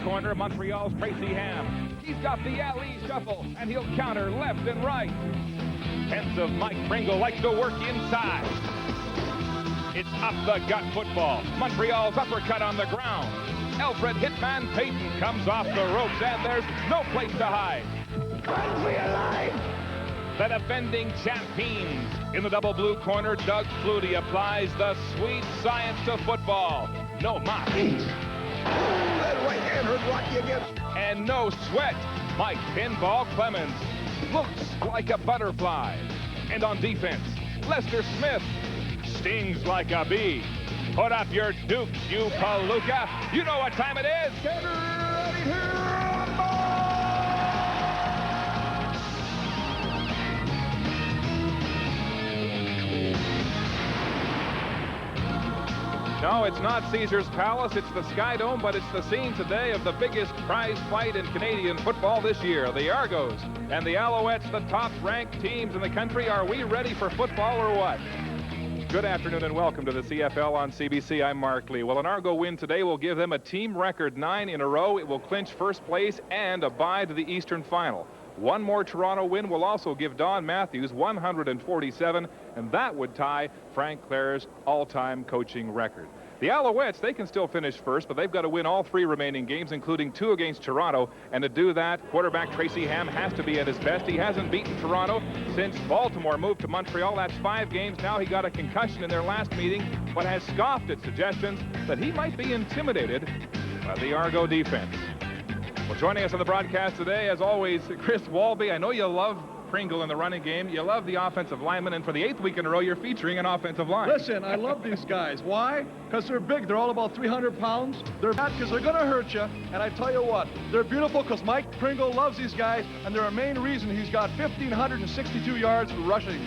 corner, Montreal's Tracy Ham. He's got the alley shuffle, and he'll counter left and right. Defensive Mike Pringle likes to work inside. It's up the gut football. Montreal's uppercut on the ground. Alfred Hitman Payton comes off the ropes, and there's no place to hide. Run for your life! The defending champions. In the double blue corner, Doug Flutie applies the sweet science to football. No mop. That right hand hurt Rocky again. And no sweat. Mike Pinball Clemens looks like a butterfly. And on defense, Lester Smith stings like a bee. Put up your dukes, you palooka. You know what time it is. Get ready to rumble! No, it's not Caesar's Palace, it's the Sky Dome, but it's the scene today of the biggest prize fight in Canadian football this year. The Argos and the Alouettes, the top-ranked teams in the country. Are we ready for football or what? Good afternoon and welcome to the CFL on CBC. I'm Mark Lee. Well, an Argo win today will give them a team record 9 in a row. It will clinch first place and a bye to the Eastern Final. One more Toronto win will also give Don Matthews 147, and that would tie Frank Clair's all-time coaching record. The Alouettes, they can still finish first, but they've got to win all 3 remaining games, including 2 against Toronto. And to do that, quarterback Tracy Ham has to be at his best. He hasn't beaten Toronto since Baltimore moved to Montreal. That's 5 games now. He got a concussion in their last meeting, but has scoffed at suggestions that he might be intimidated by the Argo defense. Well, joining us on the broadcast today, as always, Chris Walby. I know you love Pringle in the running game. You love the offensive lineman, and for the 8th week in a row, you're featuring an offensive line. Listen, I love these guys. Why? Because they're big. They're all about 300 pounds. They're bad because they're going to hurt you. And I tell you what, they're beautiful because Mike Pringle loves these guys, and they're a main reason he's got 1,562 yards rushing.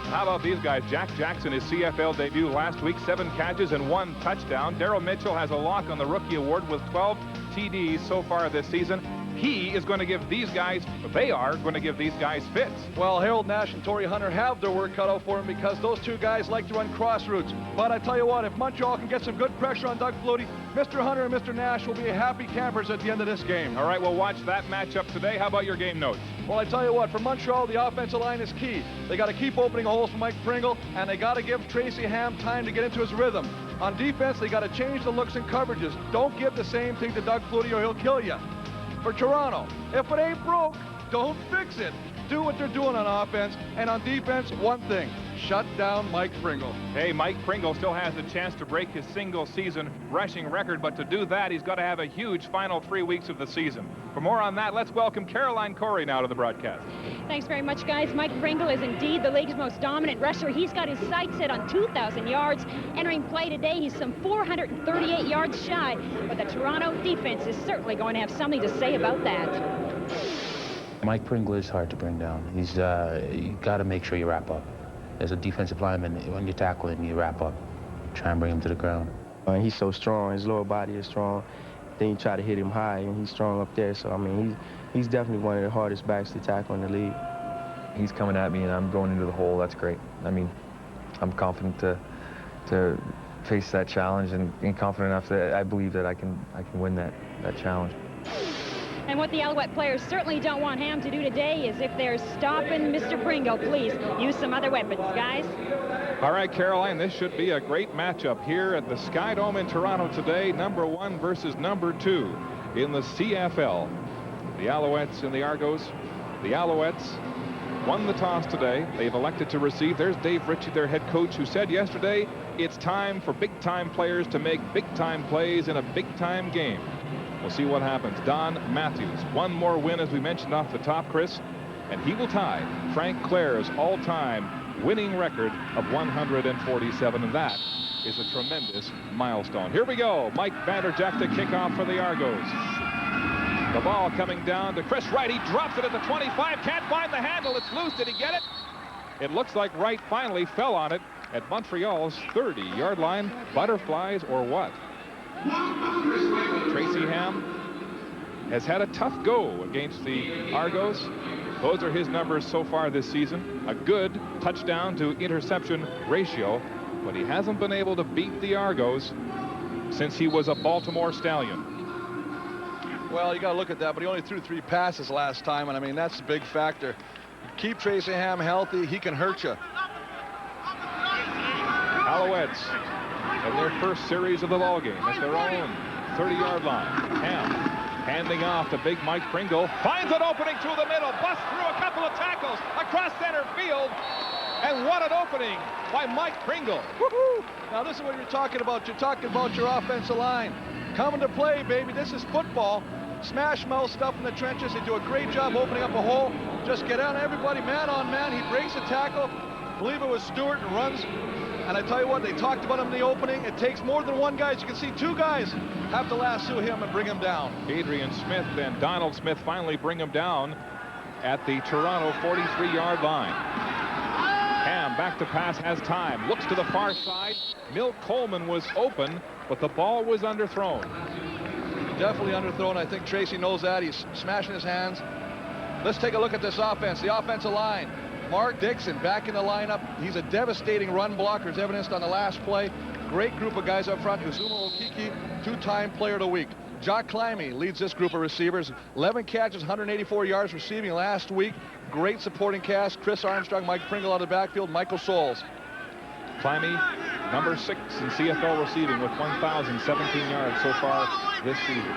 How about these guys? Jack Jackson, his CFL debut last week, 7 catches and 1 touchdown. Darryl Mitchell has a lock on the rookie award with 12 TDs so far this season. He is going to give these guys, they are going to give these guys fits. Well, Harold Nash and Torrey Hunter have their work cut out for them because those 2 guys like to run cross routes. But I tell you what, if Montreal can get some good pressure on Doug Flutie, Mr. Hunter and Mr. Nash will be happy campers at the end of this game. All right, we'll watch that matchup today. How about your game notes? Well, I tell you what, for Montreal, the offensive line is key. They got to keep opening holes for Mike Pringle, and they got to give Tracy Ham time to get into his rhythm. On defense, they got to change the looks and coverages. Don't give the same thing to Doug Flutie or he'll kill you. For Toronto, if it ain't broke, don't fix it. Do what they're doing on offense, and on defense, one thing, shut down Mike Pringle. Hey, Mike Pringle still has the chance to break his single-season rushing record, but to do that, he's got to have a huge final 3 weeks of the season. For more on that, let's welcome Caroline Corey now to the broadcast. Thanks very much, guys. Mike Pringle is indeed the league's most dominant rusher. He's got his sights set on 2,000 yards. Entering play today, he's some 438 yards shy, but the Toronto defense is certainly going to have something to say about that. Mike Pringle is hard to bring down. He's you got to make sure you wrap up. As a defensive lineman, when you tackle him, you wrap up. Try and bring him to the ground. He's so strong. His lower body is strong. Then you try to hit him high, and he's strong up there. So, I mean, he's definitely one of the hardest backs to tackle in the league. He's coming at me, and I'm going into the hole. That's great. I mean, I'm confident to face that challenge and confident enough that I believe that I can win that challenge. And what the Alouette players certainly don't want Ham to do today is if they're stopping Mr. Pringle, please use some other weapons, guys. All right, Caroline, this should be a great matchup here at the Sky Dome in Toronto today. Number 1 versus number 2 in the CFL. The Alouettes and the Argos. The Alouettes won the toss today. They've elected to receive. There's Dave Ritchie, their head coach, who said yesterday, it's time for big-time players to make big-time plays in a big-time game. We'll see what happens. Don Matthews, 1 more win, as we mentioned off the top, Chris, and he will tie Frank Clair's all-time winning record of 147, and that is a tremendous milestone. Here we go. Mike Vanderjack to kick off for the Argos. The ball coming down to Chris Wright. He drops it at the 25. Can't find the handle. It's loose. Did he get it? It looks like Wright finally fell on it at Montreal's 30-yard line. Butterflies or what? Tracy Ham has had a tough go against the Argos. Those are his numbers so far this season. A good touchdown to interception ratio, but he hasn't been able to beat the Argos since he was a Baltimore Stallion. Well, you got to look at that, but he only threw 3 passes last time, and I mean, that's a big factor. Keep Tracy Ham healthy, he can hurt you. Alouettes in their first series of the ball game at their own 30-yard line. Ham handing off to big Mike Pringle. Finds an opening through the middle. Busts through a couple of tackles across center field. And what an opening by Mike Pringle. Woohoo! Now this is what you're talking about. You're talking about your offensive line. Coming to play, baby. This is football. Smash mouth stuff in the trenches. They do a great job opening up a hole. Just get on everybody, man on man. He breaks a tackle. I believe it was Stewart, and runs. And I tell you what, they talked about him in the opening. It takes more than one guy. As you can see, 2 guys have to lasso him and bring him down. Adrian Smith and Donald Smith finally bring him down at the Toronto 43-yard line. Ham back to pass, has time, looks to the far side. Milt Coleman was open, but the ball was underthrown. Definitely underthrown. I think Tracy knows that. He's smashing his hands. Let's take a look at this offense, the offensive line. Mark Dixon back in the lineup. He's a devastating run blocker, as evidenced on the last play. Great group of guys up front. Uzuma Okiki, 2-time player of the week. Jock Climby leads this group of receivers. 11 catches, 184 yards receiving last week. Great supporting cast. Chris Armstrong, Mike Pringle out of the backfield, Michael Souls. Climby, number 6 in CFL receiving with 1,017 yards so far this season.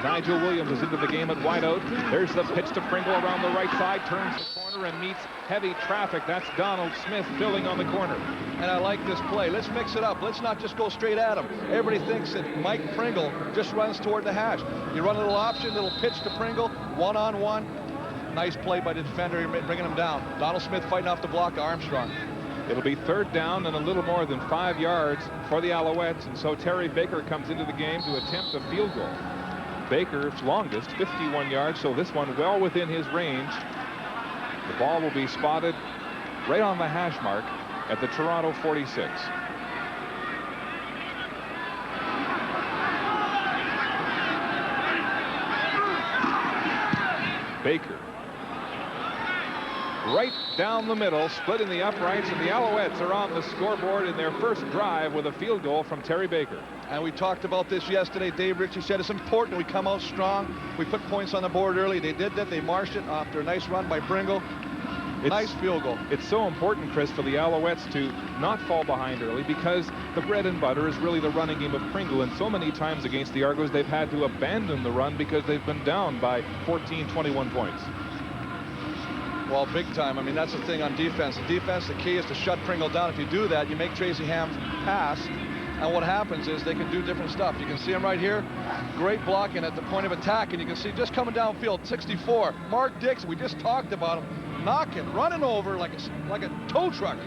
Nigel Williams is into the game at wideout. There's the pitch to Pringle around the right side, turns the corner and meets heavy traffic. That's Donald Smith filling on the corner. And I like this play. Let's mix it up. Let's not just go straight at him. Everybody thinks that Mike Pringle just runs toward the hash. You run a little option, little pitch to Pringle, one-on-one. Nice play by the defender, bringing him down. Donald Smith fighting off the block to Armstrong. It'll be 3rd down and a little more than 5 yards for the Alouettes, and so Terry Baker comes into the game to attempt a field goal. Baker's longest, 51 yards, so this one well within his range. The ball will be spotted right on the hash mark at the Toronto 46. Baker. Right down the middle, splitting the uprights, and the Alouettes are on the scoreboard in their first drive with a field goal from Terry Baker. And we talked about this yesterday. Dave Ritchie said it's important we come out strong. We put points on the board early. They did that. They marched it after a nice run by Pringle. Nice field goal. It's so important, Chris, for the Alouettes to not fall behind early, because the bread and butter is really the running game of Pringle, and so many times against the Argos they've had to abandon the run because they've been down by 14, 21 points. Well, big time. I mean, that's the thing on defense. The defense, the key is to shut Pringle down. If you do that, you make Tracy Ham pass, and what happens is they can do different stuff. You can see him right here. Great blocking at the point of attack, and you can see just coming downfield, 64. Mark Dixon, we just talked about him, knocking, running over like a tow truck.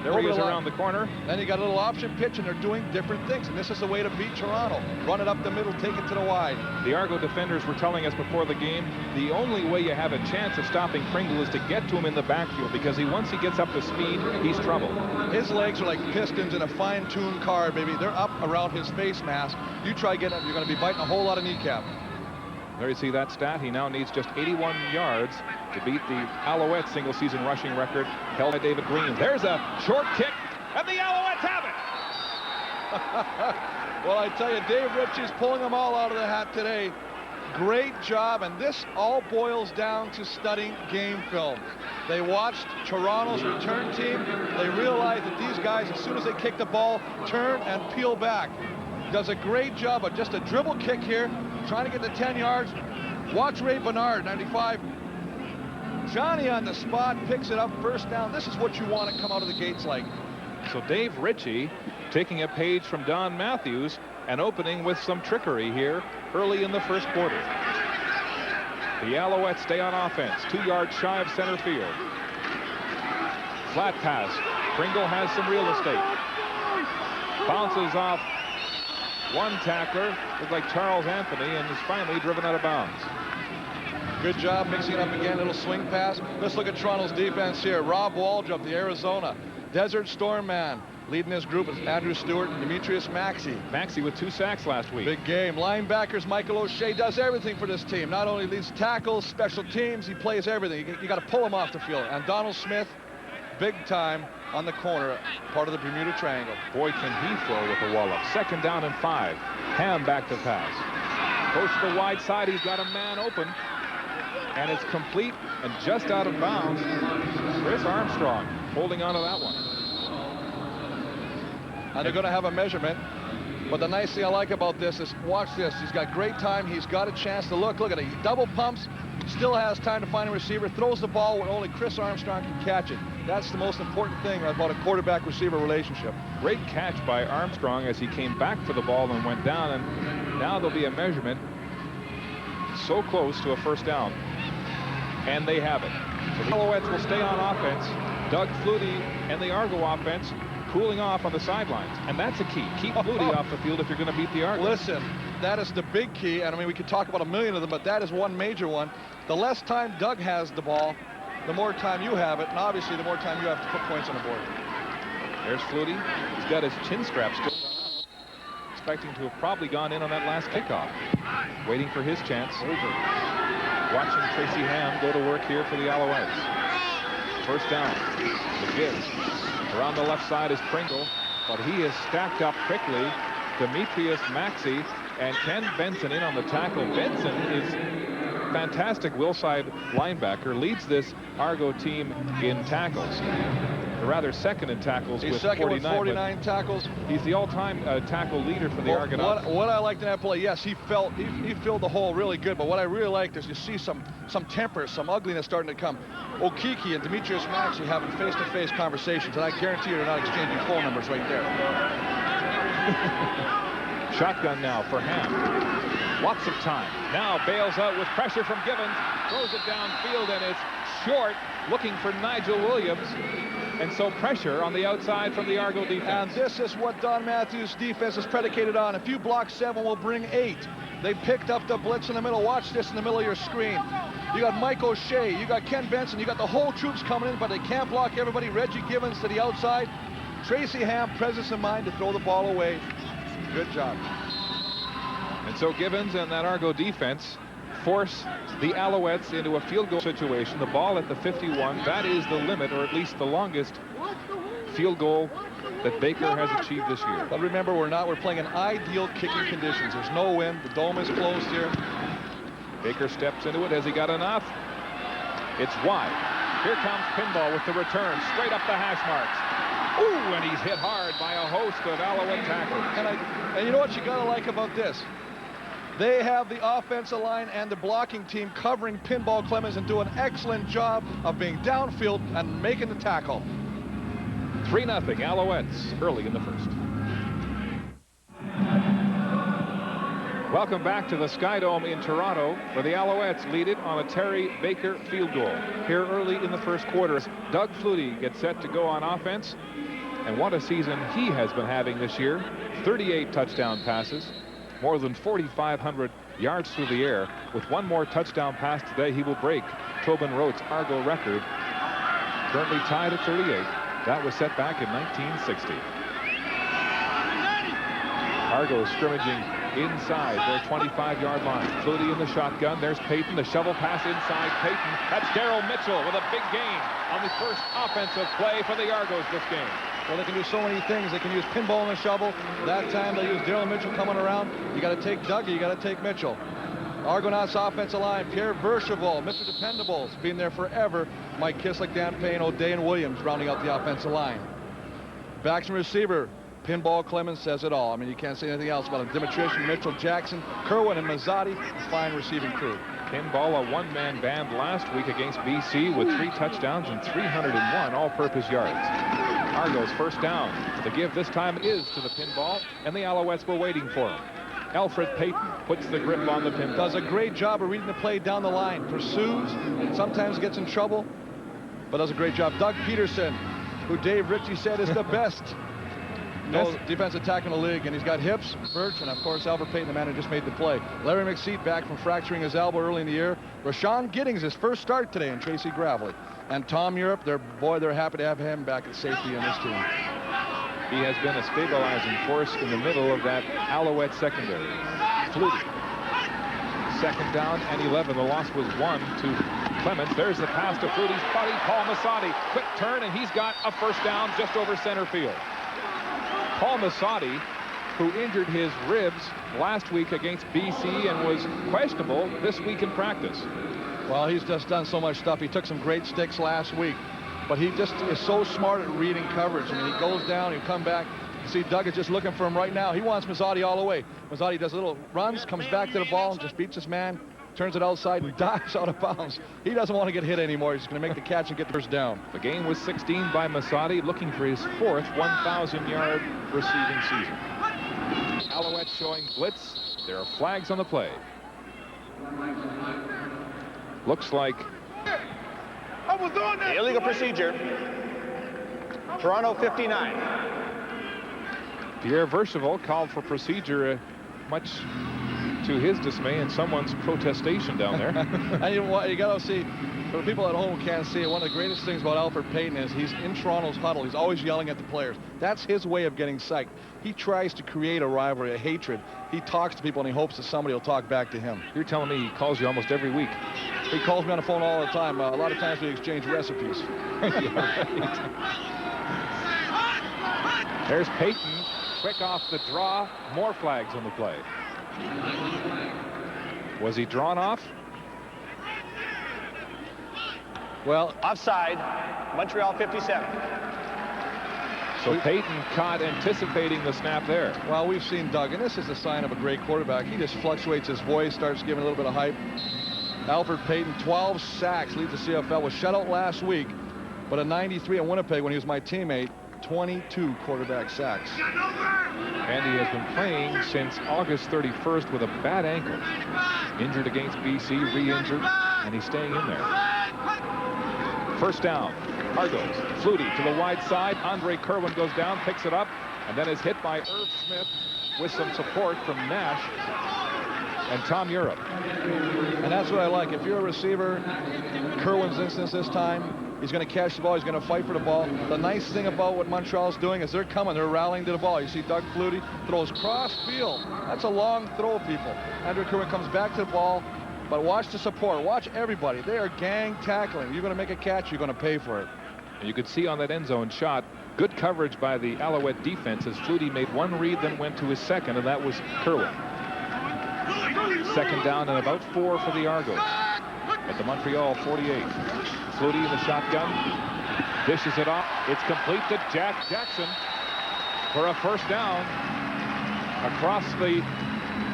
There he is around the corner. Then you got a little option pitch, and they're doing different things. And this is the way to beat Toronto. Run it up the middle, take it to the wide. The Argo defenders were telling us before the game, the only way you have a chance of stopping Pringle is to get to him in the backfield, because once he gets up to speed, he's trouble. His legs are like pistons in a fine-tuned car, baby. They're up around his face mask. You try getting him, you're going to be biting a whole lot of kneecap. There you see that stat. He now needs just 81 yards to beat the Alouettes single-season rushing record held by David Green. There's a short kick, and the Alouettes have it. Well, I tell you, Dave Ritchie's pulling them all out of the hat today. Great job, and this all boils down to studying game film. They watched Toronto's return team. They realized that these guys, as soon as they kick the ball, turn and peel back. Does a great job of just a dribble kick here, trying to get the 10 yards. Watch Ray Bernard, 95. Johnny on the spot, picks it up, first down. This is what you want to come out of the gates like. So Dave Ritchie taking a page from Don Matthews and opening with some trickery here early in the first quarter. The Alouettes stay on offense, 2 yards shy of center field. Flat pass. Pringle has some real estate. Bounces off one tackler, looked like Charles Anthony, and is finally driven out of bounds. Good job mixing it up again, little swing pass. Let's look at Toronto's defense here. Rob Waldrop, the Arizona Desert Storm man. Leading his group is Andrew Stewart and Demetrius Maxey. Maxey with 2 sacks last week. Big game. Linebackers, Michael O'Shea does everything for this team. Not only leads tackles, special teams, he plays everything. You got to pull him off the field. And Donald Smith, big time on the corner, part of the Bermuda Triangle. Boy, can he throw with the wallop. 2nd down and 5. Ham back to pass. Goes to the wide side. He's got a man open. And it's complete and just out of bounds. Chris Armstrong holding on to that one. And they're going to have a measurement. But the nice thing I like about this is, watch this. He's got great time. He's got a chance to look. Look at it. He double pumps. Still has time to find a receiver. Throws the ball where only Chris Armstrong can catch it. That's the most important thing about a quarterback-receiver relationship. Great catch by Armstrong as he came back for the ball and went down. And now there'll be a measurement. So close to a first down. And they have it. So the Alouettes will stay on offense. Doug Flutie and the Argo offense cooling off on the sidelines. And that's a key. Keep Flutie off the field if you're going to beat the Argo. Listen, that is the big key. And I mean, we could talk about a million of them, but that is one major one. The less time Doug has the ball, the more time you have it. And obviously, the more time you have to put points on the board. There's Flutie. He's got his chin strap still. Expecting to have probably gone in on that last kickoff. Waiting for his chance. Watching Tracy Ham go to work here for the Alouettes. First down. The give. Around the left side is Pringle, but he is stacked up quickly. Demetrius Maxey and Ken Benson in on the tackle. Benson is fantastic will side linebacker. Leads this Argo team in tackles. Or rather second in tackles. He's with second 49, with 49 tackles. He's the all-time tackle leader for the Argonauts. What I liked in that play, yes, he filled the hole really good, but what I really liked is you see some temper, some ugliness starting to come. Okiki and Demetrius Maxey having face-to-face conversations, and I guarantee you they're not exchanging phone numbers right there. Shotgun now for Ham. Lots of time. Now bails out with pressure from Givens. Throws it downfield, and it's short, looking for Nigel Williams. And so pressure on the outside from the Argo defense. And this is what Don Matthews' defense is predicated on. If you block 7, we'll bring 8. They picked up the blitz in the middle. Watch this in the middle of your screen. You got Mike O'Shea, you got Ken Benson, you got the whole troops coming in, but they can't block everybody. Reggie Givens to the outside. Tracy Ham, presence in mind to throw the ball away. Good job. And so Givens and that Argo defense force the Alouettes into a field goal situation. The ball at the 51, that is the limit, or at least the longest field goal that Baker has achieved this year. But remember, we're playing in ideal kicking conditions. There's no wind, the dome is closed here. Baker steps into it. Has he got enough? It's wide. Here comes Pinball with the return, straight up the hash marks. Ooh, and he's hit hard by a host of Alouette tacklers. And you know what you gotta like about this? They have the offensive line and the blocking team covering Pinball Clemens and do an excellent job of being downfield and making the tackle. 3-0 Alouettes early in the first. Welcome back to the Sky Dome in Toronto, where the Alouettes lead it on a Terry Baker field goal. Here early in the first quarter, Doug Flutie gets set to go on offense. And what a season he has been having this year. 38 touchdown passes. More than 4,500 yards through the air. With one more touchdown pass today, he will break Tobin Rote's Argo record. Currently tied at 38. That was set back in 1960. Argo scrimmaging inside their 25-yard line. Flutie in the shotgun. There's Payton. The shovel pass inside Payton. That's Darryl Mitchell with a big gain on the first offensive play for the Argos this game. Well, they can do so many things. They can use Pinball and a shovel. That time they use Darryl Mitchell coming around. You got to take Doug, you got to take Mitchell. Argonauts offensive line, Pierre Berchevaux, Mr. Dependables, been there forever. Mike Kislick, Dan Payne, O'Day, and Williams rounding out the offensive line. Backs and receiver, Pinball Clemens says it all. I mean, you can't say anything else about him. Dimitrish, Mitchell, Jackson, Kerwin, and Mazzotti, fine receiving crew. Pinball, a one-man band last week against BC with 3 touchdowns and 301 all-purpose yards. Argo's first down. The give this time is to the Pinball, and the Alouettes were waiting for him. Alfred Payton puts the grip on the Pinball. Does a great job of reading the play down the line. Pursues, sometimes gets in trouble, but does a great job. Doug Peterson, who Dave Ritchie said is the best defensive tackle in the league, and he's got Hips, Birch, and of course Albert Payton, the man who just made the play. Larry McSeat back from fracturing his elbow early in the year. Rashawn Giddings, his first start today, and Tracy Gravely. And Tom Europe, they're happy to have him back at safety in this team. He has been a stabilizing force in the middle of that Alouette secondary. Flutie. Second down and 11. The loss was 1 to Clemens. There's the pass to Flutie's buddy, Paul Massotti. Quick turn, and he's got a first down just over center field. Paul Massotti who injured his ribs last week against BC and was questionable this week in practice. Well, he's just done so much stuff. He took some great sticks last week, but he just is so smart at reading coverage. I mean, he goes down, he'll come back. You see, Doug is just looking for him right now. He wants Mazzotti all the way. Mazzotti does a little runs, comes back to the ball, and just beats his man, turns it outside, and dives out of bounds. He doesn't want to get hit anymore. He's going to make the catch and get the first down. The game was 16 by Mazzotti, looking for his 4th 1,000-yard receiving season. Alouettes showing blitz. There are flags on the play. Looks like Illegal procedure. Toronto 59. Pierre Vercheval called for procedure, much to his dismay and someone's protestation down there. And you got to see, for the people at home who can't see it, one of the greatest things about Alfred Payton is he's in Toronto's huddle. He's always yelling at the players. That's his way of getting psyched. He tries to create a rivalry, a hatred. He talks to people and he hopes that somebody will talk back to him. You're telling me he calls you almost every week? He calls me on the phone all the time. A lot of times we exchange recipes. Yeah, right. There's Payton, quick off the draw. More flags on the play. Was he drawn off? Well, Offside. Montreal 57. So Payton caught anticipating the snap there. well, we've seen Doug, and this is a sign of a great quarterback. He just fluctuates his voice, starts giving a little bit of hype. Alfred Payton, 12 sacks, leads the CFL. Was shut out last week, but a 93 in Winnipeg when he was my teammate. 22 quarterback sacks. And he has been playing since August 31st with a bad ankle. Injured against BC, re-injured, and he's staying in there. First down. Argos. Flutie to the wide side. Andre Kerwin goes down, picks it up, and then is hit by Irv Smith with some support from Nash and Tom Europe. And that's what I like. If you're a receiver, Kerwin's instance this time, he's going to catch the ball. He's going to fight for the ball. The nice thing about what Montreal's doing is they're coming. They're rallying to the ball. You see Doug Flutie throws cross field. That's a long throw, people. Andre Kerwin comes back to the ball, but watch the support. Watch everybody. They are gang tackling. You're going to make a catch, you're going to pay for it. And you could see on that end zone shot, good coverage by the Alouette defense as Flutie made one read, then went to his second, and that was Kerwin. Second down and about 4 for the Argos at the Montreal 48. Flutie in the shotgun, dishes it off. It's complete to Jack Jackson for a first down across the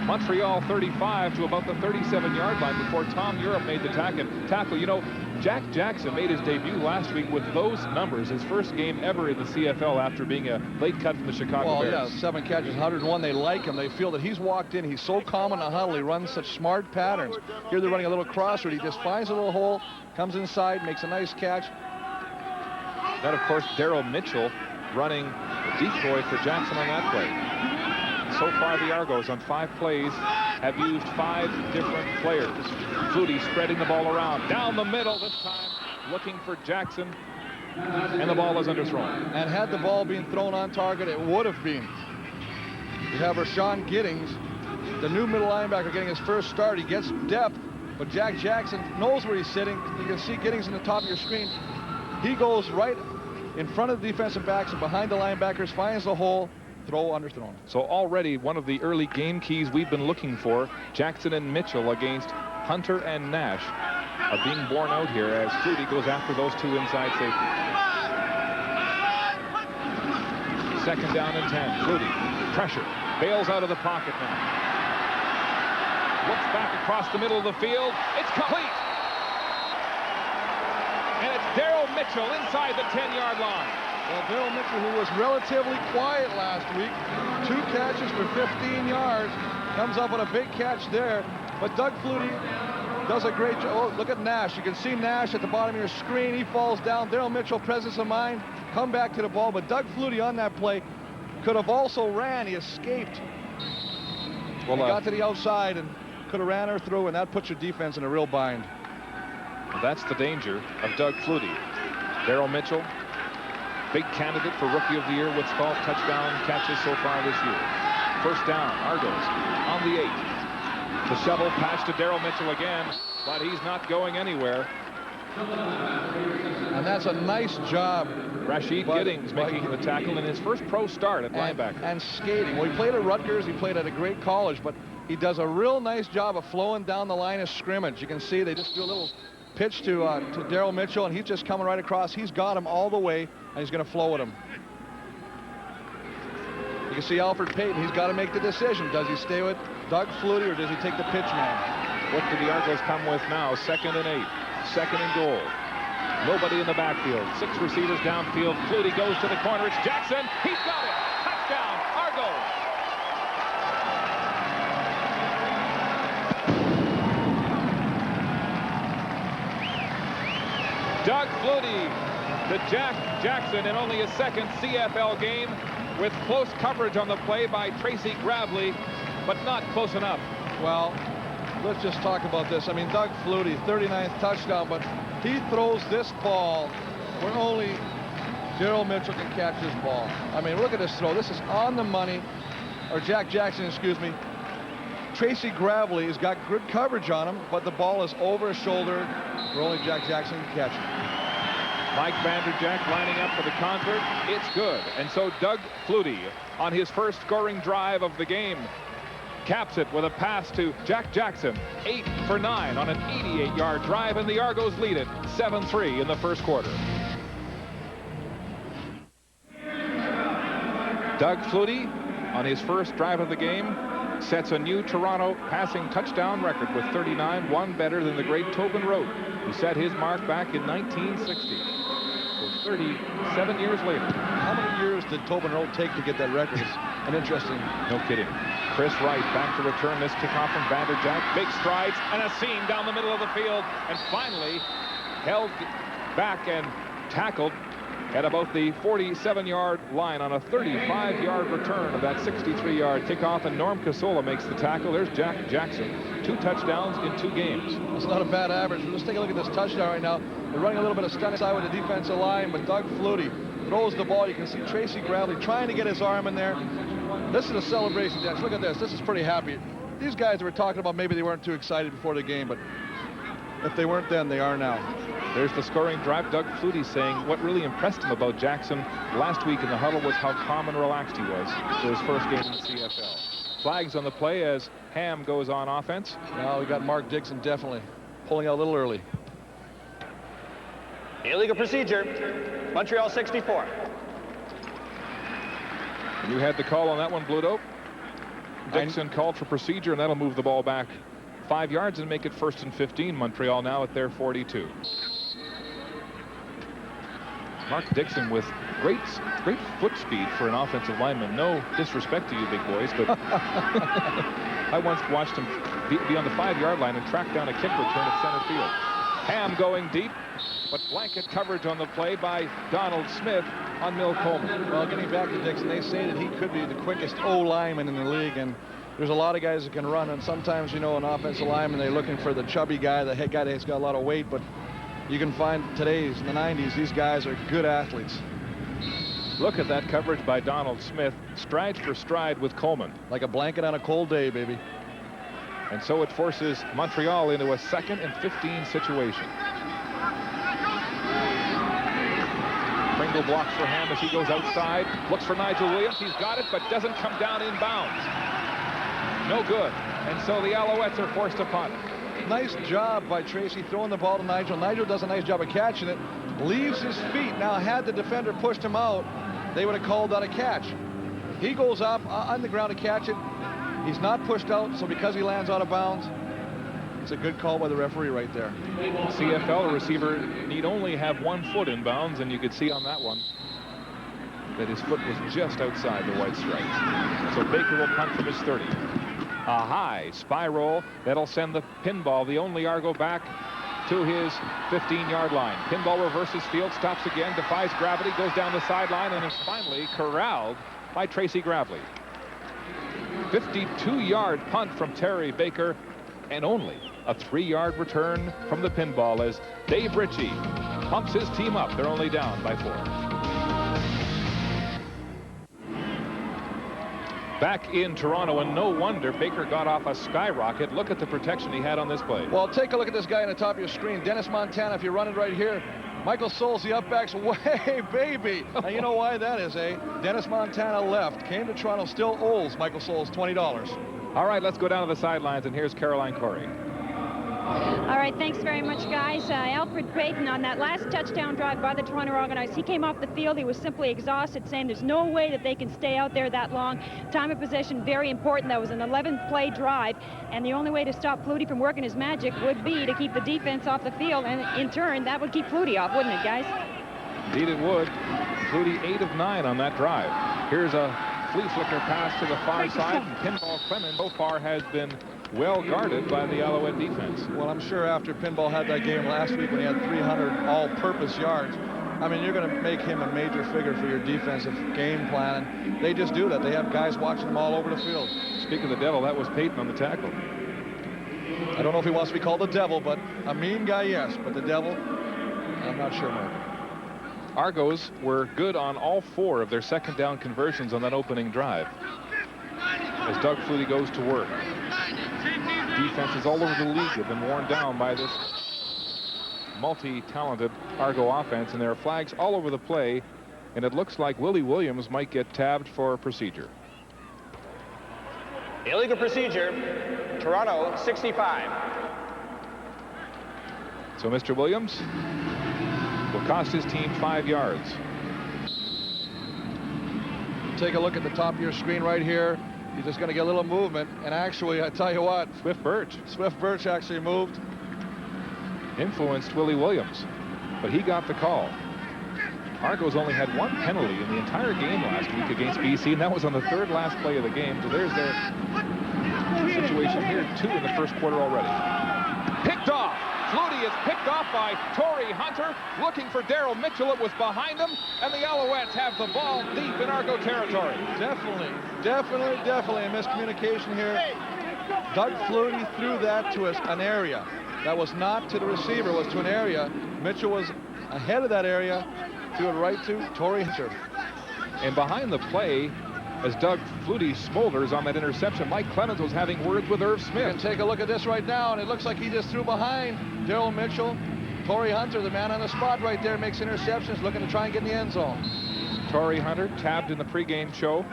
Montreal 35 to about the 37-yard line before Tom Europe made the tackle. You know, Jack Jackson made his debut last week with those numbers, his first game ever in the CFL after being a late cut from the Chicago Bears. Yeah, 7 catches, 101. They like him. They feel that he's walked in. He's so calm in the huddle. He runs such smart patterns. Here they're running a little crossroad. He just finds a little hole, comes inside, makes a nice catch. Then, of course, Daryl Mitchell running a decoy for Jackson on that play. So far, the Argos on 5 plays have used 5 different players. Flutie spreading the ball around. Down the middle this time, looking for Jackson. And the ball is underthrown. And had the ball been thrown on target, it would have been. You have Rashawn Giddings, the new middle linebacker, getting his first start. He gets depth, but Jack Jackson knows where he's sitting. You can see Giddings in the top of your screen. He goes right in front of the defensive backs and behind the linebackers, finds the hole, throw underthrown. So already one of the early game keys we've been looking for, Jackson and Mitchell against Hunter and Nash, are being borne out here as Flutie goes after those 2 inside safeties. Second down and 10. Flutie, pressure, bails out of the pocket now. Looks back across the middle of the field. It's complete. And it's Daryl Mitchell inside the 10-yard line. Well, Daryl Mitchell, who was relatively quiet last week, 2 catches for 15 yards, comes up with a big catch there. But Doug Flutie does a great job. Oh, look at Nash. You can see Nash at the bottom of your screen. He falls down. Daryl Mitchell, presence of mind, come back to the ball. But Doug Flutie on that play could have also ran. He escaped. Well, he got to the outside and could have ran her through, and that puts your defense in a real bind. That's the danger of Doug Flutie. Daryl Mitchell, big candidate for Rookie of the Year with 12 touchdown catches so far this year. First down, Argos on the 8. The shovel pass to Daryl Mitchell again, but he's not going anywhere. And that's a nice job. Rashid Giddings making the tackle in his first pro start at linebacker. And skating. Well, he played at Rutgers. He played at a great college, but he does a real nice job of flowing down the line of scrimmage. You can see they just do a little pitch to Daryl Mitchell, and he's just coming right across. He's got him all the way, and he's going to flow with him. You can see Alfred Payton. He's got to make the decision. Does he stay with Doug Flutie, or does he take the pitch man? What do the Argos come with now? 2nd and 8. 2nd and goal. Nobody in the backfield. 6 receivers downfield. Flutie goes to the corner. It's Jackson. He's got it. Touchdown, Argos. Doug Flutie to Jack Jackson in only his 2nd CFL game, with close coverage on the play by Tracy Gravely, but not close enough. Well, let's just talk about this. I mean, Doug Flutie, 39th touchdown, but he throws this ball where only Daryl Mitchell can catch this ball. I mean, look at this throw. This is on the money, or Jack Jackson, excuse me. Tracy Gravely has got good coverage on him, but the ball is over his shoulder where only Jack Jackson can catch it. Mike Vanderjack lining up for the convert. It's good. And so Doug Flutie, on his first scoring drive of the game, caps it with a pass to Jack Jackson. 8 for 9 on an 88-yard drive, and the Argos lead it 7-3 in the first quarter. Doug Flutie, on his first drive of the game, sets a new Toronto passing touchdown record with 39, one better than the great Tobin Rote, who set his mark back in 1960. So 37 years later. How many years did Tobin Rote take to get that record? It's an interesting. No kidding. Chris Wright back to return this kickoff from Vanderjack. Big strides and a seam down the middle of the field, and finally held back and tackled at about the 47-yard line on a 35-yard return of that 63-yard kickoff, and Norm Casola makes the tackle. There's Jack Jackson. 2 touchdowns in 2 games. That's not a bad average. Let's take a look at this touchdown right now. They're running a little bit of stunt side with the defensive line, but Doug Flutie throws the ball. You can see Tracy Gravely trying to get his arm in there. This is a celebration dance. Look at this. This is pretty happy. These guys that were talking about, maybe they weren't too excited before the game, but if they weren't then, they are now. There's the scoring drive. Doug Flutie saying what really impressed him about Jackson last week in the huddle was how calm and relaxed he was for his first game in the CFL. Flags on the play as Ham goes on offense. Now we got Mark Dixon definitely pulling out a little early. Illegal procedure, Montreal 64. And you had the call on that one, Bluto. Dixon called for procedure, and that'll move the ball back 5 yards and make it 1st and 15. Montreal now at their 42. Mark Dixon with great foot speed for an offensive lineman. No disrespect to you big boys, but I once watched him be on the 5-yard line and track down a kick return at center field. Ham going deep, but blanket coverage on the play by Donald Smith on Mill Coleman. Well, getting back to Dixon, they say that he could be the quickest O-lineman in the league, and there's a lot of guys that can run, and sometimes, you know, an offensive lineman, they're looking for the chubby guy, the head guy that's got a lot of weight, but you can find today's, in the 90s, these guys are good athletes. Look at that coverage by Donald Smith, stride for stride with Coleman. Like a blanket on a cold day, baby. And so it forces Montreal into a 2nd and 15 situation. Pringle blocks for Ham as he goes outside, looks for Nigel Williams. He's got it, but doesn't come down in bounds. No good. And so the Alouettes are forced to punt. Nice job by Tracy throwing the ball to Nigel. Nigel does a nice job of catching it, leaves his feet. Now, had the defender pushed him out, they would have called that a catch. He goes up on the ground to catch it. He's not pushed out, so because he lands out of bounds, it's a good call by the referee right there. CFL, a receiver need only have 1 foot in bounds, and you could see on that one that his foot was just outside the white stripes. So Baker will punt from his 30. A high spiral that'll send the pinball, the only Argo, back to his 15-yard line. Pinball reverses field, stops again, defies gravity, goes down the sideline, and is finally corralled by Tracy Gravely. 52-yard punt from Terry Baker, and only a 3-yard return from the pinball as Dave Ritchie pumps his team up. They're only down by 4. back in Toronto, and no wonder Baker got off a skyrocket. Look at the protection he had on this play. Well, take a look at this guy on the top of your screen. Dennis Montana, if you're running right here. Michael Souls, the upback's way, baby. And you know why that is, eh? Dennis Montana left, came to Toronto, still owes Michael Souls $20. All right, let's go down to the sidelines, and here's Caroline Corey. All right, thanks very much, guys. Alfred Creighton on that last touchdown drive by the Toronto Argonauts, he came off the field. He was simply exhausted, saying there's no way that they can stay out there that long. Time of possession, very important. That was an 11-play drive, and the only way to stop Flutie from working his magic would be to keep the defense off the field, and in turn, that would keep Flutie off, wouldn't it, guys? Indeed it would. Flutie 8 of 9 on that drive. Here's a flea flicker pass to the far side, and Pinball Clemens so far has been well guarded by the Alouette defense. Well, I'm sure after Pinball had that game last week when he had 300 all-purpose yards, I mean, you're going to make him a major figure for your defensive game plan. And they just do that. They have guys watching them all over the field. Speaking of the devil, that was Peyton on the tackle. I don't know if he wants to be called the devil, but a mean guy, yes. But the devil, I'm not sure, Mark. Argos were good on all 4 of their second down conversions on that opening drive. As Doug Flutie goes to work. Defenses all over the league have been worn down by this multi-talented Argo offense, and there are flags all over the play, and it looks like Willie Williams might get tabbed for procedure. Illegal procedure, Toronto 65. So Mr. Williams will cost his team 5 yards. Take a look at the top of your screen right here. He's just going to get a little movement, and actually, I tell you what, Swift Birch actually moved. Influenced Willie Williams, but he got the call. Argos only had 1 penalty in the entire game last week against BC, and that was on the 3rd last play of the game. So there's their situation here, 2 in the first quarter already. Picked off. Flutie is picked off by Torrey Hunter, looking for Daryl Mitchell. It was behind him, and the Alouettes have the ball deep in Argo territory. Definitely a miscommunication here. Doug Flutie threw that to an area that was not to the receiver, was to an area. Mitchell was ahead of that area, threw it right to Torrey Hunter. And behind the play, as Doug Flutie smolders on that interception, Mike Clemens was having words with Irv Smith. You can take a look at this right now, and it looks like he just threw behind Daryl Mitchell. Torrey Hunter, the man on the spot right there, makes interceptions, looking to try and get in the end zone. Torrey Hunter tabbed in the pregame show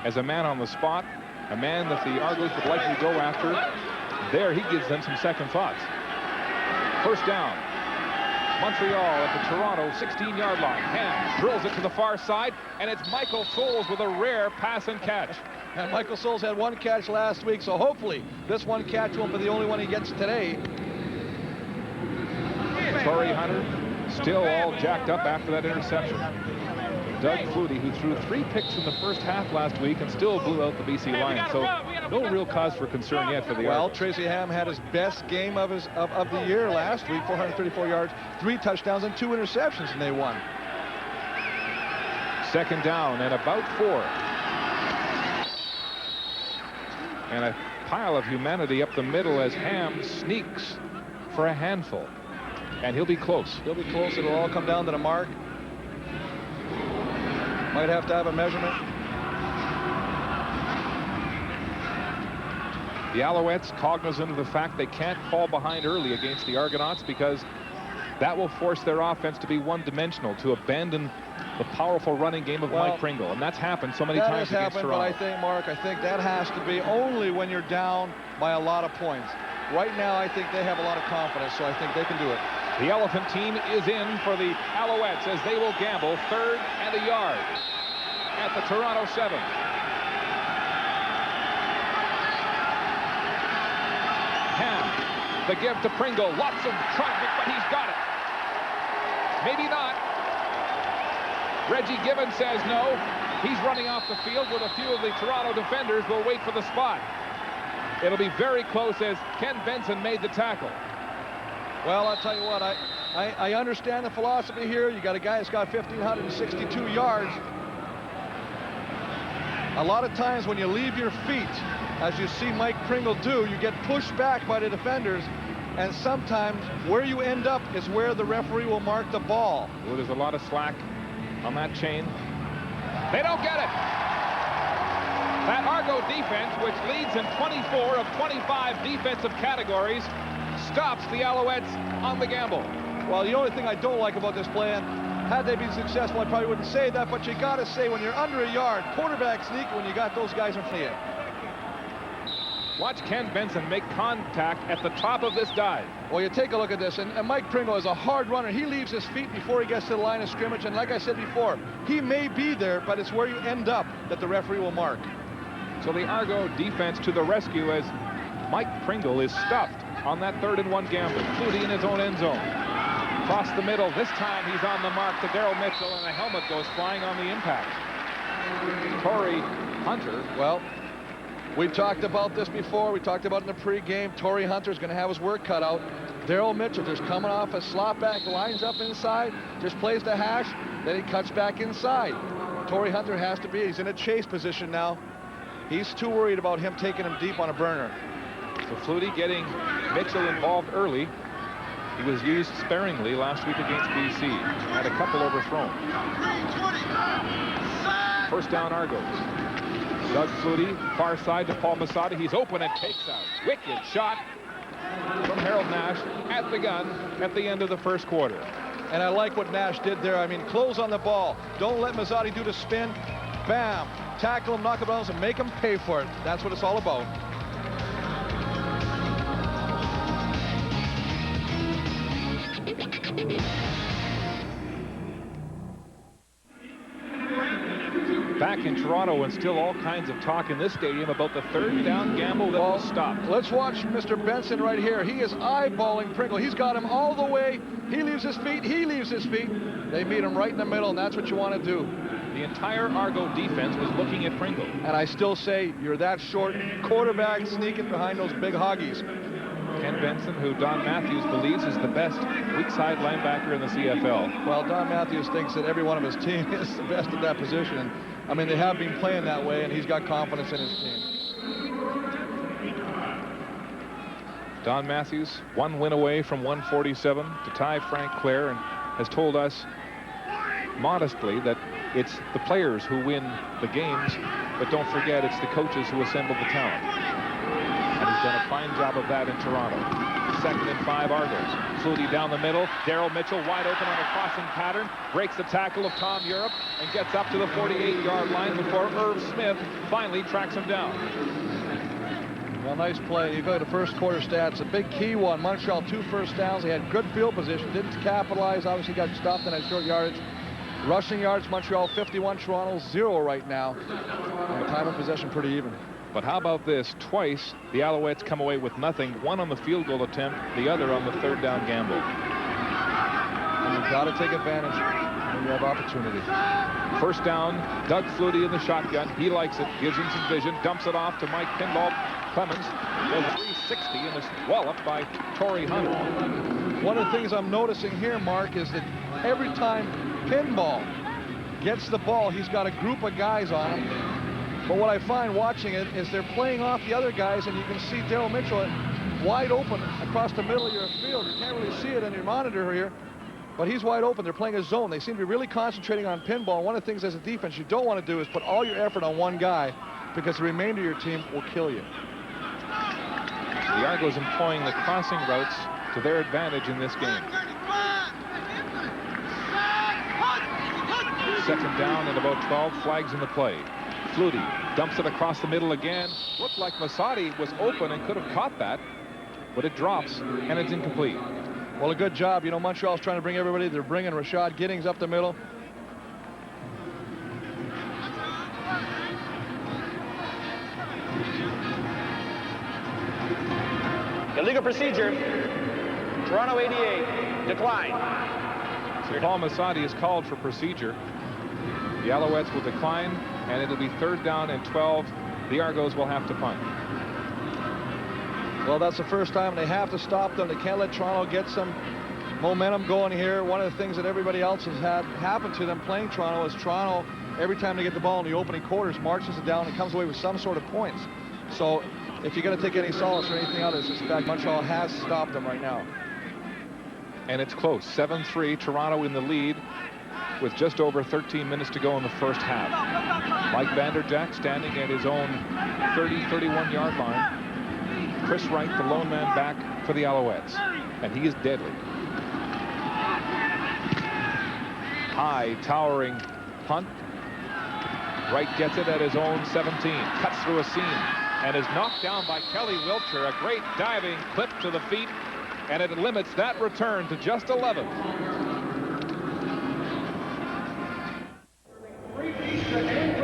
as a man on the spot, a man that the Argos would likely go after. There, he gives them some second thoughts. First down. Montreal at the Toronto 16-yard line. Ham drills it to the far side, and it's Michael Souls with a rare pass and catch. And Michael Souls had 1 catch last week, so hopefully this 1 catch won't be the only one he gets today. Torrey Hunter still all jacked up after that interception. Doug Flutie, who threw 3 picks in the first half last week and still blew out the BC Lions. So no real cause for concern yet for the Well, Argos. Tracy Ham had his best game of the year last week, 434 yards, 3 touchdowns, and 2 interceptions, and they won. Second down and about 4. And a pile of humanity up the middle as Ham sneaks for a handful. And he'll be close. He'll be close. It'll all come down to the mark. Might have to have a measurement. The Alouettes, cognizant of the fact they can't fall behind early against the Argonauts, because that will force their offense to be one-dimensional, to abandon the powerful running game of Mike Pringle. And that's happened so many times against Toronto. But I think, Mark, that has to be only when you're down by a lot of points. Right now, I think they have a lot of confidence, so I think they can do it. The Elephant team is in for the Alouettes as they will gamble 3rd and a yard at the Toronto 7. Ham, the give to Pringle. Lots of traffic, but he's got it. Maybe not. Reggie Gibbons says no. He's running off the field with a few of the Toronto defenders. Will wait for the spot. It'll be very close as Ken Benson made the tackle. Well, I'll tell you what, I understand the philosophy here. You got a guy that's got 1,562 yards. A lot of times when you leave your feet, as you see Mike Pringle do, you get pushed back by the defenders, and sometimes where you end up is where the referee will mark the ball. Well, there's a lot of slack on that chain. They don't get it. That Argo defense, which leads in 24 of 25 defensive categories, stops the Alouettes on the gamble. Well, the only thing I don't like about this play, and had they been successful, I probably wouldn't say that, but you got to say when you're under a yard, quarterback sneak when you got those guys in front of you. Watch Ken Benson make contact at the top of this dive. Well, you take a look at this, and Mike Pringle is a hard runner. He leaves his feet before he gets to the line of scrimmage, and like I said before, he may be there, but it's where you end up that the referee will mark. So the Argo defense to the rescue as Mike Pringle is stuffed on that 3rd and 1 gamble. Flutie in his own end zone. Across the middle, this time he's on the mark to Daryl Mitchell, and a helmet goes flying on the impact. Torrey Hunter, well, we've talked about this before. We talked about it in the pregame. Torrey Hunter's going to have his work cut out. Daryl Mitchell just coming off a slot back, lines up inside, just plays the hash, then he cuts back inside. Torrey Hunter has to be, he's in a chase position now. He's too worried about him taking him deep on a burner. So Flutie getting Mitchell involved early. He was used sparingly last week against BC. Had a couple overthrown. First down Argos. Doug Flutie, far side to Paul Masada. He's open and takes out. Wicked shot from Harold Nash at the gun at the end of the first quarter. And I like what Nash did there. I mean, close on the ball. Don't let Mazzotti do the spin. Bam. Tackle him, knock him down, and make him pay for it. That's what it's all about. Back in Toronto, and still all kinds of talk in this stadium about the 3rd down gamble that was stopped. Let's watch Mr. Benson right here. He is eyeballing Pringle. He's got him all the way. He leaves his feet. He leaves his feet. They meet him right in the middle, and that's what you want to do. The entire Argo defense was looking at Pringle. And I still say you're that short. Quarterback sneaking behind those big hoggies. Ken Benson, who Don Matthews believes is the best weak side linebacker in the CFL. Well, Don Matthews thinks that every one of his team is the best at that position. I mean, they have been playing that way, and he's got confidence in his team. Don Matthews, 1 win away from 147 to tie Frank Clair, and has told us modestly that it's the players who win the games, but don't forget it's the coaches who assemble the talent. And he's done a fine job of that in Toronto. 2nd and 5 Argos. Flutie down the middle. Daryl Mitchell wide open on a crossing pattern. Breaks the tackle of Tom Europe and gets up to the 48-yard line before Irv Smith finally tracks him down. Well, nice play. You go to the first quarter stats. A big key one. Montreal 2 first downs. They had good field position. Didn't capitalize. Obviously got stopped in that short yardage. Rushing yards, Montreal 51, Toronto 0 right now. And time of possession pretty even. But how about this? Twice the Alouettes come away with nothing. One on the field goal attempt, the other on the 3rd down gamble. And you've got to take advantage when you have opportunity. First down, Doug Flutie in the shotgun. He likes it, gives him some vision, dumps it off to Mike Pinball Clemens. Goes 360 and is walloped by Torrey Hunter. One of the things I'm noticing here, Mark, is that every time Pinball gets the ball, he's got a group of guys on him. But what I find watching it is they're playing off the other guys, and you can see Daryl Mitchell wide open across the middle of your field. You can't really see it on your monitor here, but he's wide open. They're playing a zone. They seem to be really concentrating on Pinball. One of the things as a defense you don't want to do is put all your effort on one guy, because the remainder of your team will kill you. The Argos employing the crossing routes to their advantage in this game. 2nd down and about 12, flags in the play. Flutie dumps it across the middle again. Looked like Masadi was open and could have caught that, but it drops and it's incomplete. Well, a good job. You know, Montreal's trying to bring everybody. They're bringing Rashad Giddings up the middle. Illegal procedure. Toronto 88, decline. So Paul Masadi is called for procedure. The Alouettes will decline, and it'll be 3rd down and 12. The Argos will have to punt. Well, that's the first time they have to stop them. They can't let Toronto get some momentum going here. One of the things that everybody else has had happen to them playing Toronto is Toronto, every time they get the ball in the opening quarters, marches it down and comes away with some sort of points. So if you're going to take any solace or anything out of this, it's the fact Montreal has stopped them right now. And it's close. 7-3, Toronto in the lead. with just over 13 minutes to go in the first half. Mike Vanderjack standing at his own 30-31 yard line. Chris Wright, the lone man back for the Alouettes, and he is deadly. High, towering punt. Wright gets it at his own 17, cuts through a seam, and is knocked down by Kelly Wiltshire. A great diving clip to the feet, and it limits that return to just 11.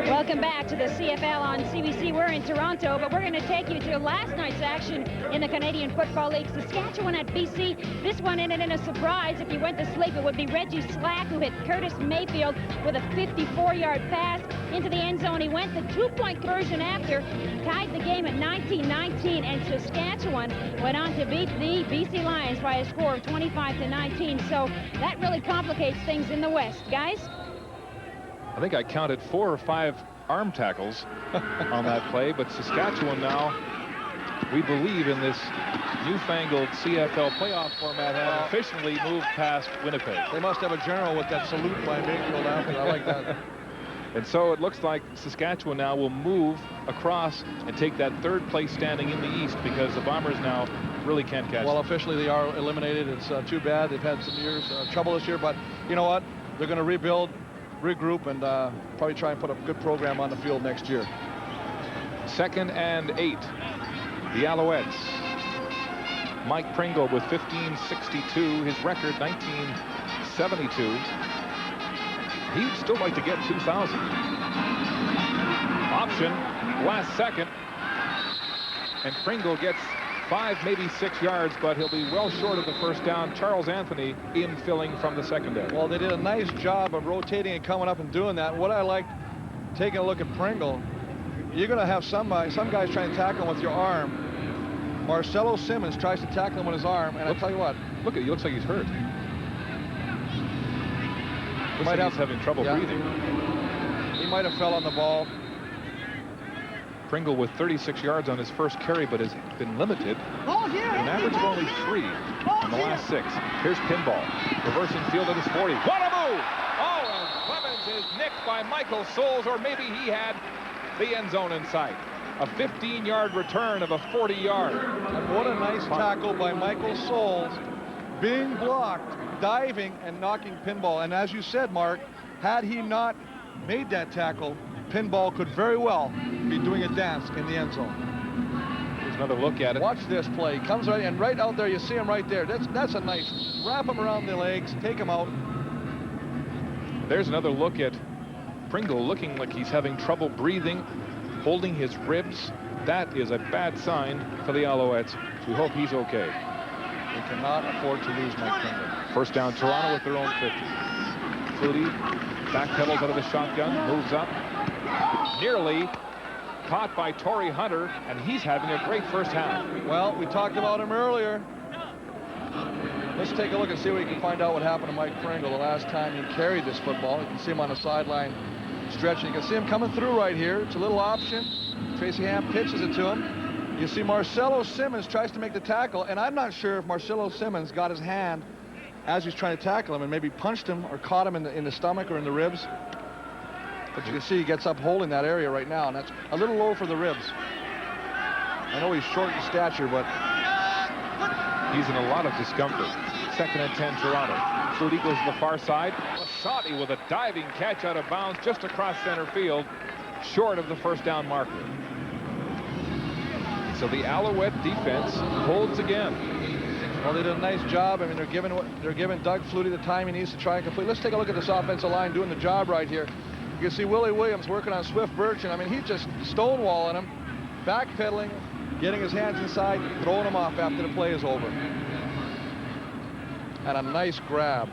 Welcome back to the CFL on CBC. We're in Toronto, but we're going to take you to last night's action in the Canadian Football League. Saskatchewan at BC. This one ended in a surprise. If you went to sleep, it would be Reggie Slack who hit Curtis Mayfield with a 54-yard pass into the end zone. He went the two-point conversion after, tied the game at 19-19, and Saskatchewan went on to beat the BC Lions by a score of 25-19. So that really complicates things in the West. Guys? I think I counted 4 or 5 arm tackles on that play, but Saskatchewan now, we believe in this newfangled CFL playoff format, have officially moved past Winnipeg. They must have a general with that salute by Mayfield after. I like that. And so it looks like Saskatchewan now will move across and take that third place standing in the East, because the Bombers now really can't catch them. Officially they are eliminated. It's too bad. They've had some years trouble this year, but you know what? They're going to rebuild, regroup, and probably try and put a good program on the field next year. 2nd and 8. The Alouettes. Mike Pringle with 1562. His record 1972. He'd still like to get 2,000. Option, last second. And Pringle gets 5, maybe 6 yards, but he'll be well short of the first down. Charles Anthony in filling from the secondary. Well, they did a nice job of rotating and coming up and doing that. What I liked, taking a look at Pringle, you're going to have some guys trying to tackle him with your arm. Marcelo Simmons tries to tackle him with his arm, and I'll tell you what. Look, he looks like he's hurt. Looks like he's having trouble breathing. He might have fell on the ball. Pringle with 36 yards on his first carry, but has been limited. An average of only 3 in the last 6. Here's pinball. Reversing field at his 40. What a move! Oh, and Clemens is nicked by Michael Souls, or maybe he had the end zone in sight. A 15-yard return of a 40-yard. What a nice tackle by Michael Souls. Being blocked, diving, and knocking pinball. And as you said, Mark, had he not made that tackle, pinball could very well be doing a dance in the end zone. Here's another look at it. Watch this play. Comes right, and right out there, you see him right there. That's a nice, wrap him around the legs, take him out. There's another look at Pringle looking like he's having trouble breathing, holding his ribs. That is a bad sign for the Alouettes. We hope he's okay. We cannot afford to lose Mike Pringle. First down, Toronto with their own 50. Flutie backpedals out of the shotgun, moves up. Nearly caught by Torrey Hunter, and he's having a great first half. Well, we talked about him earlier. Let's take a look and see if we can find out what happened to Mike Pringle the last time he carried this football. You can see him on the sideline stretching. You can see him coming through right here. It's a little option. Tracy Ham pitches it to him. You see Marcelo Simmons tries to make the tackle, and I'm not sure if Marcelo Simmons got his hand as he's trying to tackle him and maybe punched him or caught him in the stomach or in the ribs. But you can see he gets up holding that area right now, and that's a little low for the ribs. I know he's short in stature, but he's in a lot of discomfort. 2nd and 10, Toronto. Flutie goes to the far side. Lashotti with a diving catch out of bounds just across center field, short of the first down marker. So the Alouette defense holds again. Well, they did a nice job. I mean, they're giving Doug Flutie the time he needs to try and complete. Let's take a look at this offensive line doing the job right here. You can see Willie Williams working on Swift Burch, and I mean, he's just stonewalling him, backpedaling, getting his hands inside, throwing him off after the play is over. And a nice grab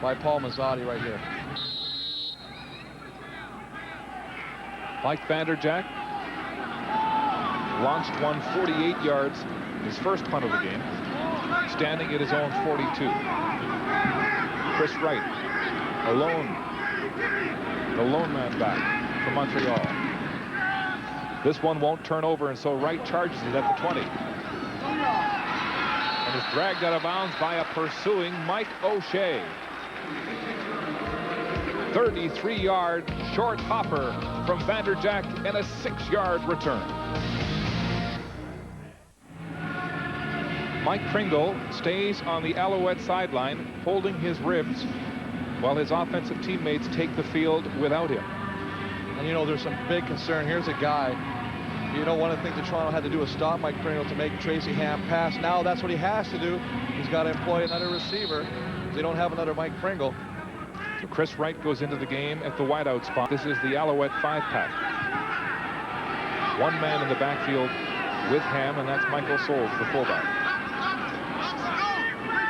by Paul Mazzotti right here. Mike Vanderjack launched one 48 yards, his first punt of the game, standing at his own 42. Chris Wright, alone, the lone man back from Montreal. This one won't turn over, and so Wright charges it at the 20. And is dragged out of bounds by a pursuing Mike O'Shea. 33-yard short hopper from Vanderjack and a 6-yard return. Mike Pringle stays on the Alouette sideline holding his ribs while his offensive teammates take the field without him. And you know, there's some big concern. Here's a guy, you know, one of the things that Toronto had to do was stop Mike Pringle to make Tracy Ham pass. Now that's what he has to do. He's got to employ another receiver. They don't have another Mike Pringle. So Chris Wright goes into the game at the wideout spot. This is the Alouette 5-pack. One man in the backfield with Ham, and that's Michael Souls, the fullback.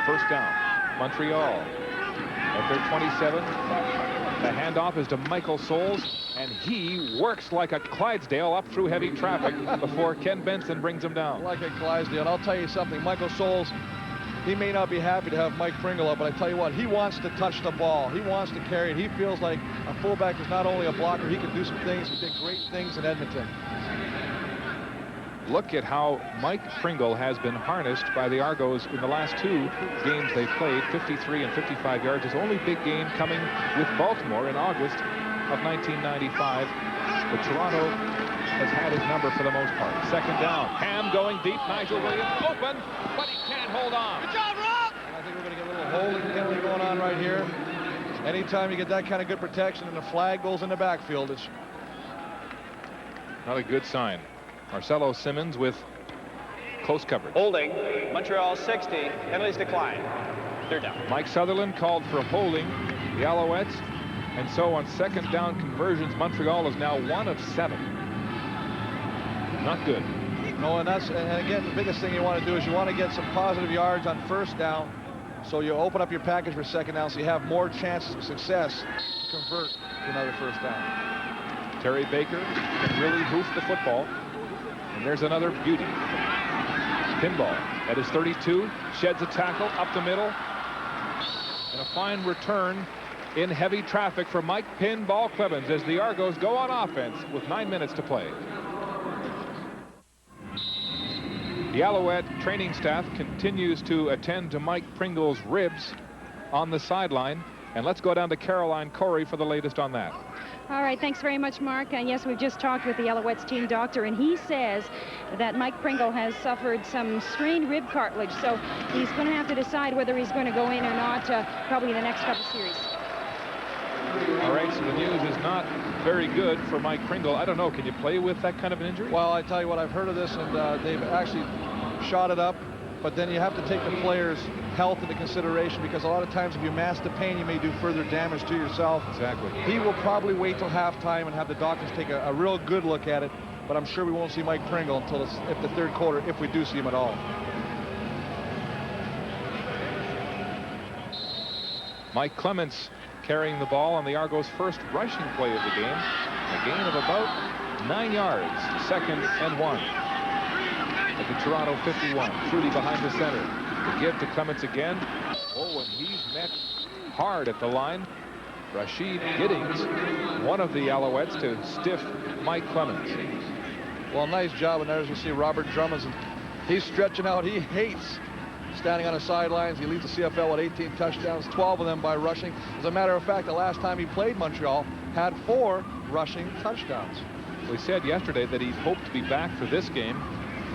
First down, Montreal at their 27. The handoff is to Michael Souls, and he works like a Clydesdale up through heavy traffic before Ken Benson brings him down. Like a Clydesdale. And I'll tell you something, Michael Souls, he may not be happy to have Mike Pringle up, but I tell you what, he wants to touch the ball. He wants to carry it. He feels like a fullback is not only a blocker, he can do some things. He did great things in Edmonton. Look at how Mike Pringle has been harnessed by the Argos in the last 2 games they played, 53 and 55 yards. His only big game coming with Baltimore in August of 1995. But Toronto has had his number for the most part. Second down, Ham going deep, Nigel Williams open, but he can't hold on. Good job, Rob! I think we're going to get a little holding penalty going on right here. Anytime you get that kind of good protection and the flag goes in the backfield, it's not a good sign. Marcelo Simmons with close coverage. Holding, Montreal 60, penalties decline. Third down. Mike Sutherland called for holding the Alouettes, and so on second down conversions, Montreal is now 1 of 7. Not good. No, and again, the biggest thing you want to do is you want to get some positive yards on first down, so you open up your package for second down so you have more chances of success to convert to another first down. Terry Baker can really hoof the football. And there's another beauty. Pinball at his 32, sheds a tackle up the middle. And a fine return in heavy traffic for Mike Pinball Clemens as the Argos go on offense with 9 minutes to play. The Alouette training staff continues to attend to Mike Pringle's ribs on the sideline. And let's go down to Caroline Corey for the latest on that. All right, thanks very much, Mark. And yes, we've just talked with the Alouettes team doctor, and he says that Mike Pringle has suffered some strained rib cartilage, so he's going to have to decide whether he's going to go in or not, probably in the next couple series. All right, so the news is not very good for Mike Pringle. I don't know, can you play with that kind of an injury? Well, I tell you what, I've heard of this, and they've actually shot it up, but then you have to take the player's health into consideration, because a lot of times if you mask the pain, you may do further damage to yourself. Exactly. He will probably wait till halftime and have the doctors take a real good look at it, but I'm sure we won't see Mike Pringle until if the third quarter, if we do see him at all. Mike Clements carrying the ball on the Argos' first rushing play of the game. A gain of about 9 yards, 2nd and 1. At the Toronto 51, Fruity behind the center. The give to Clements again. Oh, and he's met hard at the line. Rashid Giddings, one of the Alouettes, to stiff Mike Clements. Well, nice job. And there's you see Robert Drummond. He's stretching out. He hates standing on the sidelines. He leads the CFL with 18 touchdowns, 12 of them by rushing. As a matter of fact, the last time he played Montreal had 4 rushing touchdowns. Well, he said yesterday that he hoped to be back for this game,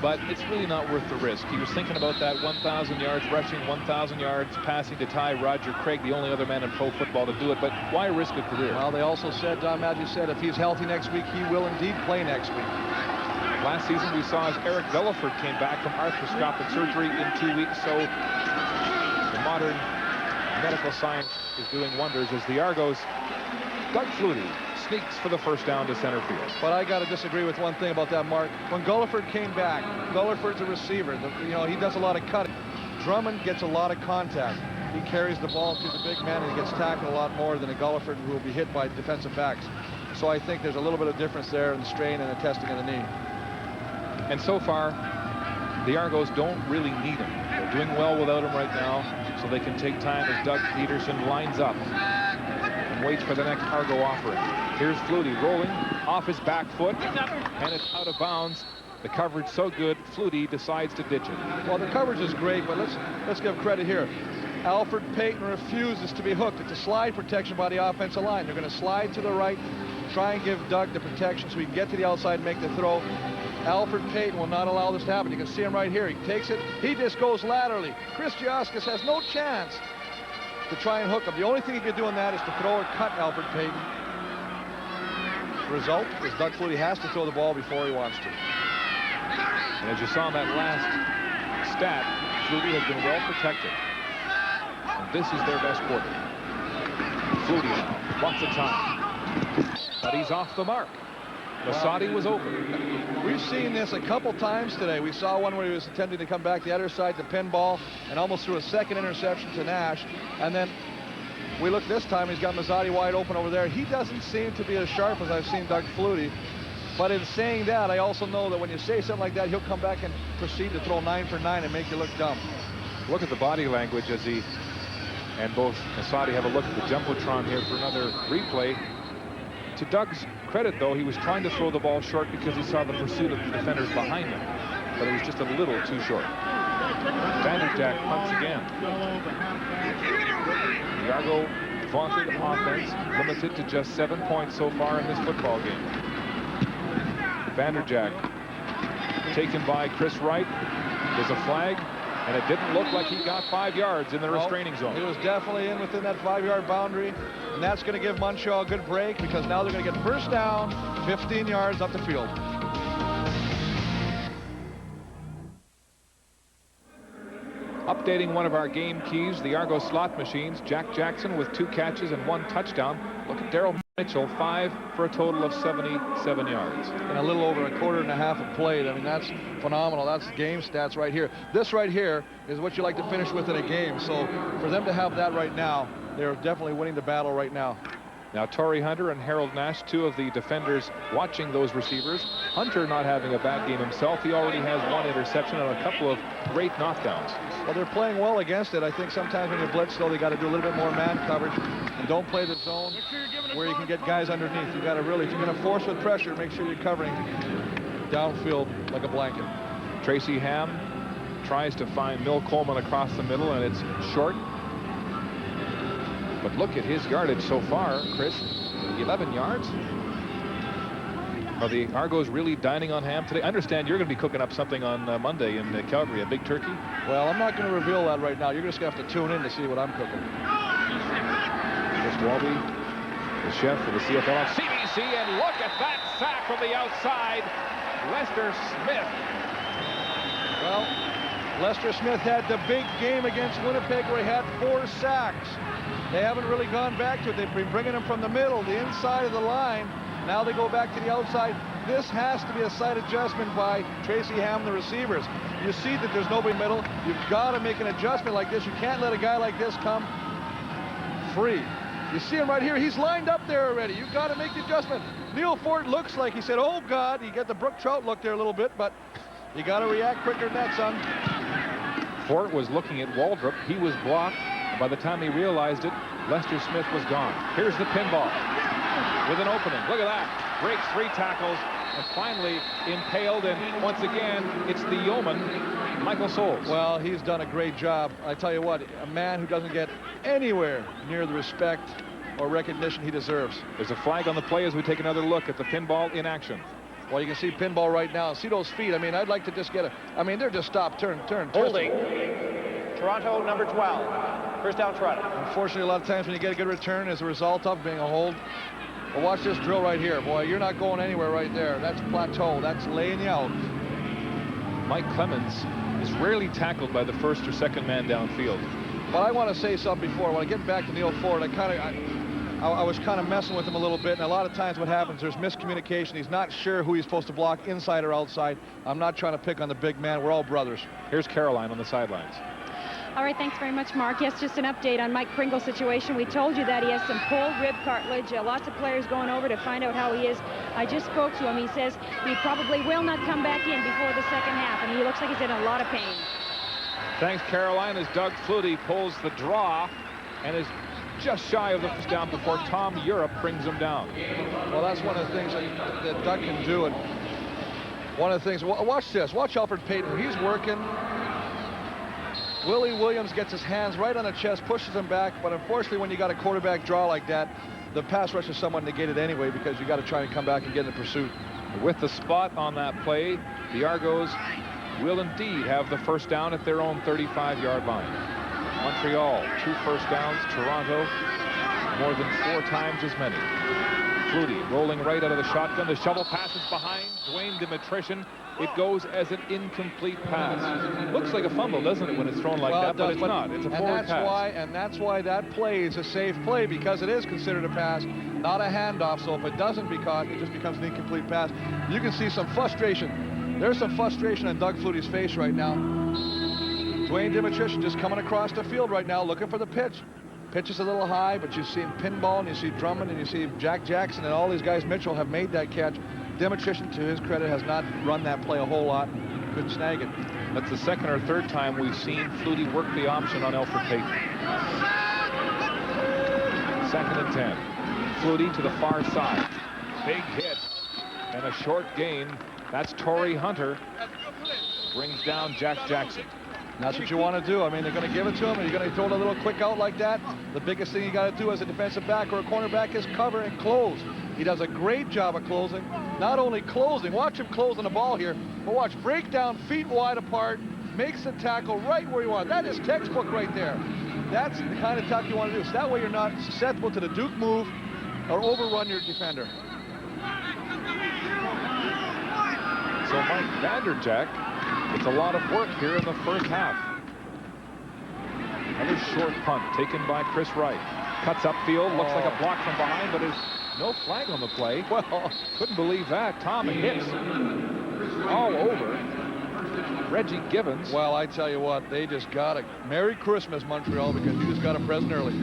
but it's really not worth the risk. He was thinking about that 1,000 yards rushing, 1,000 yards passing to tie Roger Craig, the only other man in pro football to do it, but why risk a career? Well, they also said, Don Matthews said, if he's healthy next week, he will indeed play next week. Last season we saw as Eric Vellefort came back from arthroscopic surgery in 2 weeks, so the modern medical science is doing wonders as the Argos, Doug Flutie sneaks for the first down to center field. But I got to disagree with one thing about that, Mark. When Gulliford came back, Gulliford's a receiver. He does a lot of cutting. Drummond gets a lot of contact. He carries the ball to the big man, and he gets tackled a lot more than a Gulliford who will be hit by defensive backs. So I think there's a little bit of difference there in the strain and the testing of the knee. And so far, the Argos don't really need him. They're doing well without him right now, so they can take time as Doug Peterson lines up and waits for the next Argo offering. Here's Flutie rolling off his back foot, and it's out of bounds. The coverage so good, Flutie decides to ditch it. Well, the coverage is great, but let's give credit here. Alfred Payton refuses to be hooked. It's a slide protection by the offensive line. They're going to slide to the right, try and give Doug the protection so he can get to the outside and make the throw. Alfred Payton will not allow this to happen. You can see him right here. He takes it. He just goes laterally. Chris Gioscas has no chance to try and hook him. The only thing he can do in that is to throw or cut Alfred Payton. The result is Doug Flutie has to throw the ball before he wants to. And as you saw in that last stat, Flutie has been well protected. And this is their best quarter. Flutie now, lots of time. But he's off the mark. Masadi was open. We've seen this a couple times today. We saw one where he was attempting to come back the other side to pinball and almost threw a second interception to Nash. And then we look this time, he's got Masadi wide open over there. He doesn't seem to be as sharp as I've seen Doug Flutie. But in saying that, I also know that when you say something like that, he'll come back and proceed to throw 9 for 9 and make you look dumb. Look at the body language as he and both Masadi have a look at the Jumbotron here for another replay. To Doug's credit, though, he was trying to throw the ball short because he saw the pursuit of the defenders behind him, but it was just a little too short. Vanderjack punts again. The Argo vaunted offense limited to just 7 points so far in this football game. Vanderjack taken by Chris Wright. There's a flag, and it didn't look like he got 5 yards in the restraining zone. He was definitely in within that 5-yard boundary, and that's going to give Montreal a good break because now they're going to get first down, 15 yards up the field. Updating one of our game keys, the Argo slot machines. Jack Jackson with 2 catches and 1 touchdown. Look at Daryl Mitchell, 5 for a total of 77 yards. And a little over a quarter and a half of played. I mean, that's phenomenal. That's game stats right here. This right here is what you like to finish with in a game. So for them to have that right now, they're definitely winning the battle right now. Now Torrey Hunter and Harold Nash, 2 of the defenders watching those receivers. Hunter not having a bad game himself. He already has 1 interception and a couple of great knockdowns. Well, they're playing well against it. I think sometimes when you blitz, though, they got to do a little bit more man coverage and don't play the zone where you can get guys underneath. You got to really, if you're going to force with pressure, make sure you're covering downfield like a blanket. Tracy Ham tries to find Mill Coleman across the middle, and it's short. But look at his yardage so far, Chris. 11 yards. Are the Argos really dining on Ham today? I understand you're going to be cooking up something on Monday in Calgary, a big turkey. Well, I'm not going to reveal that right now. You're just going to have to tune in to see what I'm cooking. Chris Walby, the chef for the CFL on CBC, and look at that sack from the outside. Lester Smith. Well, Lester Smith had the big game against Winnipeg where he had 4 sacks. They haven't really gone back to it. They've been bringing him from the middle, the inside of the line. Now they go back to the outside. This has to be a slight adjustment by Tracy Ham, the receivers. You see that there's nobody middle. You've got to make an adjustment like this. You can't let a guy like this come free. You see him right here. He's lined up there already. You've got to make the adjustment. Neil Ford looks like he said, oh, God. You get the Brooke Trout look there a little bit, but you got to react quicker than that, son. Ford was looking at Waldrop. He was blocked. By the time he realized it, Lester Smith was gone. Here's the pinball with an opening. Look at that. Breaks 3 tackles and finally impaled. And once again, it's the yeoman, Michael Souls. Well, he's done a great job. I tell you what, a man who doesn't get anywhere near the respect or recognition he deserves. There's a flag on the play as we take another look at the pinball in action. Well, you can see pinball right now. See those feet? I mean, I'd like to just get they're just stop, turn. Holding. Toronto, number 12. First down, Toronto. Unfortunately, a lot of times when you get a good return as a result of being a hold. But watch this drill right here. Boy, you're not going anywhere right there. That's plateau. That's laying you out. Mike Clemens is rarely tackled by the first or second man downfield. But I want to say something before. When I get back to Neil Ford, I was kind of messing with him a little bit, and a lot of times what happens, there's miscommunication. He's not sure who he's supposed to block, inside or outside. I'm not trying to pick on the big man. We're all brothers. Here's Caroline on the sidelines. All right, thanks very much, Mark. Yes, just an update on Mike Pringle's situation. We told you that he has some pulled rib cartilage. Lots of players going over to find out how he is. I just spoke to him. He says he probably will not come back in before the second half, and he looks like he's in a lot of pain. Thanks, Caroline, as Doug Flutie pulls the draw and is just shy of the first down before Tom Europe brings him down. Well, that's one of the things that Doug can do. And one of the things, watch this. Watch Alfred Payton. He's working. Willie Williams gets his hands right on the chest, pushes him back, but unfortunately when you got a quarterback draw like that, the pass rush is somewhat negated anyway because you got to try and come back and get in pursuit. With the spot on that play, the Argos will indeed have the first down at their own 35-yard line. Montreal, 2 first downs. Toronto, more than 4 times as many. Flutie rolling right out of the shotgun. The shovel passes behind Dwayne Dimitrition. It goes as an incomplete pass. Looks like a fumble, doesn't it, when it's thrown like that? But it's not. It's a forward pass. And that's why that play is a safe play, because it is considered a pass, not a handoff. So if it doesn't be caught, it just becomes an incomplete pass. You can see some frustration. There's some frustration on Doug Flutie's face right now. Dwayne Dimitrition just coming across the field right now, looking for the pitch. Pitch is a little high, but you see Pinball, and you see Drummond, and you see Jack Jackson, and all these guys, Mitchell, have made that catch. Dimitrition, to his credit, has not run that play a whole lot. Couldn't snag it. That's the 2nd or 3rd time we've seen Flutie work the option on Alfred Payton. 2nd and 10. Flutie to the far side. Big hit and a short gain. That's Torrey Hunter. Brings down Jack Jackson. And that's what you want to do. I mean, they're going to give it to him, and you're going to throw it a little quick out like that. The biggest thing you got to do as a defensive back or a cornerback is cover and close. He does a great job of closing. Not only closing, watch him closing the ball here, but watch, break down, feet wide apart, makes the tackle right where you want. That is textbook right there. That's the kind of tackle you want to do. So that way you're not susceptible to the Duke move or overrun your defender. So Mike Vanderjack, it's a lot of work here in the first half. Another short punt taken by Chris Wright. Cuts upfield, looks like a block from behind, but there's no flag on the play. Well, couldn't believe that. Tom hits all over Reggie Gibbons. Well, I tell you what, they just got a Merry Christmas, Montreal, because you just got a present early.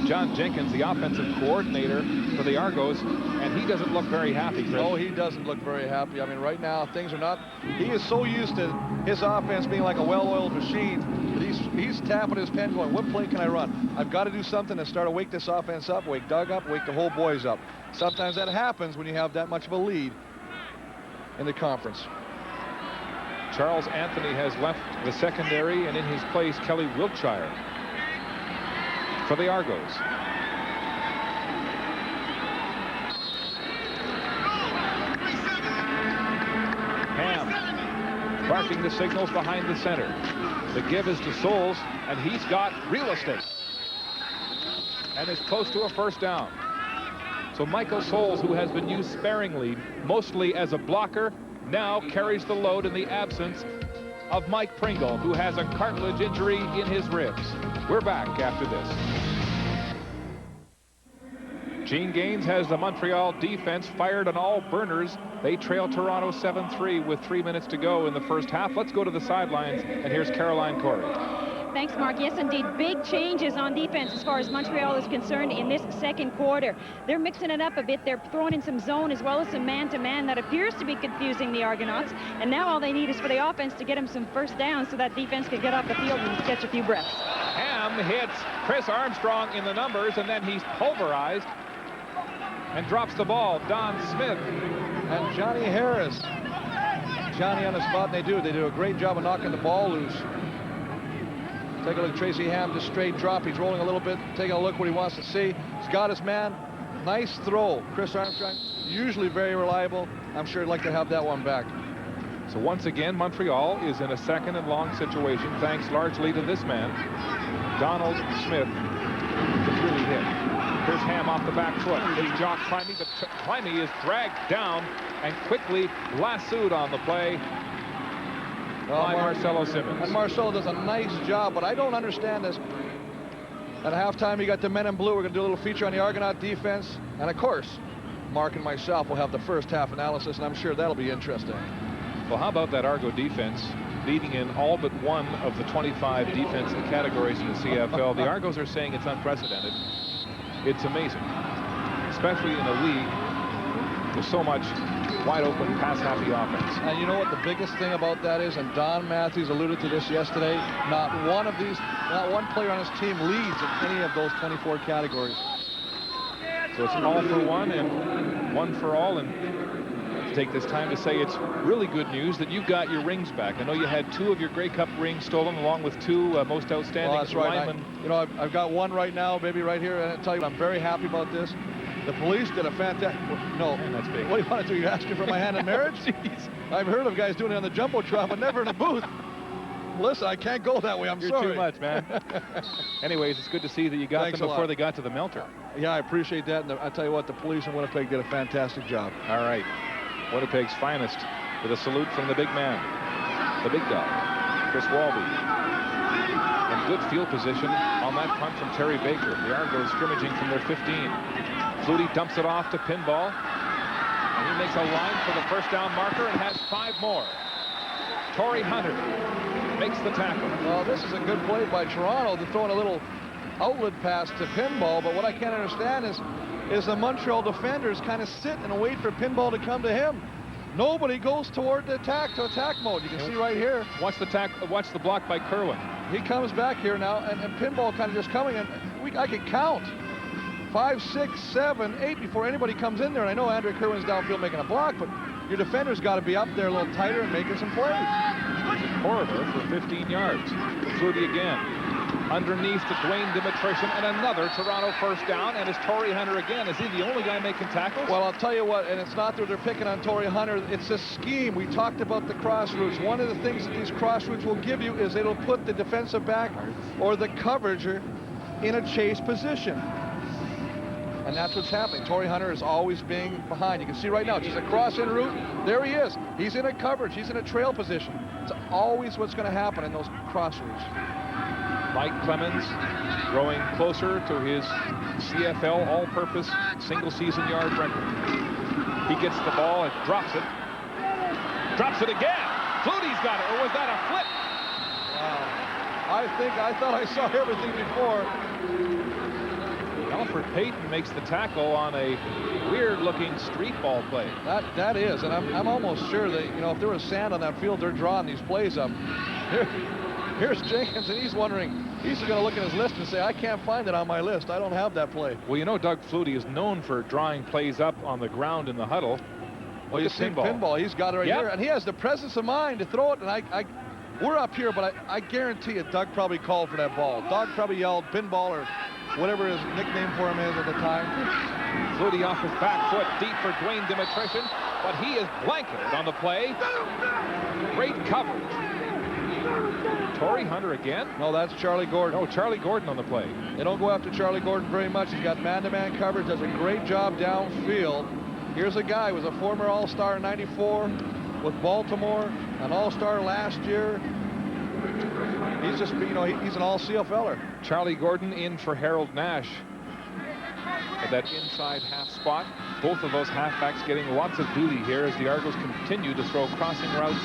John Jenkins, the offensive coordinator for the Argos, and he doesn't look very happy, Chris. Oh, he doesn't look very happy. I mean, right now, things are not... He is so used to his offense being like a well-oiled machine that he's tapping his pen going, what play can I run? I've got to do something to start to wake this offense up, wake Doug up, wake the whole boys up. Sometimes that happens when you have that much of a lead in the conference. Charles Anthony has left the secondary, and in his place, Kelly Wiltshire for the Argos. Ham barking the signals behind the center. The give is to Souls, and he's got real estate and is close to a first down. So Michael Souls, who has been used sparingly, mostly as a blocker, now carries the load in the absence of Mike Pringle, who has a cartilage injury in his ribs. We're back after this. Gene Gaines has the Montreal defense fired on all burners. They trail Toronto 7-3 with 3 minutes to go in the first half. Let's go to the sidelines, and here's Caroline Corey. Thanks, Mark. Yes, indeed. Big changes on defense as far as Montreal is concerned in this second quarter. They're mixing it up a bit. They're throwing in some zone as well as some man-to-man that appears to be confusing the Argonauts. And now all they need is for the offense to get them some first downs so that defense can get off the field and catch a few breaths. Ham hits Chris Armstrong in the numbers, and then he's pulverized and drops the ball. Don Smith and Johnny Harris. Johnny on the spot, and they do a great job of knocking the ball loose. Take a look, Tracy Ham, just straight drop. He's rolling a little bit, taking a look what he wants to see. He's got his man. Nice throw. Chris Armstrong, usually very reliable. I'm sure he'd like to have that one back. So once again, Montreal is in a second and long situation, thanks largely to this man, Donald Smith, to really hit. Here's Ham off the back foot. It's Jock Climby, but Climby is dragged down and quickly lassoed on the play by Marcelo Simmons. And Marcelo does a nice job, but I don't understand this. At halftime, you got the men in blue. We're going to do a little feature on the Argonaut defense. And of course, Mark and myself will have the first half analysis, and I'm sure that'll be interesting. Well, how about that Argo defense leading in all but one of the 25 defensive categories in the CFL? The Argos are saying it's unprecedented. It's amazing, especially in a league with so much wide-open, pass-happy offense. And you know what the biggest thing about that is, and Don Matthews alluded to this yesterday, not one player on his team leads in any of those 24 categories. So it's all for one and one for all, and to take this time to say it's really good news that you got your rings back. I know you had 2 of your Grey Cup rings stolen, along with 2 most outstanding that's right. linemen. You know, I've got one right now, baby, right here. And I tell you, I'm very happy about this. The police did a fantastic. No, Man, that's big. What do you want to do? You asking for my hand in marriage? Jeez. I've heard of guys doing it on the Jumbotron, but never in a booth. Listen, I can't go that way. I'm You're sorry. too much, man. Anyways, it's good to see that you got Thanks them a before lot. they got to the melter. Yeah, I appreciate that. And I tell you what, the police in Winnipeg did a fantastic job. All right. Winnipeg's finest with a salute from the big man, the big dog, Chris Walby. In good field position on that punt from Terry Baker. The Argos scrimmaging from their 15. Flutie dumps it off to Pinball. And he makes a line for the first down marker and has 5 more. Torrey Hunter makes the tackle. Well, this is a good play by Toronto to throw in a little outlet pass to Pinball, but what I can't understand is the Montreal defenders kind of sit and wait for Pinball to come to him. Nobody goes toward the attack mode. You can see right here. Watch the block by Kerwin. He comes back here now, and Pinball kind of just coming, and I can count 5, 6, 7, 8 before anybody comes in there. And I know Andre Kerwin's downfield making a block, but your defender's got to be up there a little tighter and making some plays. Corriver for 15 yards. Flutie again. Underneath to Dwayne Dimitrition, and another Toronto first down. And it's Torrey Hunter again. Is he the only guy making tackles? Well, I'll tell you what, and it's not that they're picking on Torrey Hunter. It's a scheme. We talked about the cross routes. One of the things that these cross routes will give you is it'll put the defensive back or the coverager in a chase position. And that's what's happening. Torrey Hunter is always being behind. You can see right now, just a cross-in route. There he is. He's in a coverage. He's in a trail position. It's always what's going to happen in those cross routes. Mike Clemens growing closer to his CFL all-purpose single-season yard record. He gets the ball and drops it. Drops it again. Flutie's got it. Or was that a flip? Wow. I thought I saw everything before. Alfred Payton makes the tackle on a weird-looking street ball play. That is, and I'm almost sure that, you know, if there was sand on that field, they're drawing these plays up. Here's Jenkins, and he's wondering, he's going to look at his list and say, I can't find it on my list. I don't have that play. Well, you know, Doug Flutie is known for drawing plays up on the ground in the huddle. Well, you see Pinball, he's got it right here, and he has the presence of mind to throw it, and we're up here, but I guarantee you Doug probably called for that ball. Doug probably yelled Pinball or whatever his nickname for him is at the time. Flutie off his back foot, deep for Dwayne Dimitrition, but he is blanketed on the play. Great coverage. Torrey Hunter again? No, that's Charlie Gordon. No, Charlie Gordon on the play. They don't go after Charlie Gordon very much. He's got man-to-man coverage, does a great job downfield. Here's a guy who was a former All-Star in '94 with Baltimore, an All-Star last year. He's just, you know, he's an all-CFLer. Charlie Gordon in for Harold Nash at that inside half spot. Both of those halfbacks getting lots of duty here as the Argos continue to throw crossing routes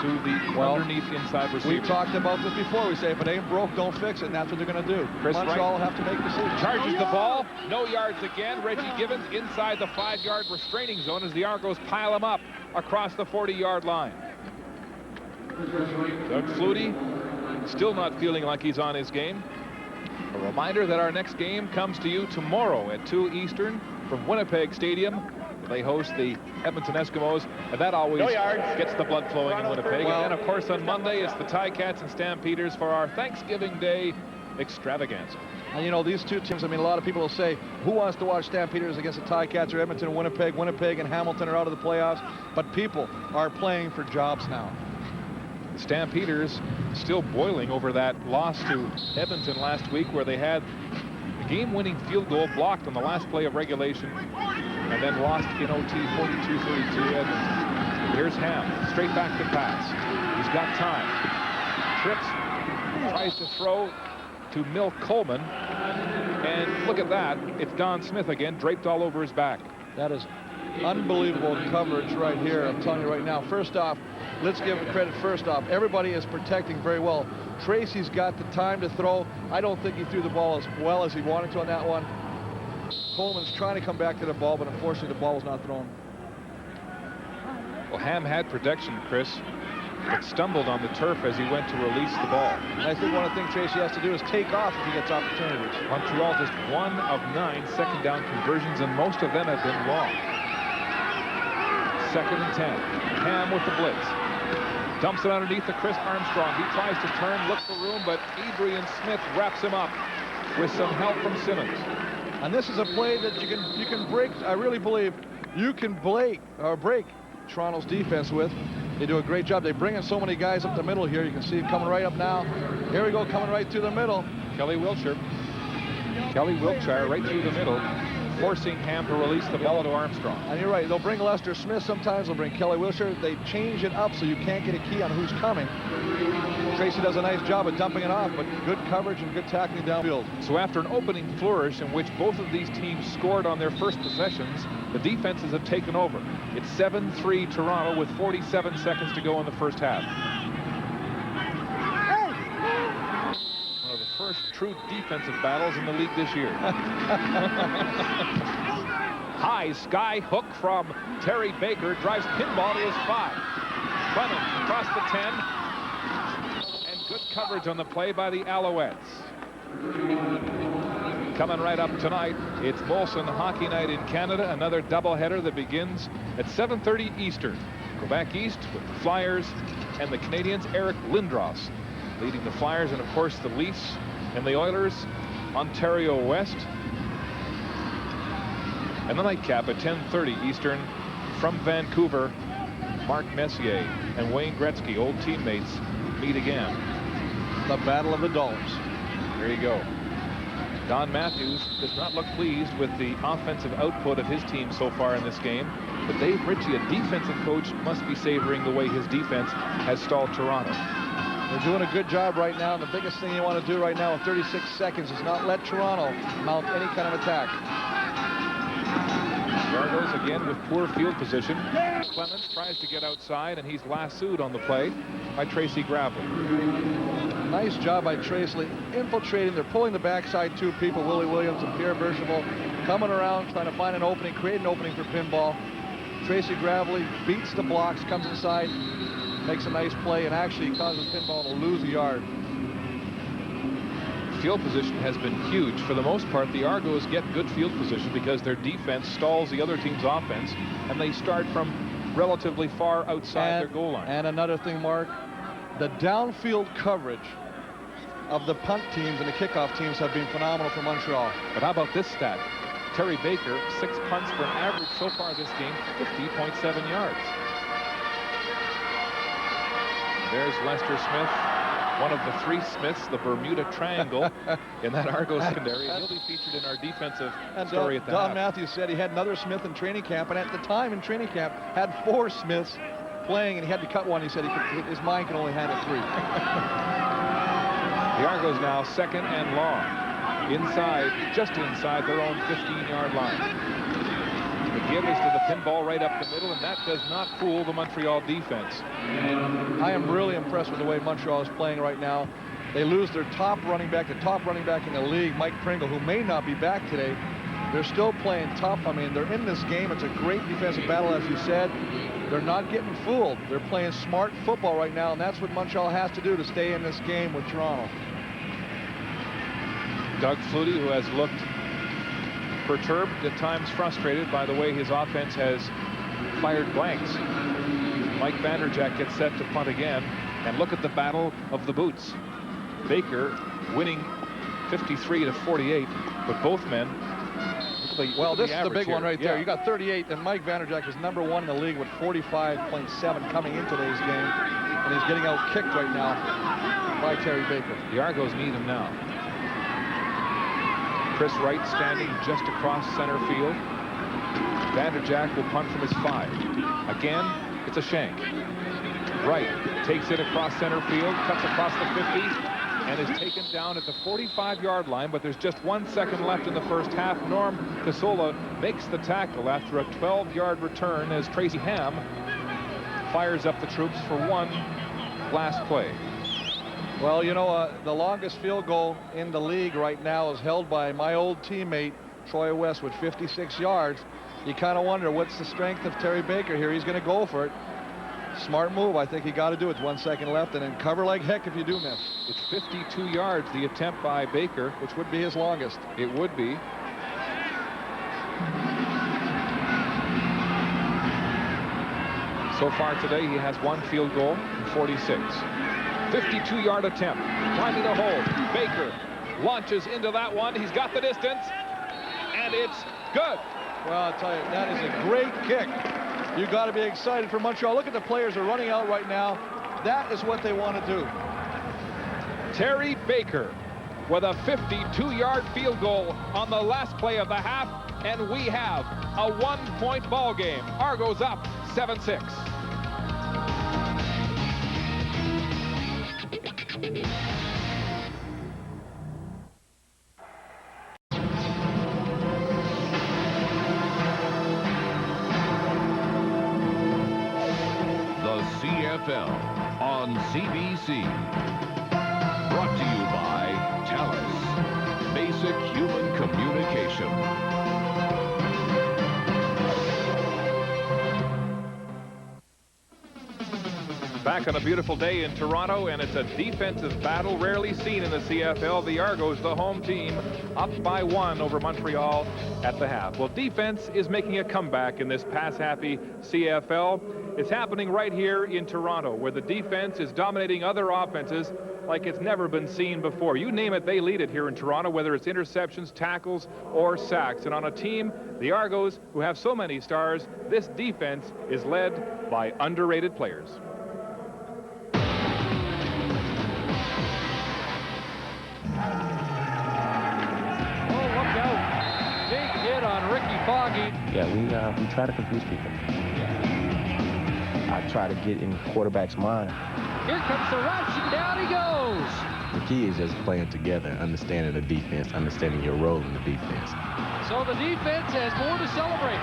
to the underneath inside receiver. We talked about this before. We say if it ain't broke, don't fix it, and that's what they're going to do. Chris Montreal will have to make decisions. Charges the ball. No yards again. Reggie Gibbons inside the 5-yard restraining zone as the Argos pile him up across the 40-yard line. Doug Flutie still not feeling like he's on his game. A reminder that our next game comes to you tomorrow at 2 Eastern from Winnipeg Stadium. They host the Edmonton Eskimos, and that always gets the blood flowing in Winnipeg. And then, of course, on Monday, it's the Ticats and Stampeders for our Thanksgiving Day extravaganza. And, you know, these two teams, I mean, a lot of people will say, who wants to watch Stampeders against the Ticats or Edmonton and Winnipeg? Winnipeg and Hamilton are out of the playoffs, but people are playing for jobs now. The Stampeders still boiling over that loss to Edmonton last week, where they had the game-winning field goal blocked on the last play of regulation and then lost in OT 42-32 Edmonton. Here's Ham, straight back to pass. He's got time. Trips, tries to throw to Milt Coleman, and look at that. It's Don Smith again, draped all over his back. That is unbelievable coverage right here. I'm telling you right now. First off, let's give him credit. First off, everybody is protecting very well. Tracy's got the time to throw. I don't think he threw the ball as well as he wanted to on that one. Coleman's trying to come back to the ball, but unfortunately the ball was not thrown. Well, Ham had protection, Chris, but stumbled on the turf as he went to release the ball. And I think one of the things Tracy has to do is take off if he gets opportunities. Montreal just 1 of 9 second down conversions, and most of them have been long. 2nd and 10. Ham with the blitz. Dumps it underneath to Chris Armstrong. He tries to turn, look for room, but Adrian Smith wraps him up with some help from Simmons. And this is a play that you can break. I really believe you can break Toronto's defense with. They do a great job. They bring in so many guys up the middle here. You can see it coming right up now. Here we go, coming right through the middle. Kelly Wilshire right through the middle, forcing Ham to release the ball to Armstrong. And you're right, they'll bring Lester Smith sometimes, they'll bring Kelly Wilshire. They change it up so you can't get a key on who's coming. Tracy does a nice job of dumping it off, but good coverage and good tackling downfield. So after an opening flourish in which both of these teams scored on their first possessions, the defenses have taken over. It's 7-3 Toronto with 47 seconds to go in the first half. One of the first true defensive battles in the league this year. High sky hook from Terry Baker, drives pinball to his 5. Clemens across the 10. And good coverage on the play by the Alouettes. Coming right up tonight, it's Molson Hockey Night in Canada, another doubleheader that begins at 7:30 Eastern. Go back east with the Flyers and the Canadians. Eric Lindros leading the Flyers, and of course the Leafs and the Oilers, Ontario West. And the nightcap at 10:30 Eastern from Vancouver, Mark Messier and Wayne Gretzky, old teammates, meet again. The Battle of the Domes. There you go. Don Matthews does not look pleased with the offensive output of his team so far in this game. But Dave Ritchie, a defensive coach, must be savoring the way his defense has stalled Toronto. They're doing a good job right now. And the biggest thing you want to do right now in 36 seconds is not let Toronto mount any kind of attack. Argos again with poor field position. Clemens tries to get outside, and he's lassoed on the play by Tracy Gravely. Nice job by Tracy infiltrating. They're pulling the backside 2 people, Willie Williams and Pierre Berchevaux, coming around trying to find an opening, create an opening for pinball. Tracy Gravely beats the blocks, comes inside, makes a nice play, and actually causes pinball to lose a yard. Field position has been huge. For the most part, the Argos get good field position because their defense stalls the other team's offense, and they start from relatively far outside their goal line. And another thing, Mark, the downfield coverage of the punt teams and the kickoff teams have been phenomenal for Montreal. But how about this stat? Terry Baker, 6 punts for an average so far this game, 50.7 yards. There's Lester Smith, one of the 3 Smiths, the Bermuda Triangle in that Argos secondary. He'll be featured in our defensive story at the half. Don Matthews said he had another Smith in training camp, and at the time in training camp had 4 Smiths playing, and he had to cut one. He said his mind can only handle 3. The Argos now 2nd and long, just inside their own 15-yard line. The give is to the pinball right up the middle, and that does not fool the Montreal defense. I am really impressed with the way Montreal is playing right now. They lose their top running back in the league, Mike Pringle, who may not be back today. They're still playing tough. I mean, they're in this game. It's a great defensive battle, as you said. They're not getting fooled. They're playing smart football right now, and that's what Montreal has to do to stay in this game with Toronto. Doug Flutie, who has looked perturbed, at times frustrated by the way his offense has fired blanks. Mike Vanderjagt gets set to punt again, and look at the battle of the boots. Baker winning 53-48, but both men. Well, this is the big one right there. Yeah. You got 38, and Mike Vanderjagt is #1 in the league with 45.7 coming into today's game, and he's getting out kicked right now by Terry Baker. The Argos need him now. Chris Wright standing just across center field. Vanderjagt will punt from his 5. Again, it's a shank. Wright takes it across center field, cuts across the 50, and is taken down at the 45-yard line, but there's just 1 second left in the first half. Norm Casola makes the tackle after a 12-yard return as Tracy Ham fires up the troops for one last play. Well, you know, the longest field goal in the league right now is held by my old teammate, Troy West, with 56 yards. You kind of wonder what's the strength of Terry Baker here. He's going to go for it. Smart move. I think he got to do it. 1 second left, and then cover like heck if you do miss. It's 52 yards, the attempt by Baker, which would be his longest. It would be. So far today, he has 1 field goal from 46. 52-yard attempt. Climbing the hole. Baker launches into that one. He's got the distance. And it's good. Well, I'll tell you, that is a great kick. You got to be excited for Montreal. Look at the players are running out right now. That is what they want to do. Terry Baker with a 52-yard field goal on the last play of the half, and we have a 1-point ball game. Argos up 7-6. The CFL on CBC. Brought to you by TELUS. Basic human communication. Back on a beautiful day in Toronto, and it's a defensive battle rarely seen in the CFL. The Argos, the home team, up by 1 over Montreal at the half. Well, defense is making a comeback in this pass-happy CFL. It's happening right here in Toronto, where the defense is dominating other offenses like it's never been seen before. You name it, they lead it here in Toronto, whether it's interceptions, tackles, or sacks. And on a team, the Argos, who have so many stars, this defense is led by underrated players. Yeah, we try to confuse people. I try to get in quarterback's mind. Here comes the rush, and down he goes. The key is just playing together, understanding the defense, understanding your role in the defense. So the defense has more to celebrate.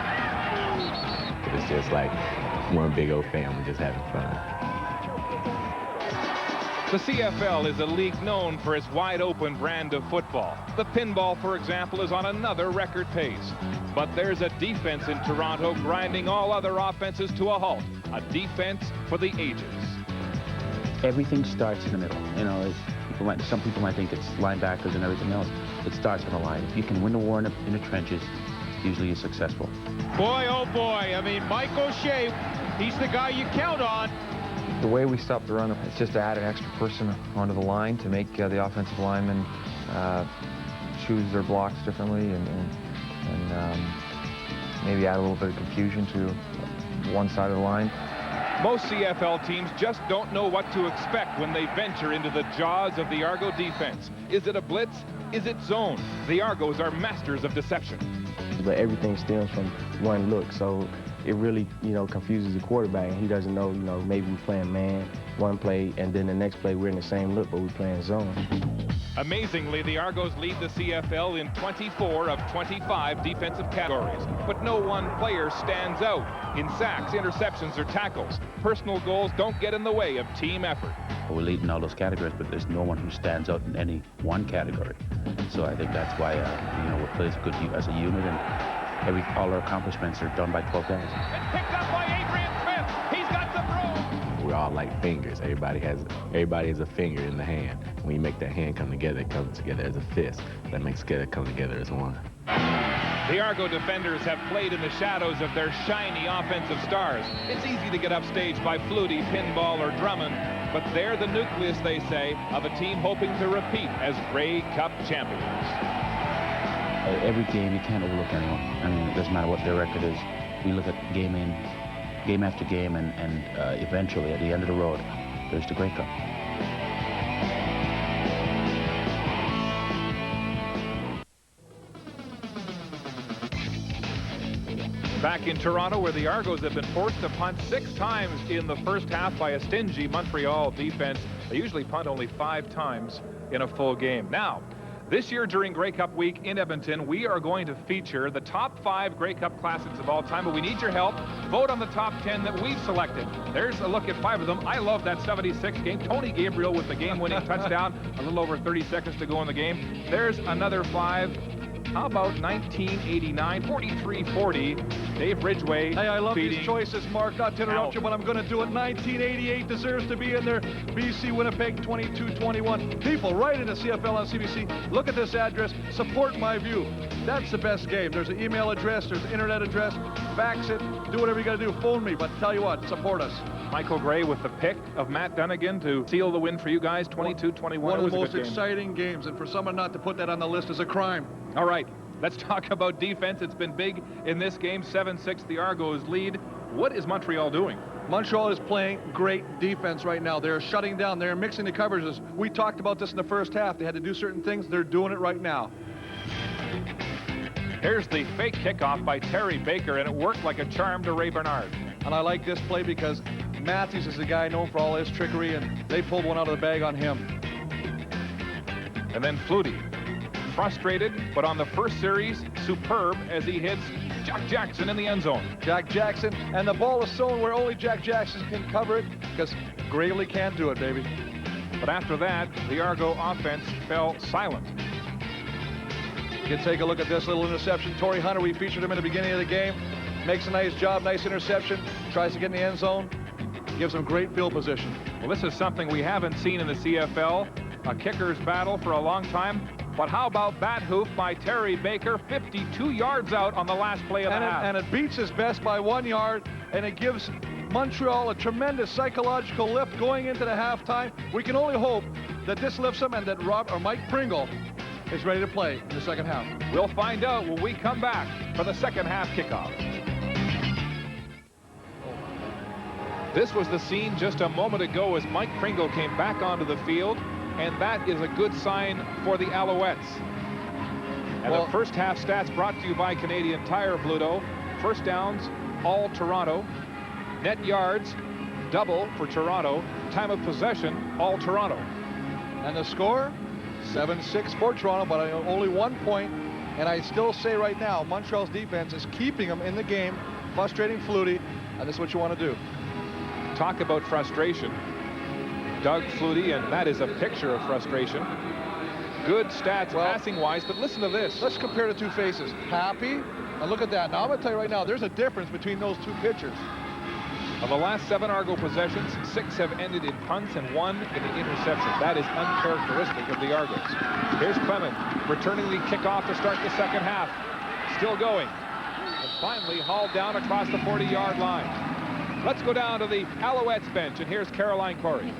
It's just like one big old family just having fun. The CFL is a league known for its wide-open brand of football. The pinball, for example, is on another record pace. But there's a defense in Toronto grinding all other offenses to a halt. A defense for the ages. Everything starts in the middle. You know, some people might think it's linebackers and everything else. It starts on the line. If you can win the war in the trenches, usually you're successful. Boy, oh boy. I mean, Mike O'Shea, he's the guy you count on. The way we stop the run, it's just to add an extra person onto the line to make the offensive linemen choose their blocks differently and maybe add a little bit of confusion to one side of the line. Most CFL teams just don't know what to expect when they venture into the jaws of the Argo defense. Is it a blitz? Is it zone? The Argos are masters of deception. But everything stems from one look, so it really, confuses the quarterback, and he doesn't know, maybe we're playing man one play, and then the next play we're in the same look, but we're playing zone. Amazingly, the Argos lead the CFL in 24 of 25 defensive categories, but no one player stands out in sacks, interceptions, or tackles. Personal goals don't get in the way of team effort. We're leading all those categories, but there's no one who stands out in any one category. So I think that's why, we play as good as a unit, and all our accomplishments are done by 12 guys. It's picked up by Adrian Smith. He's got some room. We're all like fingers. Everybody has a finger in the hand. When you make that hand come together, it comes together as a fist. That makes it come together as one. The Argo defenders have played in the shadows of their shiny offensive stars. It's easy to get upstaged by Flutie, Pinball, or Drummond, but they're the nucleus, they say, of a team hoping to repeat as Grey Cup champions. Every game, you can't overlook anyone. I mean, it doesn't matter what their record is. We look at game after game, and eventually, at the end of the road, there's the Grey Cup. Back in Toronto, where the Argos have been forced to punt 6 times in the first half by a stingy Montreal defense. They usually punt only 5 times in a full game. Now, this year during Grey Cup week in Edmonton, we are going to feature the top 5 Grey Cup classics of all time, but we need your help. Vote on the top 10 that we've selected. There's a look at 5 of them. I love that 76 game. Tony Gabriel with the game-winning touchdown. A little over 30 seconds to go in the game. There's another 5. How about 1989, 43-40, Dave Ridgway. Hey, I love feeding these choices, Mark. Not to interrupt you, but I'm going to do it. 1988 deserves to be in there. BC Winnipeg 22-21. People, write into CFL on CBC. Look at this address. Support my view. That's the best game. There's an email address. There's an internet address. Fax it. Do whatever you got to do. Phone me. But tell you what, support us. Michael Gray with the pick of Matt Dunnigan to seal the win for you guys, 22-21. One of the most exciting games, and for someone not to put that on the list is a crime. All right, let's talk about defense. It's been big in this game. 7-6, the Argos lead. What is Montreal doing? Montreal is playing great defense right now. They're shutting down. They're mixing the coverages. We talked about this in the first half. They had to do certain things. They're doing it right now. Here's the fake kickoff by Terry Baker, and it worked like a charm to Ray Bernard. And I like this play because Matthews is a guy known for all his trickery, and they pulled one out of the bag on him. And then Flutie, frustrated, but on the first series, superb as he hits Jack Jackson in the end zone. Jack Jackson, and the ball is thrown where only Jack Jackson can cover it, because Gravely can't do it, baby. But after that, the Argo offense fell silent. You can take a look at this little interception. Torrey Hunter, we featured him in the beginning of the game. Makes a nice job, nice interception. Tries to get in the end zone. Gives him great field position. Well, this is something we haven't seen in the CFL. A kicker's battle for a long time. But how about bat hoof by Terry Baker, 52 yards out on the last play of the half. And it beats his best by 1 yard, and it gives Montreal a tremendous psychological lift going into the halftime. We can only hope that this lifts them and that Mike Pringle is ready to play in the second half. We'll find out when we come back for the second half kickoff. This was the scene just a moment ago as Mike Pringle came back onto the field, and that is a good sign for the Alouettes. And the first half stats brought to you by Canadian Tire, Bluto. First downs, all Toronto. Net yards, double for Toronto. Time of possession, all Toronto. And the score, 7-6 for Toronto, but only 1 point. And I still say right now, Montreal's defense is keeping them in the game, frustrating Flutie, and this is what you want to do. Talk about frustration. Doug Flutie, and that is a picture of frustration. Good stats passing-wise, but listen to this. Let's compare the two faces. Happy, and look at that. Now, I'm going to tell you right now, there's a difference between those two pictures. Of the last 7 Argo possessions, 6 have ended in punts and 1 in an interception. That is uncharacteristic of the Argos. Here's Clement returning the kickoff to start the second half. Still going. And finally hauled down across the 40-yard line. Let's go down to the Alouettes bench, and here's Caroline Corey.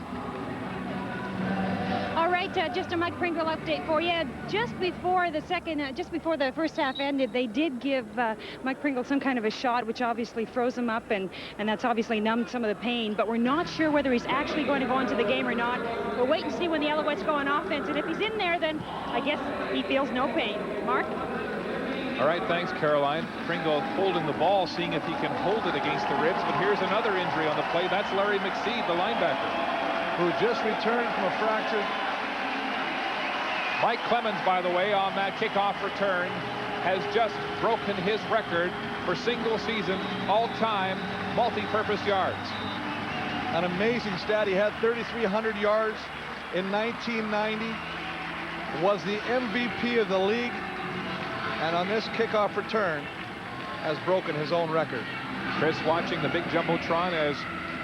All right, just a Mike Pringle update for you. Just before the first half ended, they did give Mike Pringle some kind of a shot, which obviously froze him up, and that's obviously numbed some of the pain. But we're not sure whether he's actually going to go into the game or not. We'll wait and see when the Alouettes go on offense, and if he's in there, then I guess he feels no pain. Mark? All right, thanks, Caroline. Pringle holding the ball, seeing if he can hold it against the ribs. But here's another injury on the play. That's Larry McSeed, the linebacker, who just returned from a fracture. Mike Clemens, by the way, on that kickoff return, has just broken his record for single-season, all-time, multi-purpose yards. An amazing stat. He had 3,300 yards in 1990. Was the MVP of the league. And on this kickoff return, has broken his own record. Chris watching the big Jumbotron as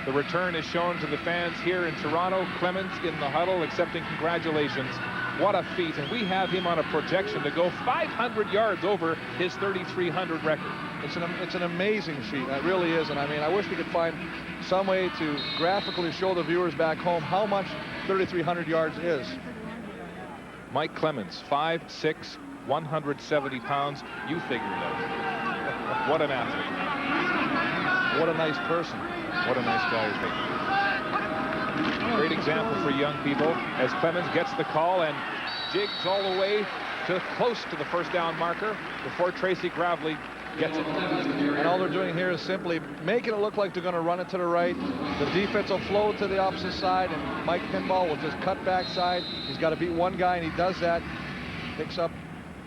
the return is shown to the fans here in Toronto. Clemens in the huddle accepting congratulations. What a feat. And we have him on a projection to go 500 yards over his 3,300 record. It's an amazing feat. It really is. And I mean, I wish we could find some way to graphically show the viewers back home how much 3,300 yards is. Mike Clemens, 5'6", 170 pounds. You figured it out. What an athlete. What a nice person. What a nice guy he's making. Great example for young people as Clemens gets the call and jigs all the way to close to the first down marker before Tracy Gravely gets it. And all they're doing here is simply making it look like they're going to run it to the right. The defense will flow to the opposite side, and Mike Pinball will just cut backside. He's got to beat one guy, and he does that. Picks up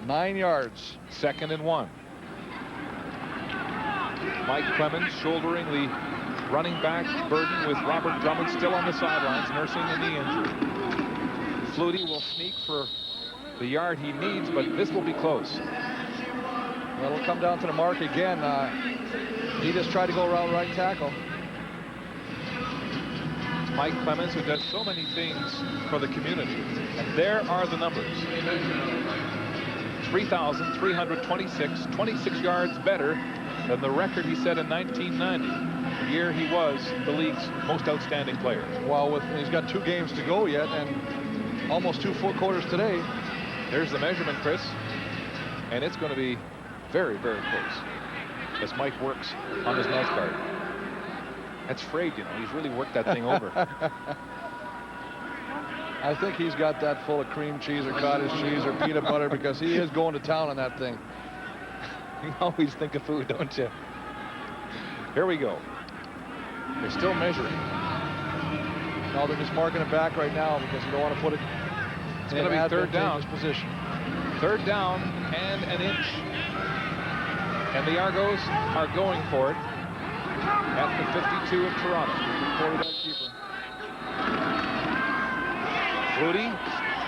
9 yards. 2nd and 1. Mike Clemens shouldering the running back burden with Robert Drummond still on the sidelines, nursing a knee injury. Flutie will sneak for the yard he needs, but this will be close. Well, it'll come down to the mark again. He just tried to go around right tackle. It's Mike Clemens, who does so many things for the community. And there are the numbers. 3,326, 26 yards better than the record he set in 1990, the year he was the league's most outstanding player. Well, he's got 2 games to go yet, and almost 2 full quarters today. There's the measurement, Chris, and it's going to be very, very close as Mike works on his mouth guard. That's frayed, you know. He's really worked that thing over. I think he's got that full of cream cheese or cottage cheese or peanut butter, because he is going to town on that thing. You always think of food, don't you? Here we go. They're still measuring. No, they're just marking it back right now because you don't want to put it It's going to be third down. Position. Third down and an inch. And the Argos are going for it at the 52 of Toronto. Flutie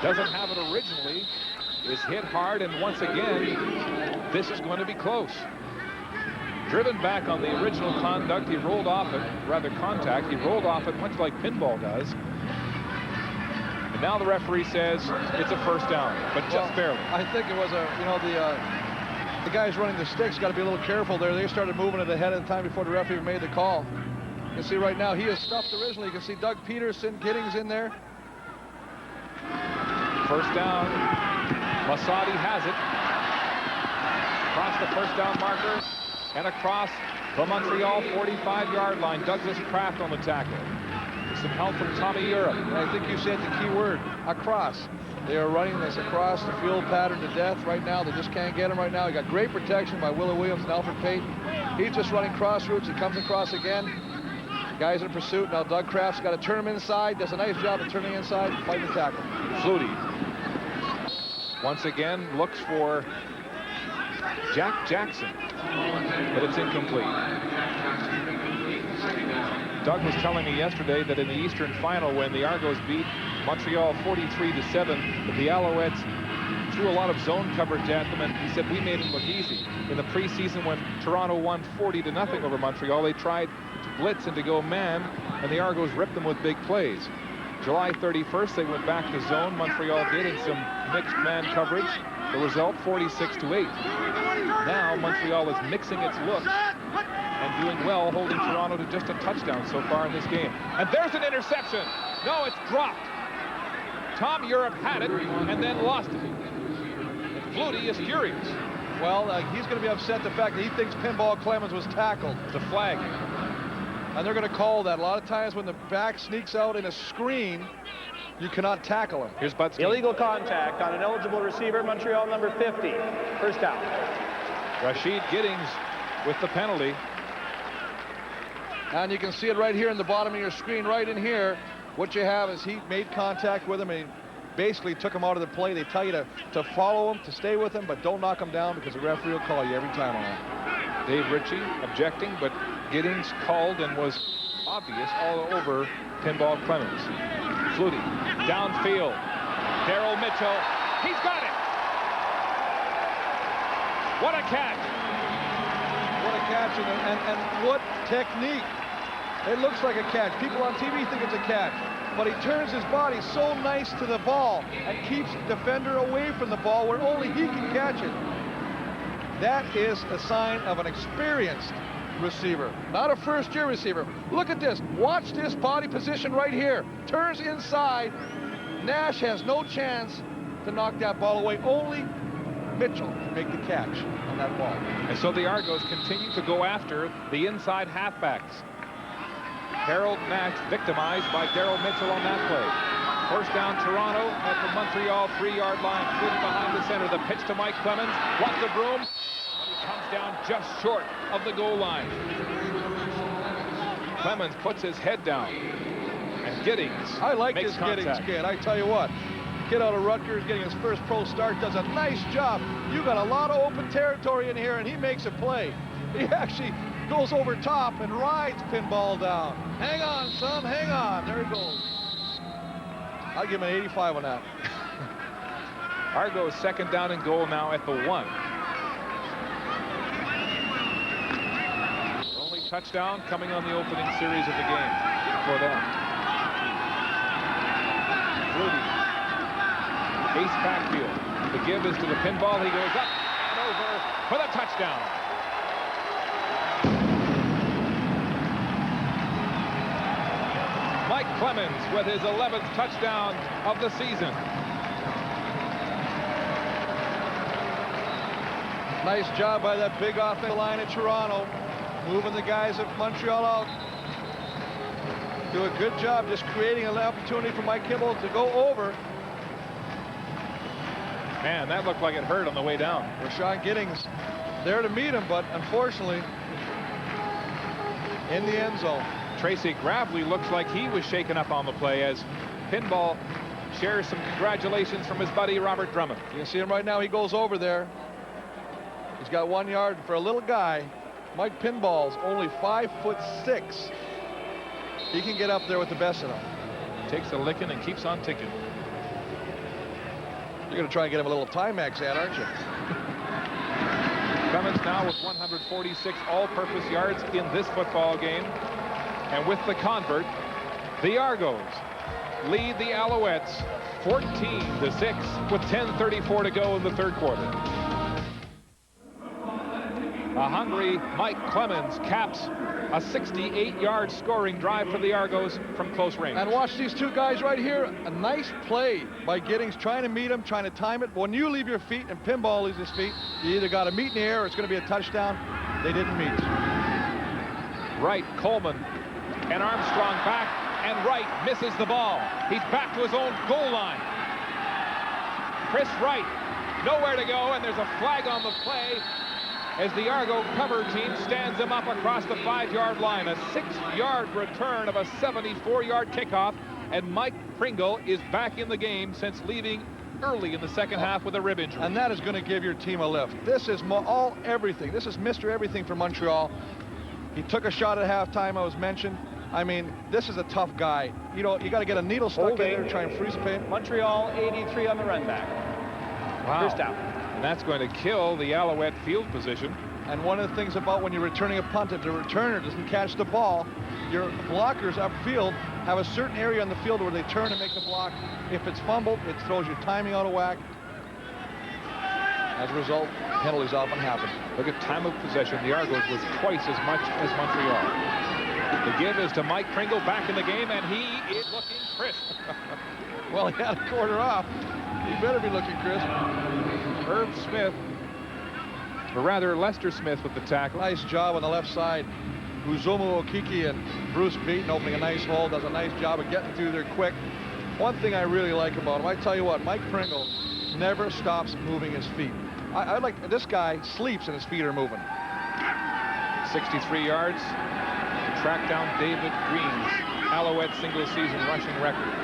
doesn't have it originally, is hit hard, and once again, this is going to be close. Driven back on the original contact, he rolled off it much like pinball does. And now the referee says it's a first down, but just barely. I think it was the guys running the sticks got to be a little careful there. They started moving it ahead of the time before the referee made the call. You can see right now he is stuffed originally. You can see Doug Peterson, Giddings in there. First down. Masadi has it. Across the first down marker and across the Montreal 45-yard line. Douglas Kraft on the tackle. With some help from Tommy Europe. I think you said the key word, across. They are running this across the field pattern to death right now. They just can't get him right now. He got great protection by Willie Williams and Alfred Payton. He's just running cross routes. He comes across again. Guys in pursuit. Now Doug Kraft's got to turn him inside. Does a nice job of turning inside and fighting the tackle. Flutie once again looks for Jack Jackson, but it's incomplete. Doug was telling me yesterday that in the Eastern Final, when the Argos beat Montreal 43-7, that the Alouettes threw a lot of zone coverage at them, and he said we made it look easy. In the preseason, when Toronto won 40-0 over Montreal, they tried to blitz and to go man, and the Argos ripped them with big plays. July 31st, they went back to zone. Montreal did in some mixed man coverage. The result, 46-8. Now Montreal is mixing its looks and doing well, holding Toronto to just a touchdown so far in this game. And there's an interception. No, it's dropped. Tom Europe had it and then lost it. And Flutie is furious. Well, he's going to be upset the fact that he thinks Pinball Clemens was tackled. It's a flag. And they're going to call that. A lot of times when the back sneaks out in a screen, you cannot tackle him. Here's Butts. Illegal contact on an eligible receiver, Montreal number 50. First down. Rashid Giddings with the penalty. And you can see it right here in the bottom of your screen, right in here. What you have is he made contact with him and he basically took him out of the play. They tell you to follow him, to stay with him, but don't knock him down because the referee will call you every time on it. Dave Ritchie objecting, but Giddings called and was obvious all over Pinball Clemens. Flutie, downfield. Darryl Mitchell, he's got it! What a catch! What a catch, and what technique. It looks like a catch. People on TV think it's a catch, but he turns his body so nice to the ball and keeps the defender away from the ball where only he can catch it. That is a sign of an experienced receiver, not a first-year receiver. Look at this. Watch this body position right here. Turns inside. Nash has no chance to knock that ball away. Only Mitchell can make the catch on that ball. And so the Argos continue to go after the inside halfbacks. Harold Nash victimized by Darryl Mitchell on that play. First down Toronto at the Montreal 3-yard line. Flutie behind the center. The pitch to Mike Clemens. Wants the broom. Comes down just short of the goal line. Clemens puts his head down. And Giddings I like makes this contact. Giddings kid. I tell you what. Kid out of Rutgers getting his first pro start. Does a nice job. You got a lot of open territory in here, and he makes a play. He actually goes over top and rides Pinball down. Hang on, son. Hang on. There he goes. I'll give him an 85 on that. Argo's second down and goal now at the 1. Only touchdown coming on the opening series of the game for them. Flutie. Ace backfield. The give is to the pinball. He goes up and over for the touchdown. Mike Clemens with his 11th touchdown of the season. Nice job by that big offensive line at Toronto, moving the guys of Montreal out. Do a good job just creating an opportunity for Mike Kimball to go over. Man, that looked like it hurt on the way down. Rashawn Giddings there to meet him, but unfortunately in the end zone. Tracy Gravely looks like he was shaken up on the play as Pinball shares some congratulations from his buddy Robert Drummond. You can see him right now. He goes over there. He's got 1 yard. For a little guy, Mike Pinball's only 5'6". He can get up there with the best of them. Takes a licking and keeps on ticking. You're going to try and get him a little Timex ad, aren't you? Clemens now with 146 all-purpose yards in this football game. And with the convert, the Argos lead the Alouettes 14-6 with 10:34 to go in the third quarter. A hungry Mike Clemens caps a 68-yard scoring drive for the Argos from close range. And watch these two guys right here. A nice play by Giddings, trying to meet him, trying to time it. When you leave your feet and Pinball leaves his feet, you either got to meet in the air or it's going to be a touchdown. They didn't meet. Wright, Coleman, and Armstrong back, and Wright misses the ball. He's back to his own goal line. Chris Wright, nowhere to go, and there's a flag on the play as the Argo cover team stands him up across the 5-yard line. A 6-yard return of a 74-yard kickoff, and Mike Pringle is back in the game since leaving early in the second half with a rib injury. And that is going to give your team a lift. This is everything. This is Mr. Everything for Montreal. He took a shot at halftime, I was mentioned. I mean, this is a tough guy. You know, you got to get a needle stuck in there, try and freeze pain. Montreal 83 on the run back. Wow. First down. And that's going to kill the Alouette field position. And one of the things about when you're returning a punt, if the returner doesn't catch the ball, your blockers upfield have a certain area on the field where they turn and make the block. If it's fumbled, it throws your timing out of whack. As a result, penalties often happen. Look at time of possession. The Argos was twice as much as Montreal. The give is to Mike Pringle back in the game, and he is looking crisp. Well, he had a quarter off. He better be looking crisp. Herb Smith, or rather Lester Smith with the tackle. Nice job on the left side. Uzomu Okiki and Bruce Beaton opening a nice hole. Does a nice job of getting through there quick. One thing I really like about him, I tell you what, Mike Pringle never stops moving his feet. I like, this guy sleeps and his feet are moving. 63 yards to track down David Green's Alouette single-season rushing record.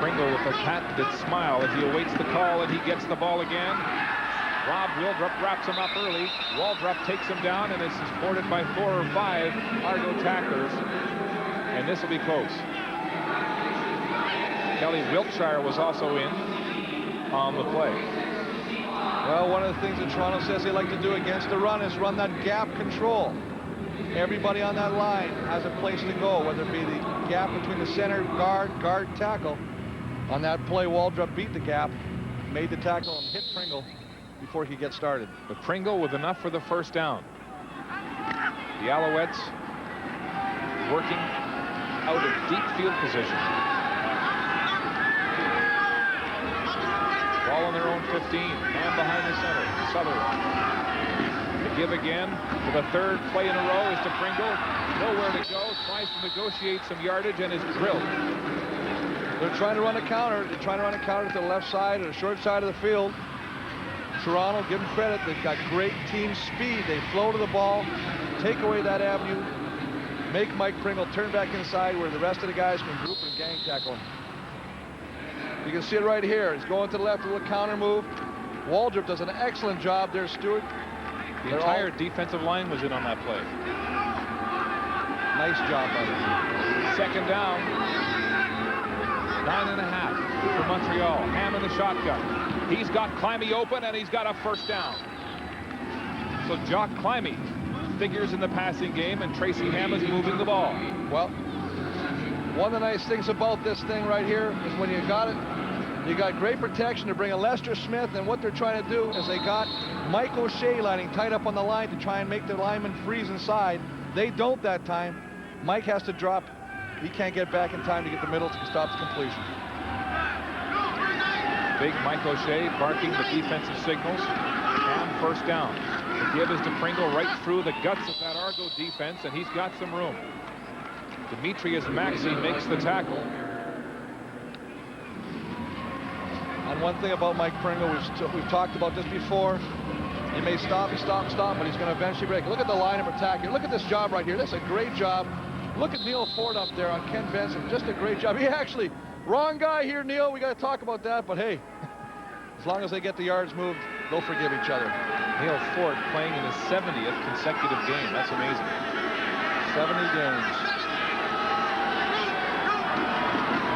Pringle with a patented smile as he awaits the call, and he gets the ball again. Rob Waldrop wraps him up early. Waldrop takes him down and is supported by 4 or 5 Argo tacklers, and this will be close. Kelly Wiltshire was also in on the play. Well, one of the things that Toronto says they like to do against the run is run that gap control. Everybody on that line has a place to go, whether it be the gap between the center, guard, tackle. On that play, Waldrop beat the gap, made the tackle, and hit Pringle before he gets started. But Pringle with enough for the first down. The Alouettes working out of deep field position. Ball on their own 15, man behind the center, Sutherland. The give again for the third play in a row is to Pringle. Nowhere to go, tries to negotiate some yardage and is drilled. They're trying to run a counter. They're trying to run a counter to the left side or the short side of the field. Toronto, give them credit. They've got great team speed. They flow to the ball, take away that avenue, make Mike Pringle turn back inside where the rest of the guys can group and gang tackle him. You can see it right here. He's going to the left, a little counter move. Waldrop does an excellent job there, Stuart. The entire defensive line was in on that play. Nice job by them. Second down. 9.5. for Montreal. Ham in the shotgun. He's got Climby open, and he's got a first down. So Jock Climby figures in the passing game, and Tracy Ham is moving the ball. Well, one of the nice things about this thing right here is when you got it, you got great protection to bring a Lester Smith, and what they're trying to do is they got Mike O'Shea lining tight up on the line to try and make the lineman freeze inside. They don't that time. Mike has to drop. He can't get back in time to get the middle to stop the completion. Big Mike O'Shea barking the defensive signals. And first down. The give is to Pringle right through the guts of that Argo defense, and he's got some room. Demetrius Maxey makes the tackle. And one thing about Mike Pringle, we've talked about this before. He may stop, but he's going to eventually break. Look at the line of attack here. Look at this job right here. That's a great job. Look at Neil Ford up there on Ken Benson. Just a great job. He actually, wrong guy here, Neil. We got to talk about that. But hey, as long as they get the yards moved, they'll forgive each other. Neil Ford playing in his 70th consecutive game. That's amazing. 70 games.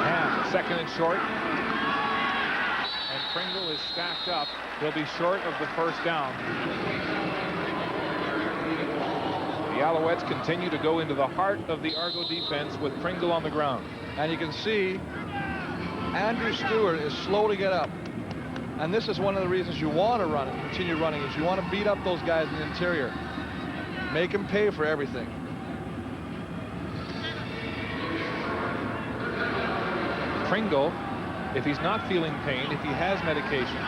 Ham, second and short. And Pringle is stacked up. He'll be short of the first down. The Alouettes continue to go into the heart of the Argo defense with Pringle on the ground. And you can see Andrew Stewart is slow to get up. And this is one of the reasons you want to run and continue running, is you want to beat up those guys in the interior. Make them pay for everything. Pringle, if he's not feeling pain, if he has medication,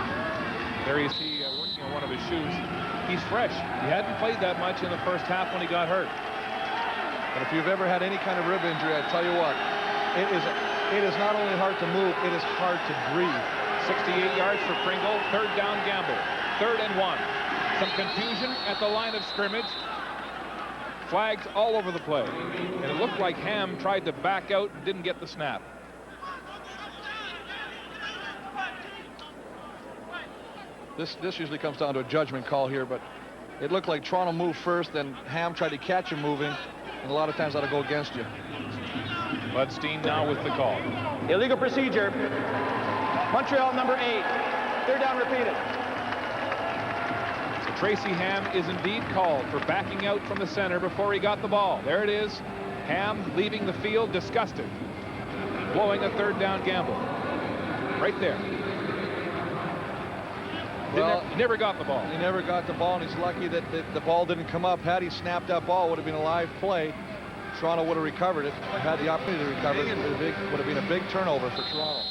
there you see working on one of his shoes, he's fresh. He hadn't played that much in the first half when he got hurt. But if you've ever had any kind of rib injury, I tell you what, it is not only hard to move, it is hard to breathe. 68 yards for Pringle. Third down gamble. 3rd and 1. Some confusion at the line of scrimmage. Flags all over the play. And it looked like Ham tried to back out and didn't get the snap. This usually comes down to a judgment call here, but it looked like Toronto moved first, then Ham tried to catch him moving, and a lot of times that'll go against you. Bud Steen now with the call. Illegal procedure. Montreal number 8. 3rd down repeated. So Tracy Ham is indeed called for backing out from the center before he got the ball. There it is. Ham leaving the field disgusted. Blowing a 3rd down gamble. Right there. Well, he never got the ball. He never got the ball, and he's lucky that the ball didn't come up. Had he snapped that ball, it would have been a live play. Toronto would have recovered it, had the opportunity to recover it. Would have been a big turnover for Toronto.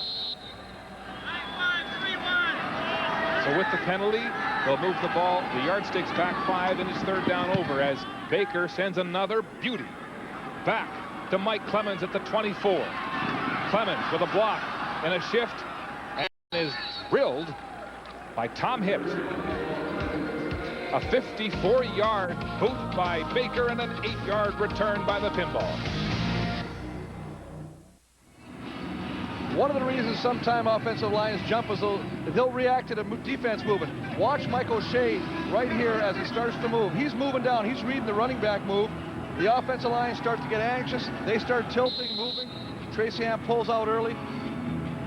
So with the penalty, they'll move the ball, the yardsticks back 5, and it's 3rd down over as Baker sends another beauty back to Mike Clemens at the 24. Clemens with a block and a shift, and is drilled by Tom Hibbs. A 54-yard boot by Baker and an 8-yard return by the pinball. One of the reasons sometimes offensive lines jump is they'll react to the defense movement. Watch Mike O'Shea right here as he starts to move. He's moving down. He's reading the running back move. The offensive line starts to get anxious. They start tilting, moving. Tracy Ham pulls out early.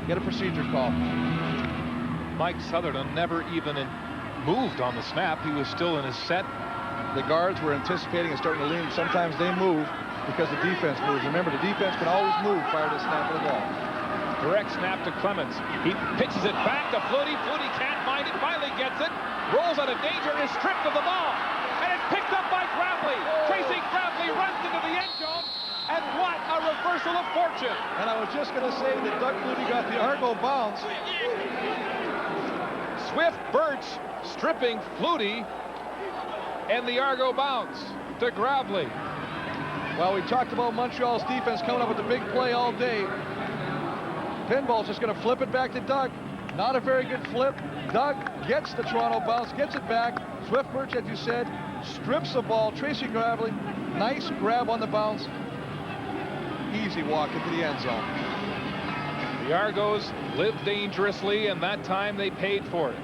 Get a procedure call. Mike Sutherland never even moved on the snap. He was still in his set. The guards were anticipating and starting to lean. Sometimes they move because the defense moves. Remember, the defense can always move prior to the snap of the ball. Direct snap to Clemens. He pitches it back to Flutie. Flutie can't find it. Finally gets it. Rolls out of danger and is stripped of the ball. And it's picked up by Gravely. Tracy Gravely runs into the end zone. And what a reversal of fortune. And I was just going to say that Doug Flutie got the Argo bounce. Swift Birch stripping Flutie. And the Argo bounce to Gravely. Well, we talked about Montreal's defense coming up with the big play all day. Pinball's just going to flip it back to Doug. Not a very good flip. Doug gets the Toronto bounce, gets it back. Swift Birch, as you said, strips the ball. Tracy Gravely, nice grab on the bounce. Easy walk into the end zone. The Argos live dangerously, and that time they paid for it.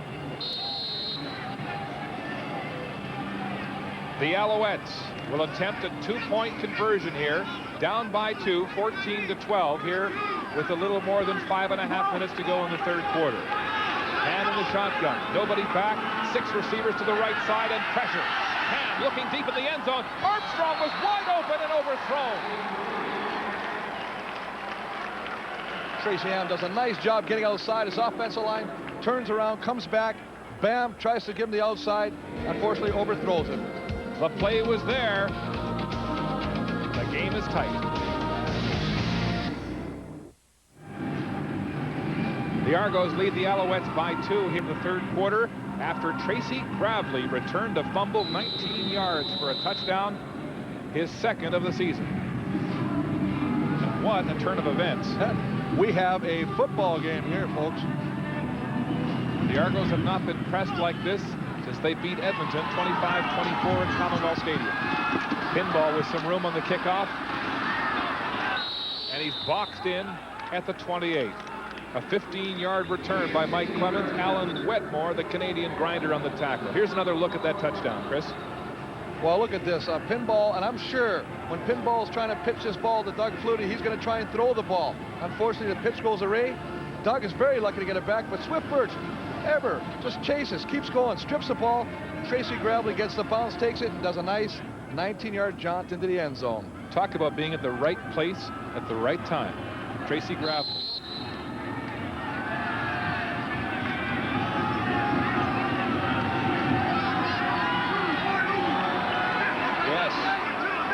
The Alouettes will attempt a 2-point conversion here. Down by 2, 14-12 here with a little more than 5.5 minutes to go in the third quarter. Hand in the shotgun. Nobody back. 6 receivers to the right side and pressure. Hand looking deep in the end zone. Armstrong was wide open and overthrown. Tracy Ham does a nice job getting outside. His offensive line turns around, comes back, bam, tries to give him the outside. Unfortunately, overthrows him. The play was there. The game is tight. The Argos lead the Alouettes by 2 in the third quarter after Tracy Gravely returned a fumble 19 yards for a touchdown, his second of the season. And what a turn of events. We have a football game here, folks. The Argos have not been pressed like this since they beat Edmonton 25-24 in Commonwealth Stadium. Pinball with some room on the kickoff. And he's boxed in at the 28. A 15-yard return by Mike Clemens. Alan Wetmore, the Canadian grinder, on the tackle. Here's another look at that touchdown, Chris. Well, look at this. Pinball, and I'm sure when Pinball is trying to pitch this ball to Doug Flutie, he's going to try and throw the ball. Unfortunately, the pitch goes away. Doug is very lucky to get it back, but Swift Birch just chases, keeps going, strips the ball. Tracy Gravely gets the bounce, takes it, and does a nice 19-yard jaunt into the end zone. Talk about being at the right place at the right time. Tracy Gravely.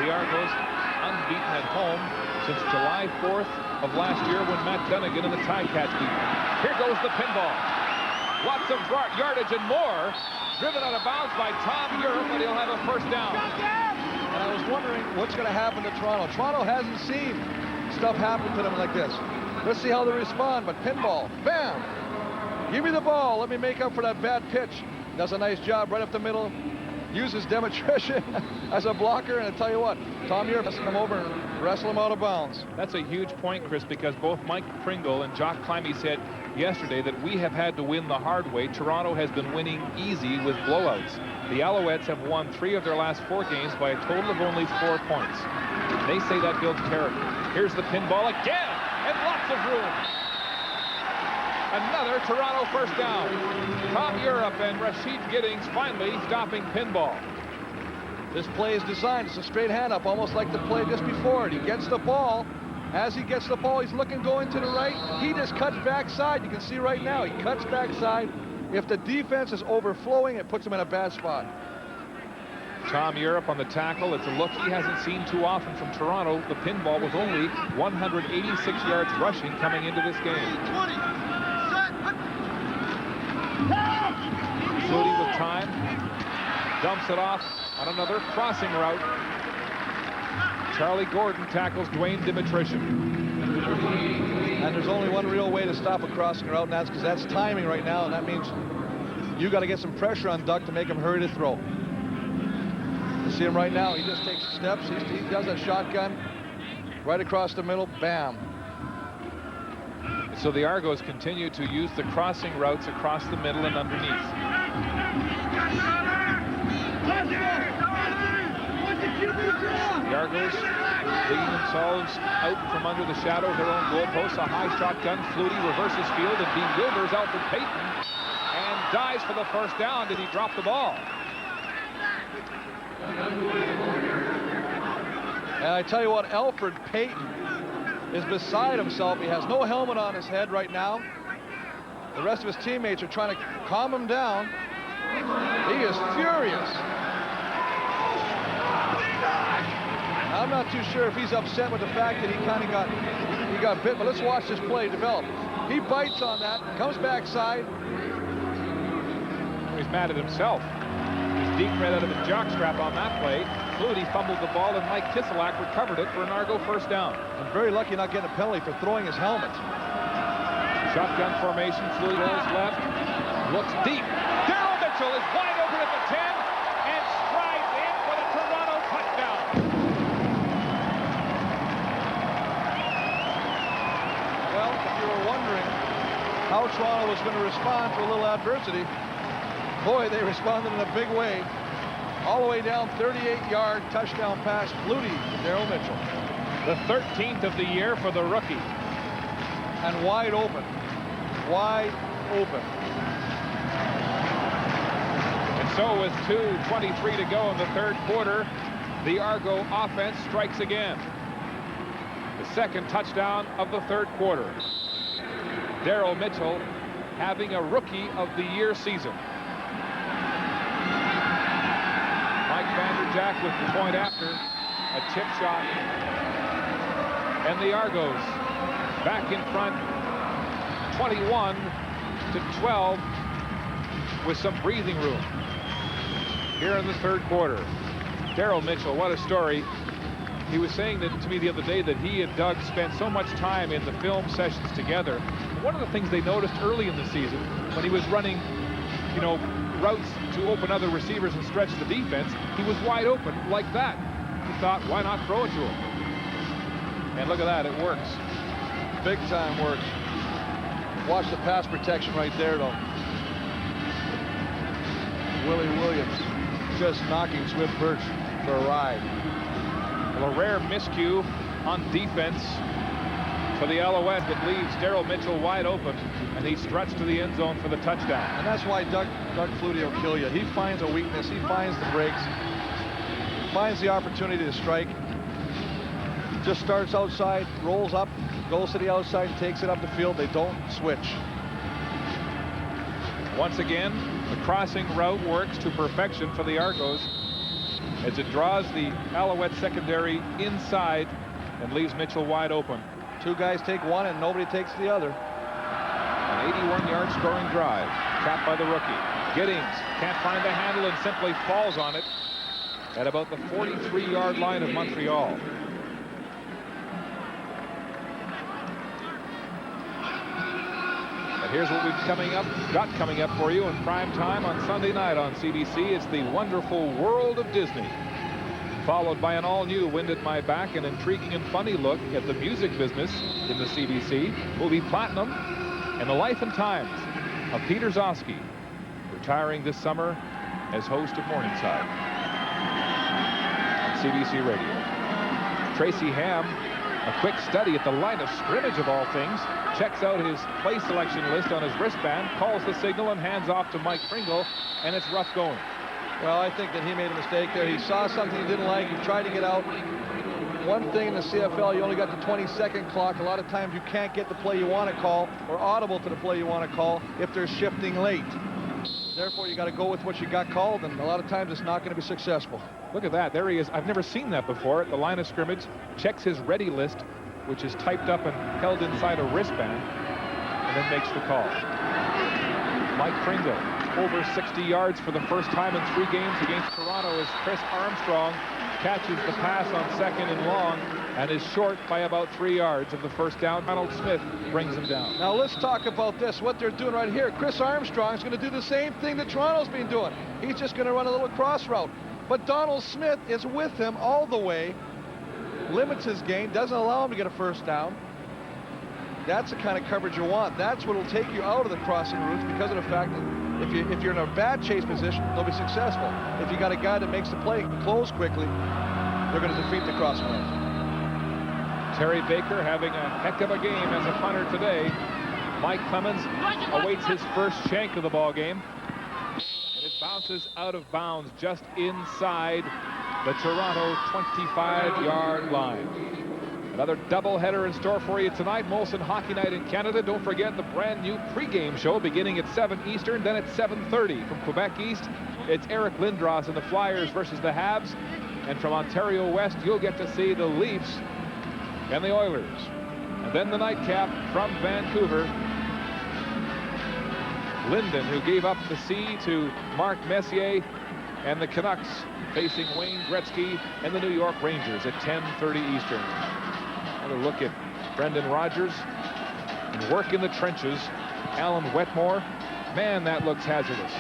The Argos unbeaten at home since July 4th of last year when Matt Dunnigan and the Ticats beat them. Here goes the pinball. Lots of yardage and more. Driven out of bounds by Tom Europe, and he'll have a first down. And I was wondering what's going to happen to Toronto. Toronto hasn't seen stuff happen to them like this. Let's see how they respond, but pinball, bam! Give me the ball. Let me make up for that bad pitch. Does a nice job right up the middle. Uses Demetrician as a blocker, and I tell you what, Tom Europe has to come over and wrestle him out of bounds. That's a huge point, Chris, because both Mike Pringle and Jock Climby said yesterday that we have had to win the hard way. Toronto has been winning easy with blowouts. The Alouettes have won 3 of their last 4 games by a total of only 4 points. They say that builds character. Here's the pinball again, and lots of room. Another Toronto first down. Tom Europe and Rashid Giddings finally stopping pinball. This play is designed. It's a straight hand up, almost like the play just before it. He gets the ball. As he gets the ball, he's looking going to the right. He just cuts backside. You can see right now, he cuts backside. If the defense is overflowing, it puts him in a bad spot. Tom Europe on the tackle. It's a look he hasn't seen too often from Toronto. The pinball with only 186 yards rushing coming into this game. Flutie with time, dumps it off on another crossing route. Charlie Gordon tackles Dwayne Demetrician. And there's only one real way to stop a crossing route, and that's because that's timing right now, and that means you got to get some pressure on Duck to make him hurry to throw. You see him right now, he just takes steps, he does a shotgun right across the middle, bam. So the Argos continue to use the crossing routes across the middle and underneath. The Argos digging themselves out from under the shadow of their own goalposts. A high shotgun. Flutie reverses field and bewilders Alfred Payton and dives for the first down. Did he drop the ball? And I tell you what, Alfred Payton is beside himself. He has no helmet on his head right now. The rest of his teammates are trying to calm him down. He is furious. I'm not too sure if he's upset with the fact that he got bit, but let's watch this play develop. He bites on that, comes backside. He's mad at himself. He's deep red out of his jockstrap on that play. Flutie fumbled the ball, and Mike Kiselak recovered it for an Argo first down. I'm very lucky not getting a penalty for throwing his helmet. Shotgun formation. Flutie rolls left, looks deep. Darryl Mitchell is wide open at the 10 and strides in for the Toronto touchdown. Well, if you were wondering how Toronto was going to respond to a little adversity, boy, they responded in a big way. All the way down, 38-yard touchdown pass, Flutie to Darryl Mitchell. The 13th of the year for the rookie. and wide open. Wide open. And so with 2:23 to go in the third quarter, the Argo offense strikes again. The second touchdown of the third quarter. Daryl Mitchell having a Rookie of the Year season. Mike Vanderjack with the point after. A chip shot. And the Argos back in front 21-12 with some breathing room here in the third quarter. Daryl Mitchell, what a story. He was saying that to me the other day that he and Doug spent so much time in the film sessions together. One of the things they noticed early in the season when he was running, you know, routes to open other receivers and stretch the defense, he was wide open like that. He thought, why not throw it to him? And look at that, it works. Big time works. Watch the pass protection right there, though. Willie Williams just knocking Swift Birch for a ride. Well, a rare miscue on defense for the Alouettes that leaves Daryl Mitchell wide open, and he struts to the end zone for the touchdown. And that's why Doug Flutie will kill you. He finds a weakness. He finds the breaks. Finds the opportunity to strike. Just starts outside, rolls up, goes to the outside, and takes it up the field. They don't switch. Once again, the crossing route works to perfection for the Argos as it draws the Alouette secondary inside and leaves Mitchell wide open. Two guys take one and nobody takes the other. An 81-yard scoring drive, capped by the rookie. Giddings can't find the handle and simply falls on it at about the 43-yard line of Montreal. And here's what we've got coming up for you in prime time on Sunday night on CBC. It's the wonderful world of Disney, followed by an all-new Wind at My Back, an intriguing and funny look at the music business in the CBC. Movie Platinum and the life and times of Peter Zosky, retiring this summer as host of Morningside on CBC Radio. Tracy Ham, a quick study at the line of scrimmage of all things, checks out his play selection list on his wristband, calls the signal, and hands off to Mike Pringle, and it's rough going. Well, I think that he made a mistake there. He saw something he didn't like. He tried to get out. One thing in the CFL, you only got the 20-second clock. A lot of times you can't get the play you want to call or audible to the play you want to call if they're shifting late. Therefore, you got to go with what you got called, and a lot of times it's not going to be successful. Look at that. There he is. I've never seen that before at the line of scrimmage. Checks his ready list, which is typed up and held inside a wristband, and then makes the call. Mike Pringle, over 60 yards for the first time in 3 games against Toronto as Chris Armstrong catches the pass on second and long and is short by about 3 yards of the first down. Donald Smith brings him down. Now let's talk about this, what they're doing right here. Chris Armstrong is going to do the same thing that Toronto's been doing. He's just going to run a little cross route. But Donald Smith is with him all the way, limits his gain, doesn't allow him to get a first down. That's the kind of coverage you want. That's what will take you out of the crossing routes because of the fact that if you're in a bad chase position, they'll be successful. If you got a guy that makes the play close quickly, they're going to defeat the crossing routes. Terry Baker having a heck of a game as a punter today. Mike Clemens awaits his first shank of the ball game, and it bounces out of bounds just inside the Toronto 25-yard line. Another doubleheader in store for you tonight. Molson Hockey Night in Canada. Don't forget the brand new pregame show beginning at 7 Eastern, then at 7:30 from Quebec East. It's Eric Lindros and the Flyers versus the Habs. And from Ontario West, you'll get to see the Leafs and the Oilers. And then the nightcap from Vancouver. Linden, who gave up the C to Mark Messier, and the Canucks facing Wayne Gretzky and the New York Rangers at 10:30 Eastern. Another look at Brendan Rodgers and work in the trenches. Alan Wetmore. Man, that looks hazardous.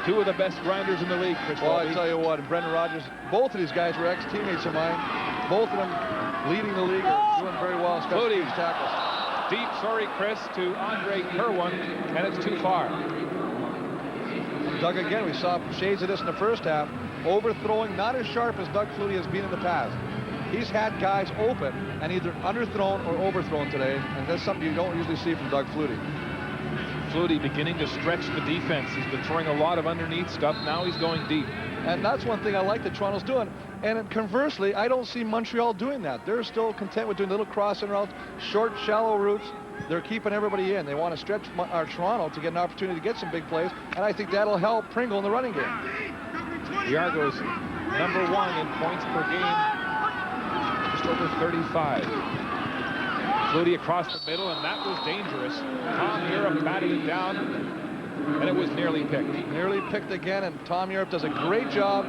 2 of the best grinders in the league, Chris. Well, I tell you what, Brendan Rodgers, both of these guys were ex-teammates of mine. Both of them leading the league are doing very well, especially these tackles. Deep, sorry, Chris, to Andre Kerwin, and it's too far. Doug, again, we saw shades of this in the first half. Overthrowing, not as sharp as Doug Flutie has been in the past. He's had guys open and either underthrown or overthrown today, and that's something you don't usually see from Doug Flutie. Flutie beginning to stretch the defense. He's been throwing a lot of underneath stuff. Now he's going deep. And that's one thing I like that Toronto's doing. And conversely, I don't see Montreal doing that. They're still content with doing little crossing routes, short, shallow routes. They're keeping everybody in. They want to stretch Toronto to get an opportunity to get some big plays, and I think that'll help Pringle in the running game. The Argos, number 1 in points per game, just over 35. Flutie across the middle, and that was dangerous. Tom Europe batted it down, and it was nearly picked. Nearly picked again, and Tom Europe does a great job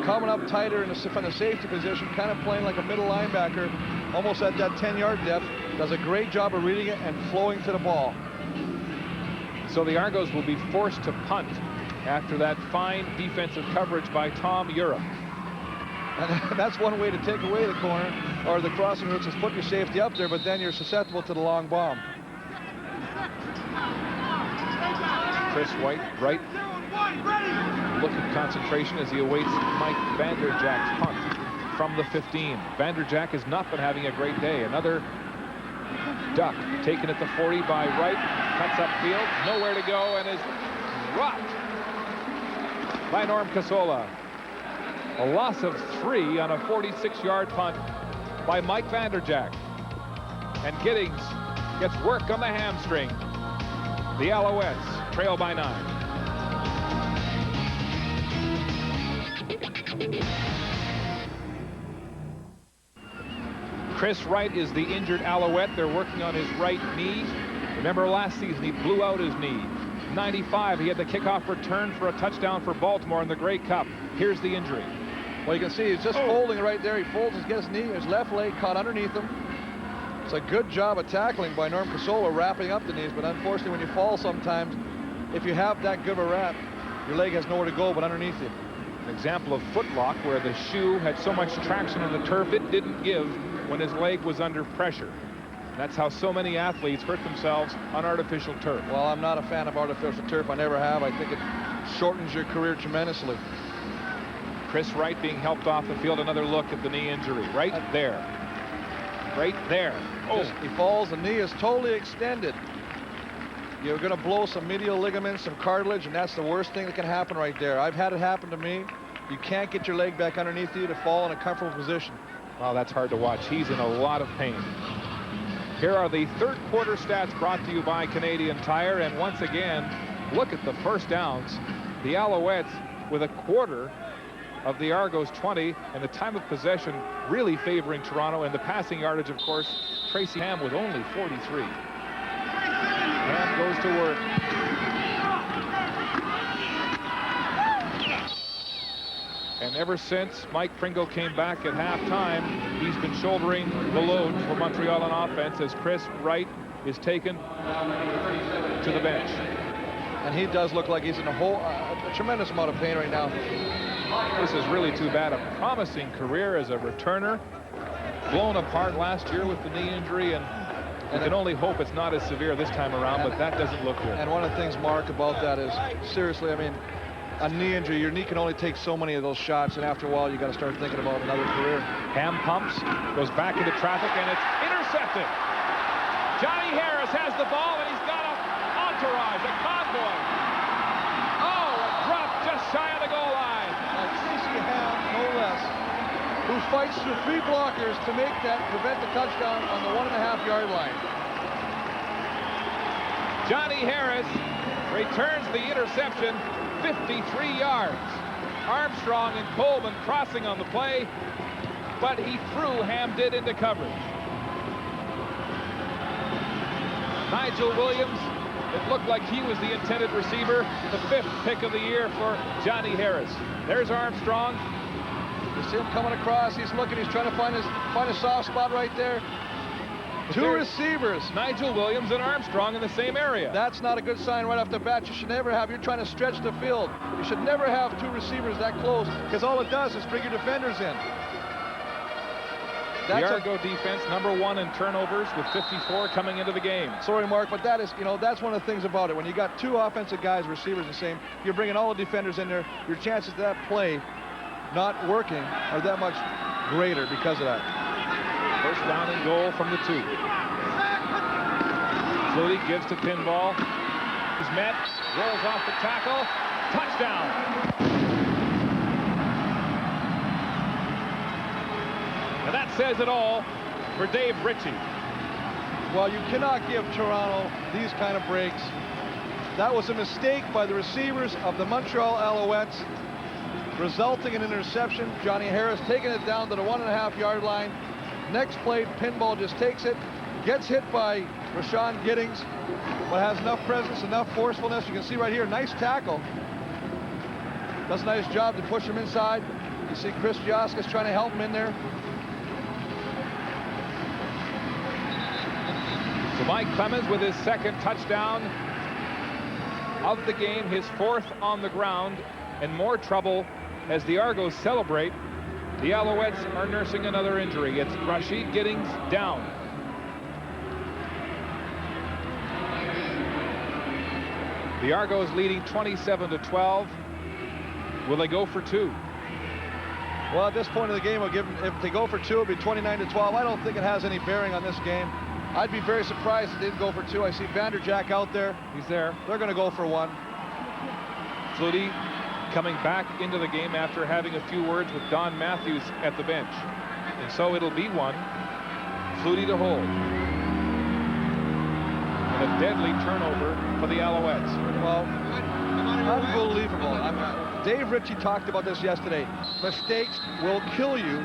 coming up tighter from the safety position, kind of playing like a middle linebacker, almost at that 10-yard depth. Does a great job of reading it and flowing to the ball. So the Argos will be forced to punt after that fine defensive coverage by Tom Europe. And that's one way to take away the corner or the crossing routes, is put your safety up there, but then you're susceptible to the long bomb. Chris White, right, look at concentration as he awaits Mike Vanderjack's punt from the 15. Vanderjack has not been having a great day. Another duck taken at the 40 by Wright, cuts upfield, nowhere to go, and is dropped by Norm Casola. A loss of 3 on a 46-yard punt by Mike Vanderjack. And Giddings gets work on the hamstring. The Alouettes trail by 9. Chris Wright is the injured Alouette. They're working on his right knee. Remember last season he blew out his knee. 95, he had the kickoff return for a touchdown for Baltimore in the Grey Cup. Here's the injury. Well, you can see he's just folding right there. He folds, gets his knee, his left leg caught underneath him. It's a good job of tackling by Norm Casola, wrapping up the knees, but unfortunately when you fall sometimes, if you have that good of a wrap, your leg has nowhere to go but underneath you. An example of footlock where the shoe had so much traction on the turf it didn't give when his leg was under pressure. That's how so many athletes hurt themselves on artificial turf. Well, I'm not a fan of artificial turf. I never have. I think it shortens your career tremendously. Chris Wright being helped off the field. Another look at the knee injury. Right there. Right there. Oh, he falls. The knee is totally extended. You're going to blow some medial ligaments, some cartilage, and that's the worst thing that can happen right there. I've had it happen to me. You can't get your leg back underneath you to fall in a comfortable position. Wow, that's hard to watch. He's in a lot of pain. Here are the third quarter stats brought to you by Canadian Tire. And once again, look at the first downs. The Alouettes with a quarter of the Argos 20, and the time of possession really favoring Toronto, and the passing yardage, of course, Tracy Ham with only 43. Ham goes to work. And ever since Mike Pringle came back at halftime, he's been shouldering the load for Montreal on offense as Chris Wright is taken to the bench. And he does look like he's in a tremendous amount of pain right now. This is really too bad. A promising career as a returner, blown apart last year with the knee injury, and you can only hope it's not as severe this time around, but that doesn't look good. And one of the things, Mark, about that is, seriously, I mean, a knee injury, your knee can only take so many of those shots, and after a while, you got to start thinking about another career. Ham pumps, goes back into traffic, and it's intercepted. Johnny Harris has the ball, and he's got an entourage, a convoy. Oh, a drop just shy of the goal line. Tracy Ham, no less, who fights through 3 blockers to prevent the touchdown on the 1.5-yard line. Johnny Harris returns the interception, 53 yards. Armstrong and Coleman crossing on the play, but he threw Ham did into coverage. Nigel Williams, it looked like he was the intended receiver, the 5th pick of the year for Johnny Harris. There's Armstrong. You see him coming across. He's looking. He's trying to find a soft spot right there. Two receivers. Nigel Williams and Armstrong in the same area. That's not a good sign right off the bat. You should never have. You're trying to stretch the field. You should never have 2 receivers that close, because all it does is bring your defenders in. The Argo defense, number 1 in turnovers with 54 coming into the game. Sorry, Mark, but that is, that's one of the things about it. When you got 2 offensive guys, receivers the same, you're bringing all the defenders in there. Your chances of that play not working are that much greater because of that. First down and goal from the 2. Flutie gives to Pinball. He's met, rolls off the tackle, touchdown. And that says it all for Dave Ritchie. Well, you cannot give Toronto these kind of breaks. That was a mistake by the receivers of the Montreal Alouettes, resulting in an interception. Johnny Harris taking it down to the 1.5-yard line. Next play, Pinball just takes it, gets hit by Rashawn Giddings, but has enough presence, enough forcefulness. You can see right here, nice tackle. Does a nice job to push him inside. You see Chris Joskus trying to help him in there. So Mike Clemens with his second touchdown of the game, his 4th on the ground, and more trouble as the Argos celebrate. The Alouettes are nursing another injury. It's Rashid Giddings down. The Argos leading 27-12. Will they go for 2? Well, at this point of the game, we'll give them, if they go for 2, it'll be 29-12. I don't think it has any bearing on this game. I'd be very surprised if they didn't go for 2. I see Vanderjack out there. He's there. They're going to go for 1. Flutie coming back into the game after having a few words with Don Matthews at the bench. And so it'll be 1. Flutie to hold. And a deadly turnover for the Alouettes. Well, unbelievable. Dave Ritchie talked about this yesterday. Mistakes will kill you.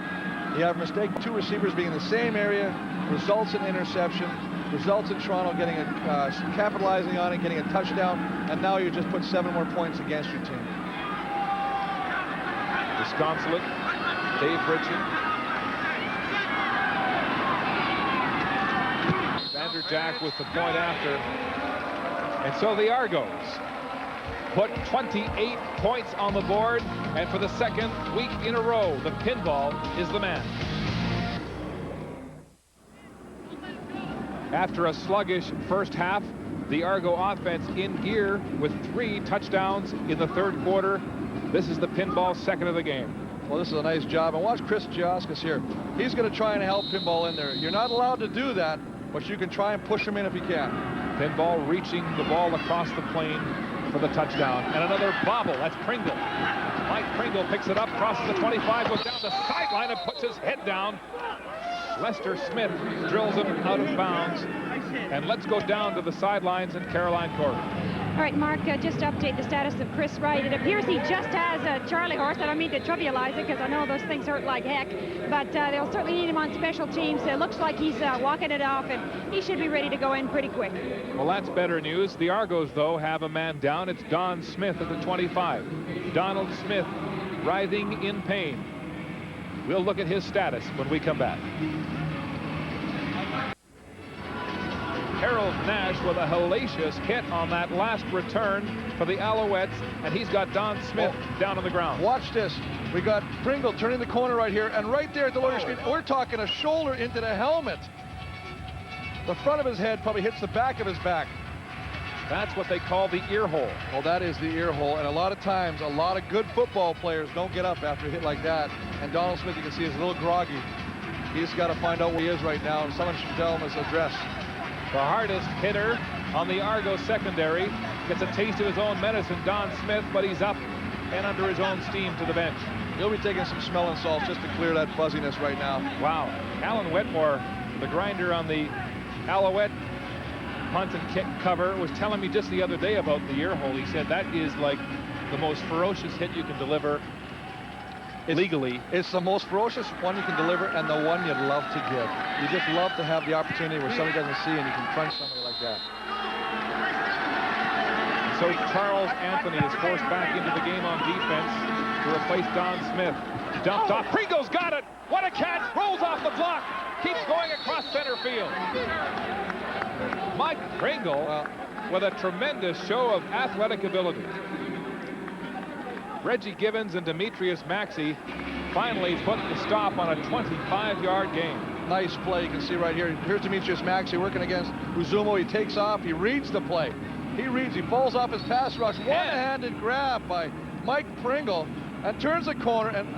You have a mistake, 2 receivers being in the same area, results in interception, results in Toronto getting capitalizing on it, getting a touchdown, and now you just put 7 more points against your team. Disconsolate, Dave Ritchie. Vanderjack with the point after. And so the Argos put 28 points on the board, and for the 2nd week in a row, the Pinball is the man. After a sluggish first half, the Argo offense in gear with 3 touchdowns in the 3rd quarter. This is the Pinball's 2nd of the game. Well, this is a nice job. And watch Chris Joskus here. He's going to try and help Pinball in there. You're not allowed to do that, but you can try and push him in if you can. Pinball reaching the ball across the plane for the touchdown. And another bobble. That's Pringle. Mike Pringle picks it up, crosses the 25, goes down the sideline and puts his head down. Lester Smith drills him out of bounds. And let's go down to the sidelines in Caroline Court. All right, Mark, just to update the status of Chris Wright. It appears he just has a Charlie horse. I don't mean to trivialize it because I know those things hurt like heck, but they'll certainly need him on special teams. It looks like he's walking it off, and he should be ready to go in pretty quick. Well, that's better news. The Argos, though, have a man down. It's Don Smith at the 25. Donald Smith writhing in pain. We'll look at his status when we come back. Harold Nash with a hellacious hit on that last return for the Alouettes, and he's got Don Smith down on the ground. Watch this. We got Pringle turning the corner right here, and right there at the lower screen, we're talking a shoulder into the helmet. The front of his head probably hits the back of his back. That's what they call the ear hole. Well, that is the ear hole, and a lot of times, a lot of good football players don't get up after a hit like that, and Donald Smith, you can see, is a little groggy. He's got to find out where he is right now, and someone should tell him his address. The hardest hitter on the Argos secondary gets a taste of his own medicine, Don Smith, but he's up and under his own steam to the bench. He'll be taking some smelling salts just to clear that fuzziness right now. Wow. Alan Wetmore, the grinder on the Alouette punt and kick cover, was telling me just the other day about the ear hole. He said that is like the most ferocious hit you can deliver legally. It's the most ferocious one you can deliver, and the one you'd love to give. You just love to have the opportunity where somebody doesn't see and you can crunch somebody like that. So Charles Anthony is forced back into the game on defense to replace Don Smith. Dumped off. Pringle's got it. What a catch. Rolls off the block. Keeps going across center field. Mike Pringle with a tremendous show of athletic ability. Reggie Gibbons and Demetrius Maxey finally put the stop on a 25-yard gain. Nice play. You can see right here. Here's Demetrius Maxey working against Uzumo. He takes off. He reads the play. He falls off his pass rush. One-handed grab by Mike Pringle and turns the corner. And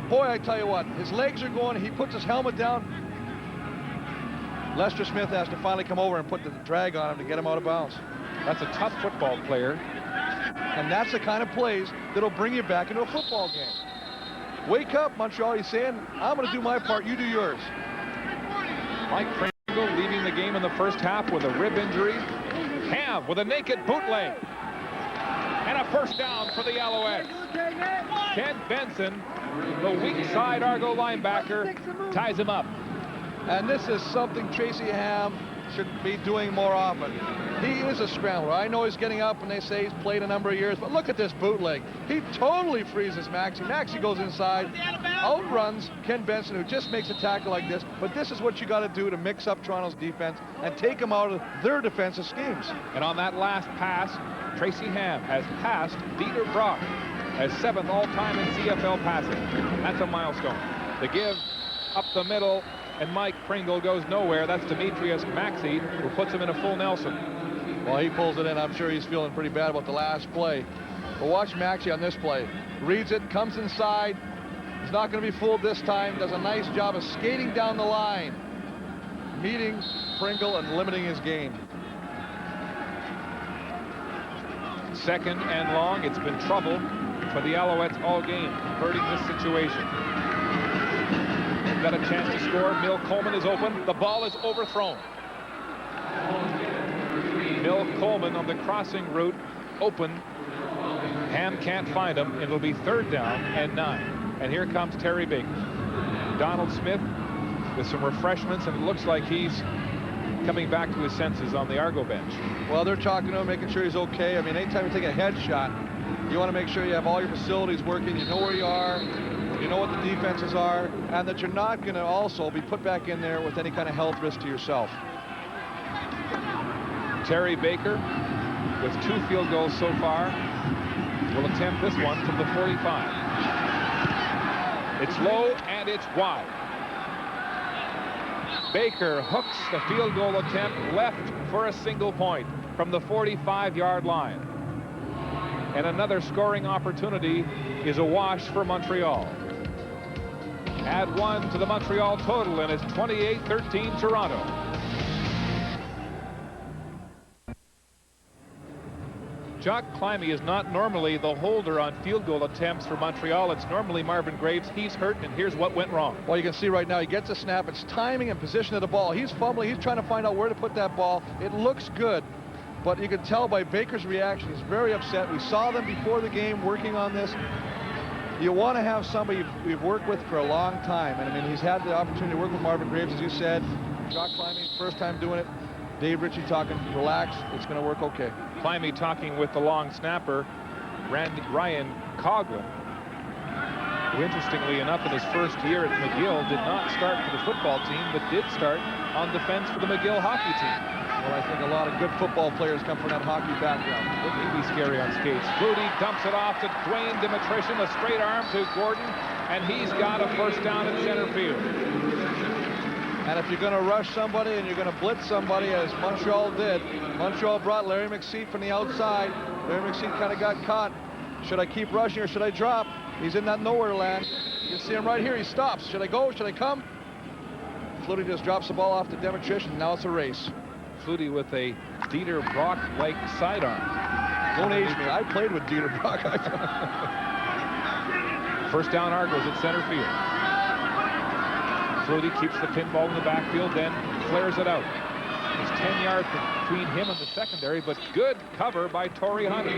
Boy, I tell you what, his legs are going, he puts his helmet down. Lester Smith has to finally come over and put the drag on him to get him out of bounds. That's a tough football player. And that's the kind of plays that'll bring you back into a football game. Wake up, Montreal. He's saying, I'm going to do my part, you do yours. Mike Pringle leaving the game in the first half with a rib injury. Ham with a naked bootleg. And a first down for the Alouettes. Ken Benson, the weak side Argo linebacker, ties him up. And this is something Tracy Ham should be doing more often. He is a scrambler. I know he's getting up and they say he's played a number of years, but look at this bootleg. He totally freezes Maxey. Maxey goes inside, outruns Ken Benson, who just makes a tackle like this. But this is what you got to do to mix up Toronto's defense and take them out of their defensive schemes. And on that last pass, Tracy Ham has passed Dieter Brock as 7th all-time in CFL passing. That's a milestone. The give up the middle, and Mike Pringle goes nowhere. That's Demetrius Maxey, who puts him in a full Nelson. Well, he pulls it in. I'm sure he's feeling pretty bad about the last play. But watch Maxey on this play. Reads it, comes inside. He's not going to be fooled this time. Does a nice job of skating down the line, meeting Pringle and limiting his gain. 2nd and long. It's been trouble for the Alouettes all game, hurting this situation. They've got a chance to score. Mill Coleman is open. The ball is overthrown. Mill Coleman on the crossing route, open. Ham can't find him. It'll be 3rd down and 9. And here comes Terry Baker. Donald Smith with some refreshments, and it looks like he's coming back to his senses on the Argo bench. Well, they're talking to him, making sure he's okay. I mean, anytime you take a headshot, you want to make sure you have all your facilities working. You know where you are. You know what the defenses are, and that you're not going to also be put back in there with any kind of health risk to yourself. Terry Baker, with 2 field goals so far, will attempt this one from the 45. It's low and it's wide. Baker hooks the field goal attempt left for a single point from the 45-yard line. And another scoring opportunity is a wash for Montreal. Add 1 to the Montreal total, and it's 28-13 Toronto. Jock Climie is not normally the holder on field goal attempts for Montreal. It's normally Marvin Graves. He's hurt, and here's what went wrong. Well, you can see right now, he gets a snap. It's timing and position of the ball. He's fumbling. He's trying to find out where to put that ball. It looks good, but you can tell by Baker's reaction, he's very upset. We saw them before the game working on this. You want to have somebody you've worked with for a long time. And I mean, he's had the opportunity to work with Marvin Graves, as you said. Jock Climie, first time doing it. Dave Ritchie talking, relax, it's going to work okay. Climie talking with the long snapper, Ryan Coughlin, who interestingly enough in his first year at McGill did not start for the football team, but did start on defense for the McGill hockey team. Well, I think a lot of good football players come from that hockey background. Wouldn't he be scary on skates? Flutie dumps it off to Dwayne Dimitrish, a straight arm to Gordon, and he's got a first down at center field. And if you're going to rush somebody and you're going to blitz somebody, as Montreal did, Montreal brought Larry McSeat from the outside. Larry McSeat kind of got caught. Should I keep rushing or should I drop? He's in that nowhere land. You can see him right here. He stops. Should I go? Should I come? Flutie just drops the ball off to Dimitrish, and now it's a race. Flutie with a Dieter Brock-like sidearm. Don't age me. I played with Dieter Brock. First down Argos at center field. Flutie keeps the pinball in the backfield, then flares it out. It's 10 yards between him and the secondary, but good cover by Torrey Hunter.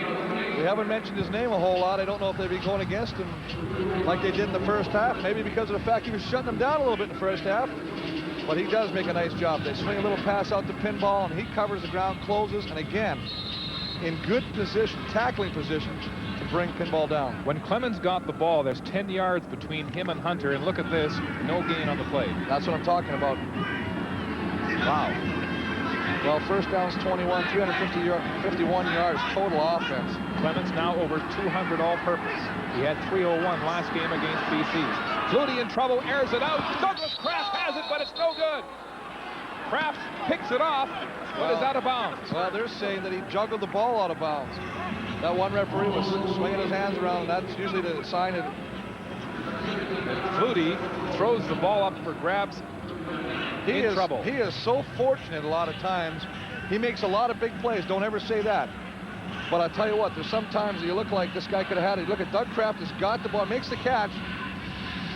We haven't mentioned his name a whole lot. I don't know if they've been going against him like they did in the first half, maybe because of the fact he was shutting them down a little bit in the first half. But he does make a nice job. They swing a little pass out to pinball, and he covers the ground, closes, and again, in good position, tackling position, to bring pinball down. When Clemens got the ball, there's 10 yards between him and Hunter, and look at this, no gain on the play. That's what I'm talking about. Wow. Well, first down's 21, 351 yards total offense. Clemens now over 200 all-purpose. He had 301 last game against BC. Flutie in trouble, airs it out. Douglas Kraft has it, but it's no good. Kraft picks it off, but is out of bounds. Well, they're saying that he juggled the ball out of bounds. That one referee was swinging his hands around, and that's usually the sign that Flutie throws the ball up for grabs. He is trouble. He is so fortunate a lot of times. He makes a lot of big plays. Don't ever say that. But I tell you what, there's sometimes you look like this guy could have had it. Look at Doug Kraft has got the ball, makes the catch,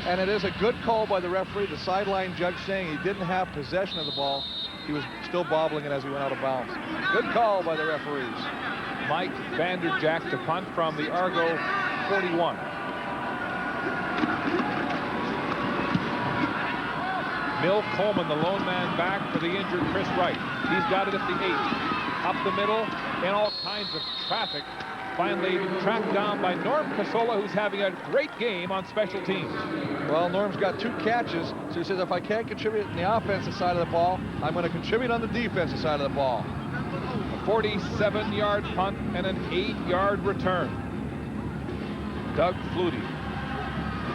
and it is a good call by the referee. The sideline judge saying he didn't have possession of the ball. He was still bobbling it as he went out of bounds. Good call by the referees. Mike Vanderjack to punt from the Argo 41. Mill Coleman, the lone man back for the injured Chris Wright. He's got it at the 8. Up the middle in all kinds of traffic. Finally tracked down by Norm Casola, who's having a great game on special teams. Well, Norm's got 2 catches, so he says if I can't contribute in the offensive side of the ball, I'm going to contribute on the defensive side of the ball. A 47-yard punt and an 8-yard return. Doug Flutie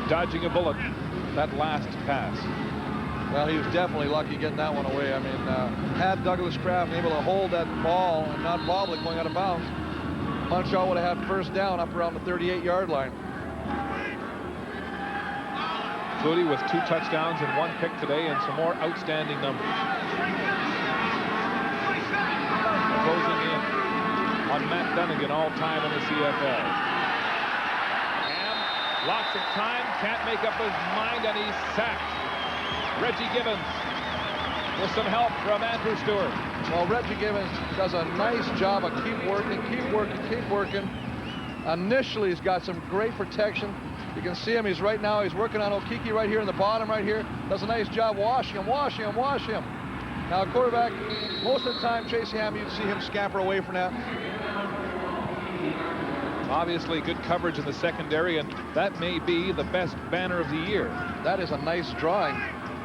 dodging a bullet that last pass. Well, he was definitely lucky getting that one away. I mean, had Douglas Kraft been able to hold that ball and not bobble it going out of bounds, Montreal would have had first down up around the 38-yard line. Flutie with 2 touchdowns and 1 pick today and some more outstanding numbers. Closing in on Matt Dunnigan all time in the CFL. Ham, lots of time, can't make up his mind, and he's sacked. Reggie Gibbons with some help from Andrew Stewart. Well, Reggie Gibbons does a nice job of keep working. Initially, he's got some great protection. You can see him. He's right now. He's working on Okiki right here in the bottom right here. Does a nice job washing him. Now, a quarterback, most of the time, Tracy Ham, you'd see him scamper away from that. Obviously, good coverage in the secondary, and that may be the best banner of the year. That is a nice drawing.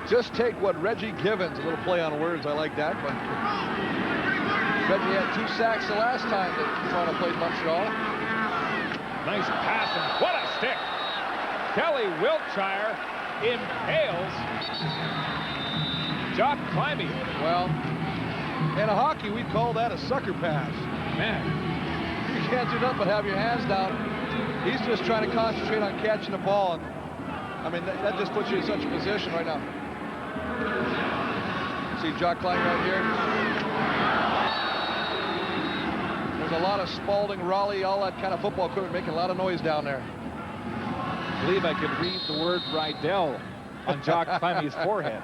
Just take what Reggie Gibbons, a little play on words, I like that, but Reggie had 2 sacks the last time that Toronto played Montreal. Nice pass, and what a stick! Kelly Wiltshire impales Jock Climby. Well, in a hockey, we'd call that a sucker pass. Man, you can't do nothing but have your hands down. He's just trying to concentrate on catching the ball, and I mean, that just puts you in such a position right now. See Jock Climby right here. There's a lot of Spalding, Raleigh, all that kind of football equipment making a lot of noise down there. I believe I could read the word Rydell on Jock Climby's forehead.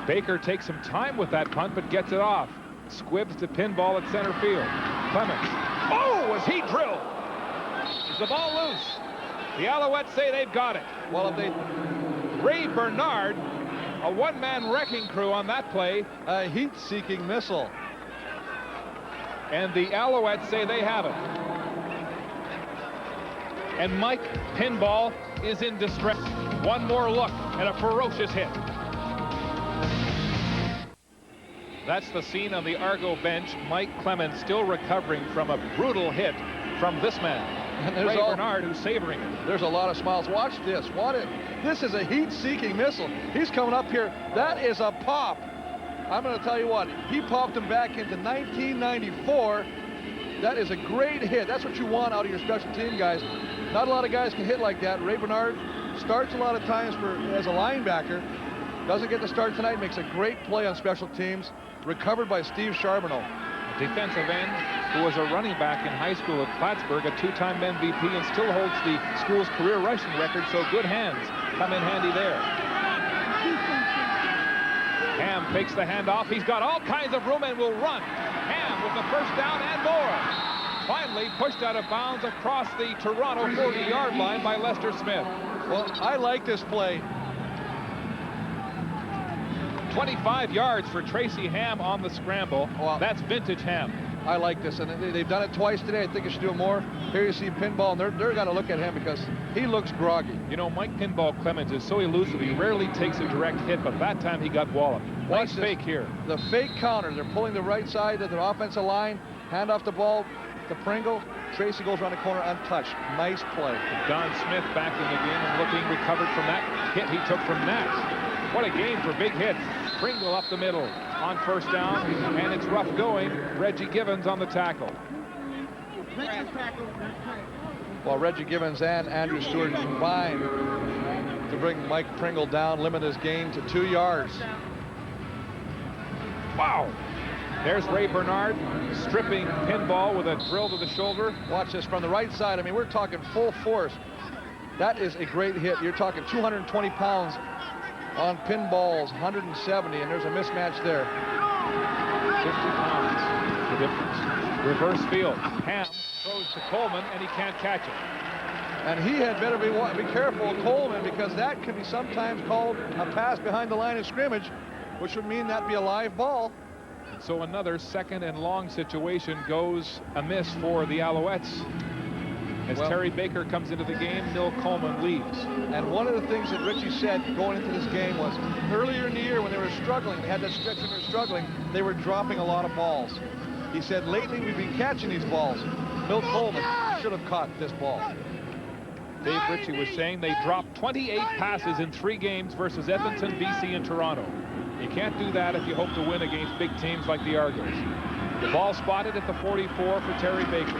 Baker takes some time with that punt, but gets it off. Squibbs to pinball at center field. Clemens. Oh, was he drilled? Is the ball loose? The Alouettes say they've got it. Well, if they... Ray Bernard, a one-man wrecking crew on that play. A heat-seeking missile. And the Alouettes say they have it. And Mike Pinball is in distress. One more look at a ferocious hit. That's the scene on the Argo bench. Mike Clemens still recovering from a brutal hit from this man. Ray Bernard, who's savoring it. There's a lot of smiles. Watch this. This is a heat-seeking missile. He's coming up here. That is a pop. I'm going to tell you what. He popped him back into 1994. That is a great hit. That's what you want out of your special team guys. Not a lot of guys can hit like that. Ray Bernard starts a lot of times as a linebacker. Doesn't get the start tonight. Makes a great play on special teams. Recovered by Steve Charbonneau. Defensive end who was a running back in high school at Plattsburgh, a 2-time MVP, and still holds the school's career rushing record, so good hands come in handy there. Ham fakes the handoff. He's got all kinds of room and will run. Ham with the first down and more. Finally pushed out of bounds across the Toronto 40-yard line by Lester Smith. Well, I like this play. 25 yards for Tracy Ham on the scramble. Well, that's vintage Ham. I like this, and they've done it twice today. I think they should do it more. Here you see Pinball, and they're going to look at him because he looks groggy. You know, Mike Pinball Clemens is so elusive, he rarely takes a direct hit, but that time he got walloped. Nice fake here. The fake counter. They're pulling the right side of their offensive line. Hand off the ball to Pringle. Tracy goes around the corner untouched. Nice play. Don Smith back in the game and looking recovered from that hit he took from Nash. What a game for big hits. Pringle up the middle on first down, and it's rough going. Reggie Gibbons on the tackle. Well, Reggie Gibbons and Andrew Stewart combined to bring Mike Pringle down, limit his gain to 2 yards. Wow. There's Ray Bernard stripping Pinball with a drill to the shoulder. Watch this from the right side. I mean, we're talking full force. That is a great hit. You're talking 220 pounds on Pinball's 170, and there's a mismatch there. 50 pounds, the difference. Reverse field. Ham throws to Coleman, and he can't catch it. And he had better be careful of Coleman, because that can be sometimes called a pass behind the line of scrimmage, which would mean that'd be a live ball. So another 2nd and long situation goes amiss for the Alouettes. As Terry Baker comes into the game, Bill Coleman leaves. And one of the things that Richie said going into this game was, earlier in the year when they were struggling, they had that stretch when they were struggling, they were dropping a lot of balls. He said, lately we've been catching these balls. Bill Coleman should have caught this ball. Dave Ritchie was saying they dropped 28 passes in 3 games versus Edmonton, BC, and Toronto. You can't do that if you hope to win against big teams like the Argos. The ball spotted at the 44 for Terry Baker.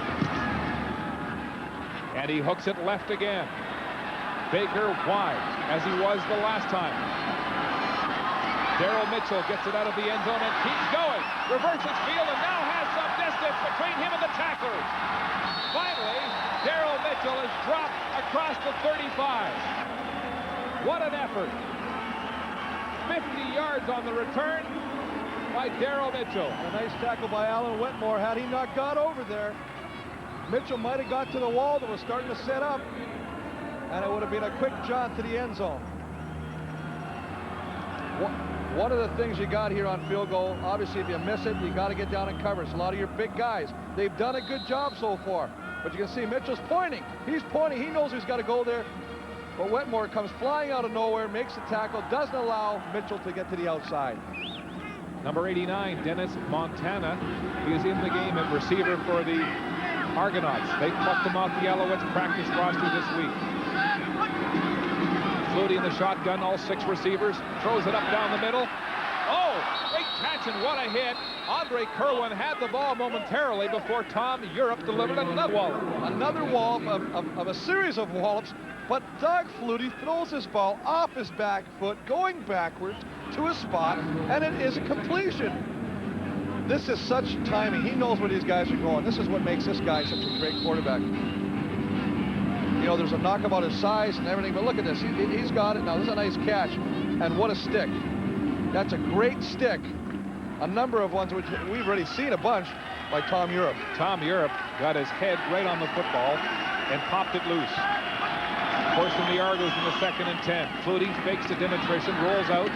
And he hooks it left again. Baker wide, as he was the last time. Darryl Mitchell gets it out of the end zone and keeps going. Reverses field and now has some distance between him and the tacklers. Finally, Darryl Mitchell is dropped across the 35. What an effort. 50 yards on the return by Darryl Mitchell. A nice tackle by Alan Whitmore. Had he not got over there, Mitchell might have got to the wall that was starting to set up, and it would have been a quick jaunt to the end zone. One of the things you got here on field goal, obviously if you miss it, you got to get down and cover. It's a lot of your big guys. They've done a good job so far, but you can see Mitchell's pointing. He's pointing. He knows he's got to go there. But Whitmore comes flying out of nowhere, makes the tackle, doesn't allow Mitchell to get to the outside. Number 89, Dennis Montana, he is in the game at receiver for the Argonauts. They plucked him off the Alouettes practice roster this week. Flutie in the shotgun, all 6 receivers, throws it up down the middle. Oh, great catch and what a hit. Andre Kerwin had the ball momentarily before Tom Europe delivered another wallop. Another wallop of a series of wallops, but Doug Flutie throws this ball off his back foot, going backwards to a spot, and it is a completion. This is such timing. He knows where these guys are going. This is what makes this guy such a great quarterback. You know, there's a knock about his size and everything, but look at this. He's got it. Now, this is a nice catch, and what a stick. That's a great stick. A number of ones which we've already seen a bunch by Tom Europe. Tom Europe got his head right on the football and popped it loose. Forcing the Argos in the 2nd and 10. Flutie fakes the demonstration, rolls out,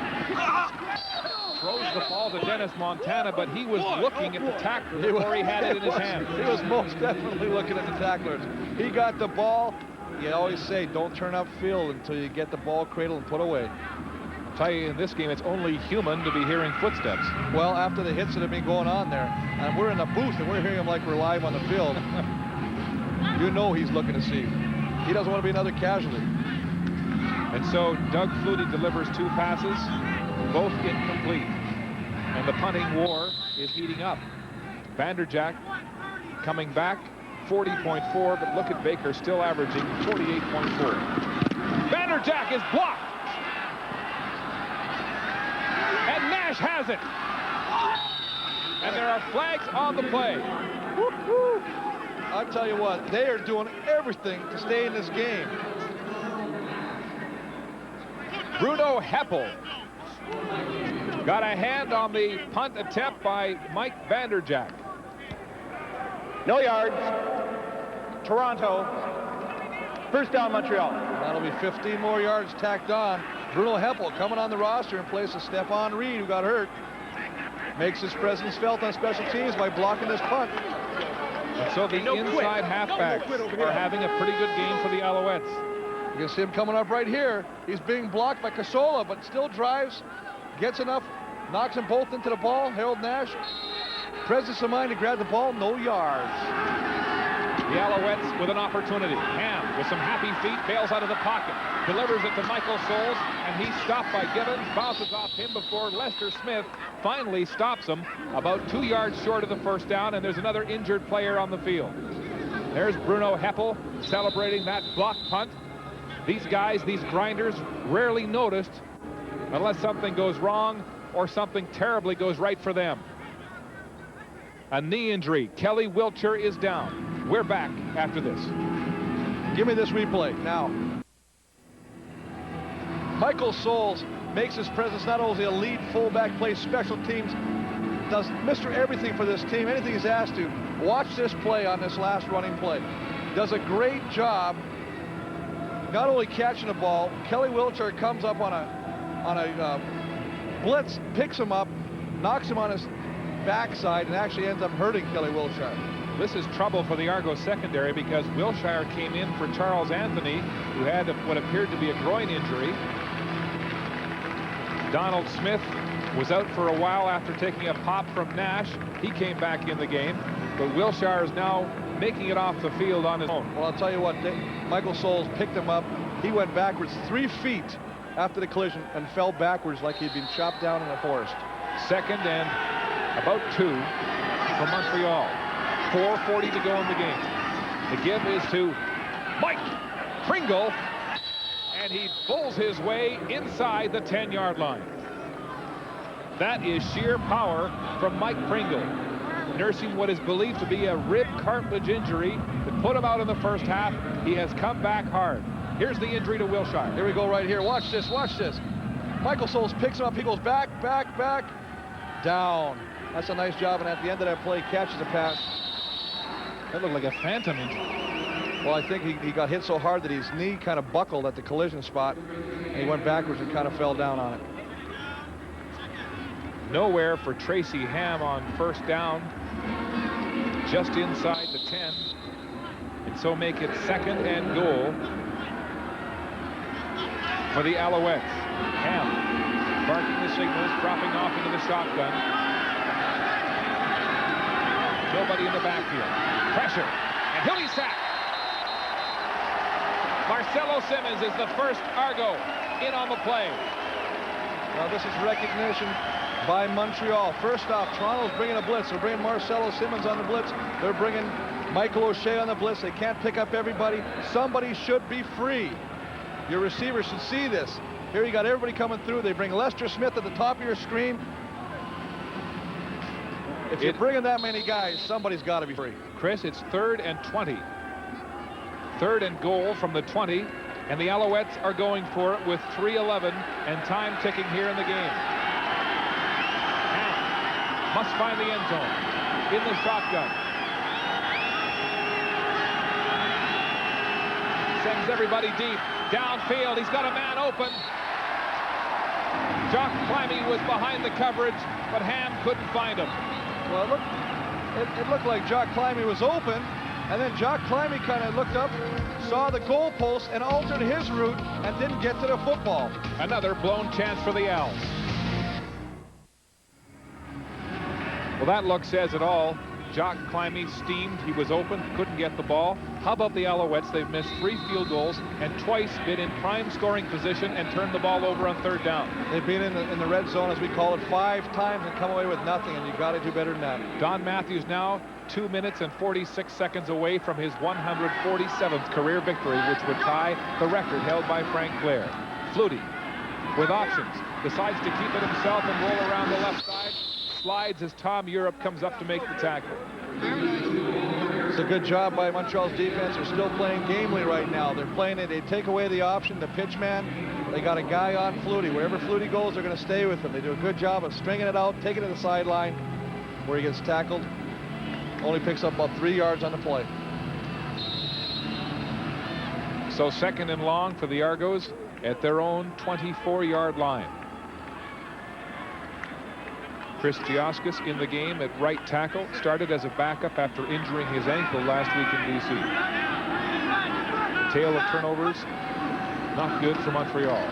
throws the ball to Dennis Montana, but he was looking at the tackler before he had it in his hand. He was most definitely looking at the tacklers. He got the ball. You always say, don't turn upfield until you get the ball cradled and put away. I'll tell you, in this game, it's only human to be hearing footsteps. Well, after the hits that have been going on there, and we're in a booth and we're hearing them like we're live on the field, you know he's looking to see. He doesn't want to be another casualty. And so Doug Flutie delivers 2 passes, both incomplete. And the punting war is heating up. Vanderjack coming back, 40.4, but look at Baker still averaging 48.4. Vanderjack is blocked. And Nash has it. And there are flags on the play. Woo-hoo. I'll tell you what, they are doing everything to stay in this game. Bruno Heppel got a hand on the punt attempt by Mike Vanderjack. No yards. Toronto. First down, Montreal. That'll be 15 more yards tacked on. Bruno Heppel coming on the roster in place of Stephon Reed, who got hurt. Makes his presence felt on special teams by blocking this punt. And so the inside halfbacks are having a pretty good game for the Alouettes. You can see him coming up right here. He's being blocked by Casola, but still drives, gets enough, knocks them both into the ball. Harold Nash, presence of mind to grab the ball, no yards. The Alouettes with an opportunity. Ham with some happy feet, bails out of the pocket, delivers it to Michael Soles, and he's stopped by Gibbons, bounces off him before Lester Smith finally stops him about 2 yards short of the first down, and there's another injured player on the field. There's Bruno Heppel celebrating that block punt. These guys, these grinders, rarely noticed unless something goes wrong or something terribly goes right for them. A knee injury. Kelly Wiltshire is down. We're back after this. Give me this replay now. Michael Souls makes his presence not only a lead fullback, plays special teams, does Mr. Everything for this team, anything he's asked to. Watch this play on this last running play. Does a great job not only catching the ball. Kelly Wiltshire comes up on a blitz, picks him up, knocks him on his backside, and actually ends up hurting Kelly Wiltshire. This is trouble for the Argos secondary because Wilshire came in for Charles Anthony, who had what appeared to be a groin injury. Donald Smith was out for a while after taking a pop from Nash. He came back in the game, but Wilshire is now making it off the field on his own. Well, I'll tell you what, Michael Souls picked him up. He went backwards 3 feet after the collision and fell backwards like he'd been chopped down in the forest. Second and about 2 for Montreal. 4:40 to go in the game. The give is to Mike Pringle, and he bulls his way inside the 10-yard line. That is sheer power from Mike Pringle, nursing what is believed to be a rib cartilage injury that put him out in the first half. He has come back hard. Here's the injury to Wilshire. Here we go right here. Watch this, watch this. Michael Souls picks him up. He goes back, down. That's a nice job, and at the end of that play, catches a pass. That looked like a phantom injury. Well, I think he got hit so hard that his knee kind of buckled at the collision spot, and he went backwards and kind of fell down on it. Nowhere for Tracy Ham on first down, just inside the 10, and so make it second and goal for the Alouettes. Ham barking the signals, dropping off into the shotgun. Nobody in the backfield. Pressure, and he'll be sacked. Marcelo Simmons is the first Argo in on the play. Now this is recognition by Montreal. First off, Toronto's bringing a blitz. They're bringing Marcelo Simmons on the blitz. They're bringing Michael O'Shea on the blitz. They can't pick up everybody. Somebody should be free. Your receiver should see this. Here you got everybody coming through. They bring Lester Smith at the top of your screen. If you're bringing that many guys, somebody's got to be free. Chris, it's 3rd and 20. 3rd and goal from the 20, and the Alouettes are going for it with 3:11 and time ticking here in the game. Ham must find the end zone in the shotgun. Sends everybody deep. Downfield, he's got a man open. Jock Climby was behind the coverage, but Ham couldn't find him. Well, look, it looked like Jock Climby was open, and then Jock Climby kind of looked up, saw the goalpost, and altered his route and didn't get to the football. Another blown chance for the Owls. Well, that look says it all. Jock Climby steamed. He was open, couldn't get the ball. How about the Alouettes? They've missed 3 field goals and twice been in prime scoring position and turned the ball over on 3rd down. They've been in the red zone, as we call it, 5 times and come away with nothing, and you've got to do better than that. Don Matthews now 2 minutes and 46 seconds away from his 147th career victory, which would tie the record held by Frank Blair. Flutie, with options, decides to keep it himself and roll around the left side. Slides as Tom Europe comes up to make the tackle. It's a good job by Montreal's defense. They're still playing gamely right now. They're playing it. They take away the option, the pitch man. They got a guy on Flutie. Wherever Flutie goes, they're going to stay with him. They do a good job of stringing it out, taking it to the sideline where he gets tackled. Only picks up about 3 yards on the play. So 2nd and long for the Argos at their own 24-yard line. Chris Giaskis in the game at right tackle. Started as a backup after injuring his ankle last week in D.C. The tale of turnovers, not good for Montreal.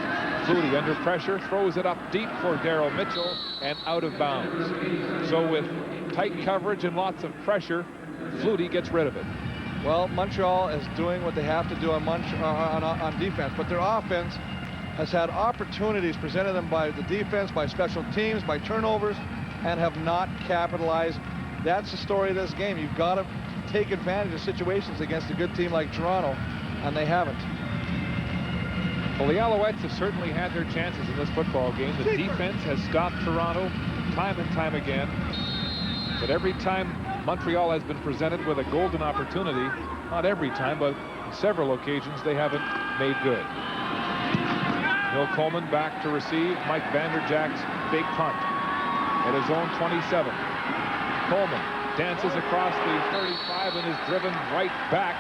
Flutie under pressure, throws it up deep for Darryl Mitchell and out of bounds. So with tight coverage and lots of pressure, Flutie gets rid of it. Well, Montreal is doing what they have to do on defense, but their offense has had opportunities presented them by the defense, by special teams, by turnovers, and have not capitalized that's the story of this game. You've got to take advantage of situations against a good team like Toronto, and they haven't. Well, the Alouettes have certainly had their chances in this football game. The defense has stopped Toronto time and time again. But every time Montreal has been presented with a golden opportunity, not every time, but on several occasions, they haven't made good. Bill Coleman back to receive Mike Vanderjack's big punt at his own 27. Coleman dances across the 35 and is driven right back.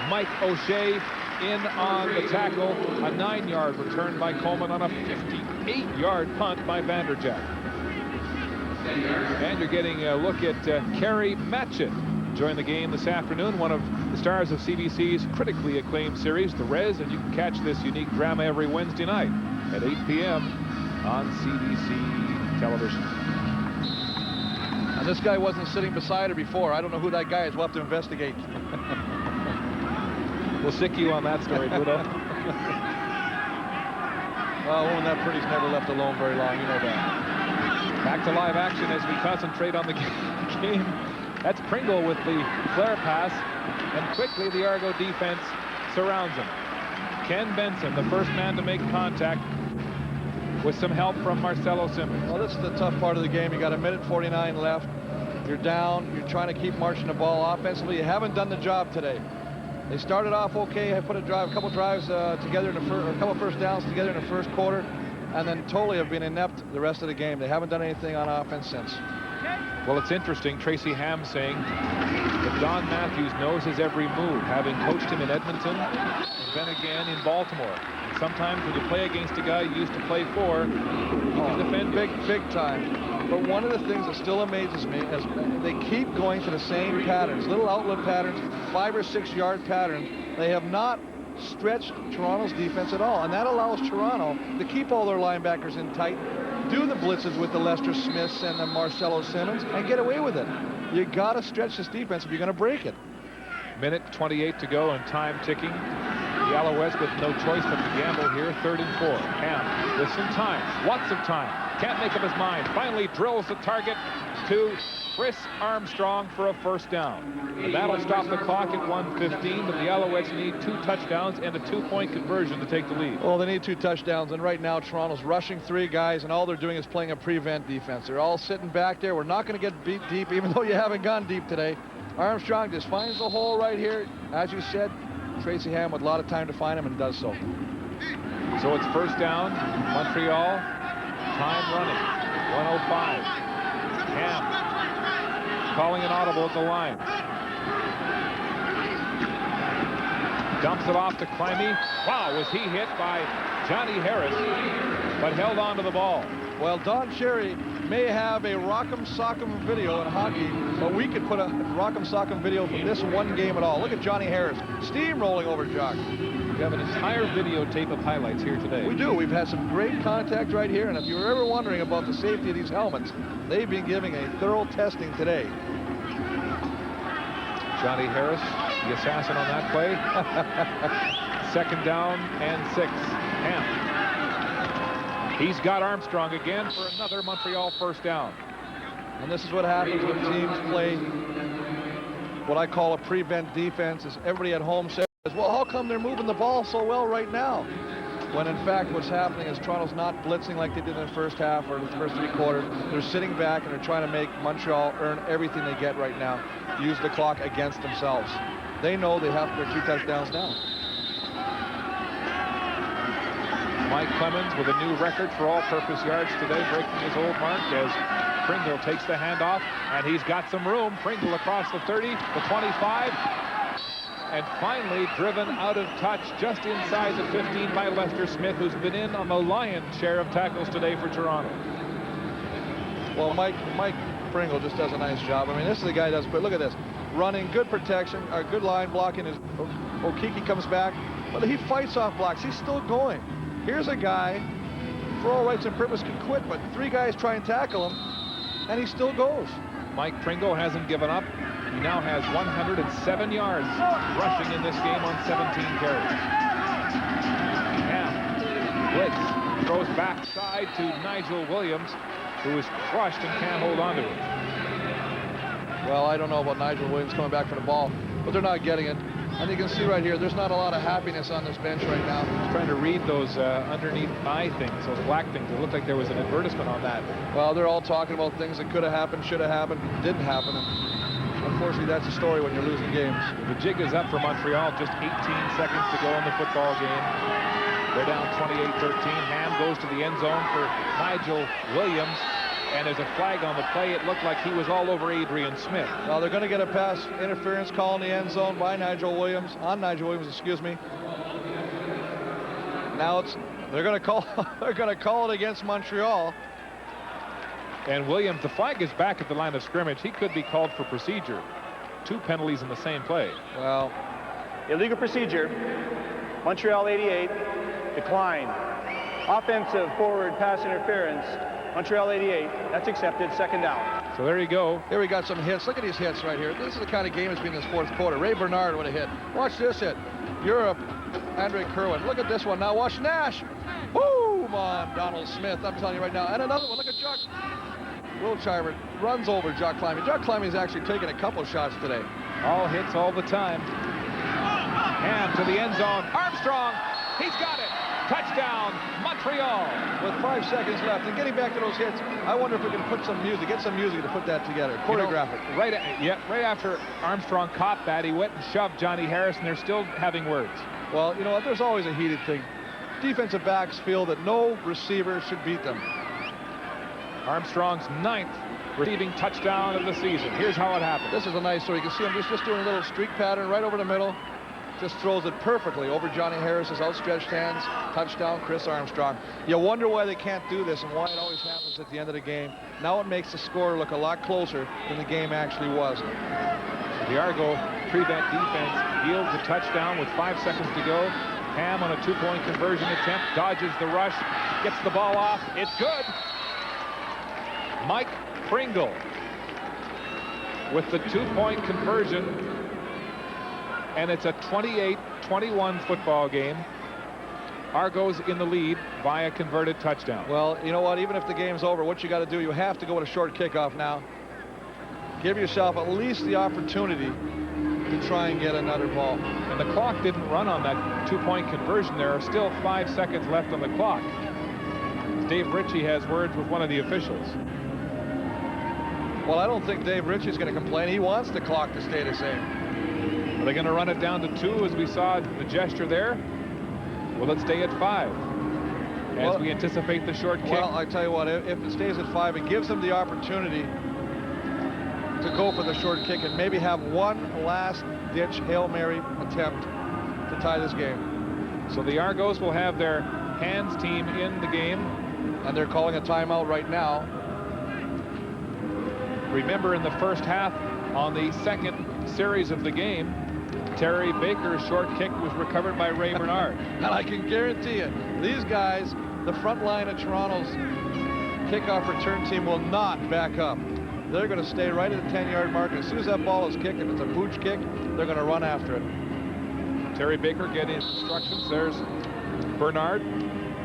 Mike O'Shea in on the tackle. A 9-yard return by Coleman on a 58-yard punt by Vanderjack. And you're getting a look at Kerry Matchett join the game this afternoon, one of the stars of CBC's critically acclaimed series, The Rez, and you can catch this unique drama every Wednesday night at 8 p.m. on CBC television. And this guy wasn't sitting beside her before. I don't know who that guy is. We'll have to investigate. We'll sick you on that story, Pluto. Well, a woman that pretty's never left alone very long, you know that. Back to live action as we concentrate on the game. That's Pringle with the flare pass, and quickly the Argo defense surrounds him. Ken Benson, the first man to make contact, with some help from Marcelo Simmons. Well, this is the tough part of the game. You got 1:49 left. You're down. You're trying to keep marching the ball offensively. You haven't done the job today. They started off okay. I put a couple drives together in the first, or a couple first downs together in the first quarter, and then totally have been inept the rest of the game. They haven't done anything on offense since. Well, it's interesting. Tracy Ham saying that Don Matthews knows his every move, having coached him in Edmonton and then again in Baltimore. And sometimes when you play against a guy you used to play for, you can defend big time. But one of the things that still amazes me is they keep going to the same patterns, little outlet patterns, 5 or 6 yard patterns. They have not stretched Toronto's defense at all, and that allows Toronto to keep all their linebackers in tight, do the blitzes with the Lester Smiths and the Marcelo Simmons, and get away with it. You got to stretch this defense if you're going to break it. Minute 28 to go and time ticking. The Alouettes with no choice but to gamble here. 3rd and 4. Ham with some time, lots of time. Can't make up his mind. Finally drills the target to Chris Armstrong for a first down. And that'll stop the clock at 1:15, but the Alouettes need 2 touchdowns and a 2-point conversion to take the lead. Well, they need 2 touchdowns, and right now Toronto's rushing 3 guys, and all they're doing is playing a prevent defense. They're all sitting back there. We're not going to get beat deep, even though you haven't gone deep today. Armstrong just finds the hole right here. As you said, Tracy Ham with a lot of time to find him, and does so. So it's first down, Montreal. Time running, 1:05. Ham calling an audible at the line. Dumps it off to Climby. Wow, was he hit by Johnny Harris, but held on to the ball. Well, Don Cherry may have a Rock'em Sock'em video in hockey, but we could put a Rock'em Sock'em video from this one game at all. Look at Johnny Harris steamrolling over Jock. We have an entire videotape of highlights here today. We do. We've had some great contact right here, and if you were ever wondering about the safety of these helmets, they've been giving a thorough testing today. Johnny Harris, the assassin on that play. 2nd down and 6. Ham. He's got Armstrong again for another Montreal first down. And this is what happens when teams play what I call a prevent defense. Is everybody at home says, well, how come they're moving the ball so well right now? When in fact what's happening is Toronto's not blitzing like they did in the first half or the first 3 quarters. They're sitting back and they're trying to make Montreal earn everything they get right now, use the clock against themselves. They know they have their 2 touchdowns now. Mike Clemens with a new record for all-purpose yards today, breaking his old mark as Pringle takes the handoff, and he's got some room. Pringle across the 30, the 25, and finally driven out of touch just inside the 15 by Lester Smith, who's been in on the lion's share of tackles today for Toronto. Well, Mike Pringle just does a nice job. I mean, this is the guy that does, but look at this. Running, good protection, or good line blocking. Okiki comes back, but he fights off blocks. He's still going. Here's a guy, for all rights and purpose, can quit, but 3 guys try and tackle him, and he still goes. Mike Pringle hasn't given up. He now has 107 yards rushing in this game on 17 carries. Ham blitz, throws backside to Nigel Williams, who is crushed and can't hold on to it. Well, I don't know about Nigel Williams coming back for the ball, but they're not getting it. And you can see right here, there's not a lot of happiness on this bench right now. I was trying to read those underneath eye things, those black things. It looked like there was an advertisement on that. Well, they're all talking about things that could have happened, should have happened, didn't happen. And unfortunately, that's the story when you're losing games. The jig is up for Montreal. Just 18 seconds to go in the football game. They're down 28-13. Ham goes to the end zone for Nigel Williams. And there's a flag on the play. It looked like he was all over Adrian Smith. Now they're going to get a pass interference call in the end zone by Nigel Williams, excuse me. Now they're going to call it against Montreal. And Williams, the flag is back at the line of scrimmage. He could be called for procedure. 2 penalties in the same play. Well, illegal procedure. Montreal 88, decline. Offensive forward pass interference. Montreal 88, that's accepted, second down. So there you go. Here we got some hits. Look at these hits right here. This is the kind of game it's been in this fourth quarter. Ray Bernard would have hit. Watch this hit. Europe, Andre Kerwin. Look at this one now. Watch Nash. Boom on Donald Smith. I'm telling you right now. And another one. Look at Jock. Wilshire runs over Jock Climby. Jock Climby has actually taken a couple shots today. All hits all the time. And to the end zone. Armstrong. He's got it. Touchdown, Montreal. With 5 seconds left, and getting back to those hits, I wonder if we can put some music, get some music to put that together, choreograph it. Right after Armstrong caught that, he went and shoved Johnny Harris, and they're still having words. Well, you know what? There's always a heated thing. Defensive backs feel that no receiver should beat them. Armstrong's 9th receiving touchdown of the season. Here's how it happened. This is a nice story. You can see him just doing a little streak pattern right over the middle. Just throws it perfectly over Johnny Harris's outstretched hands. Touchdown, Chris Armstrong. You wonder why they can't do this and why it always happens at the end of the game. Now it makes the score look a lot closer than the game actually was. The Argo prevent defense yields a touchdown with 5 seconds to go. Ham on a 2-point conversion attempt, dodges the rush, gets the ball off. It's good. Mike Pringle with the 2-point conversion. And it's a 28-21 football game. Argos in the lead by a converted touchdown. Well, you know what? Even if the game's over, what you got to do, you have to go with a short kickoff now. Give yourself at least the opportunity to try and get another ball. And the clock didn't run on that 2-point conversion. There are still 5 seconds left on the clock. Dave Ritchie has words with one of the officials. Well, I don't think Dave Ritchie's going to complain. He wants the clock to stay the same. Are they going to run it down to 2 as we saw the gesture there? Will it stay at 5 as we anticipate the short kick? Well, I tell you what, if it stays at 5, it gives them the opportunity to go for the short kick and maybe have one last-ditch Hail Mary attempt to tie this game. So the Argos will have their hands team in the game. And they're calling a timeout right now. Remember, in the first half, on the second series of the game, Terry Baker's short kick was recovered by Ray Bernard. And I can guarantee you, these guys, the front line of Toronto's kickoff return team will not back up. They're going to stay right at the 10-yard mark. And as soon as that ball is kicked, if it's a pooch kick, they're going to run after it. Terry Baker getting instructions. There's Bernard.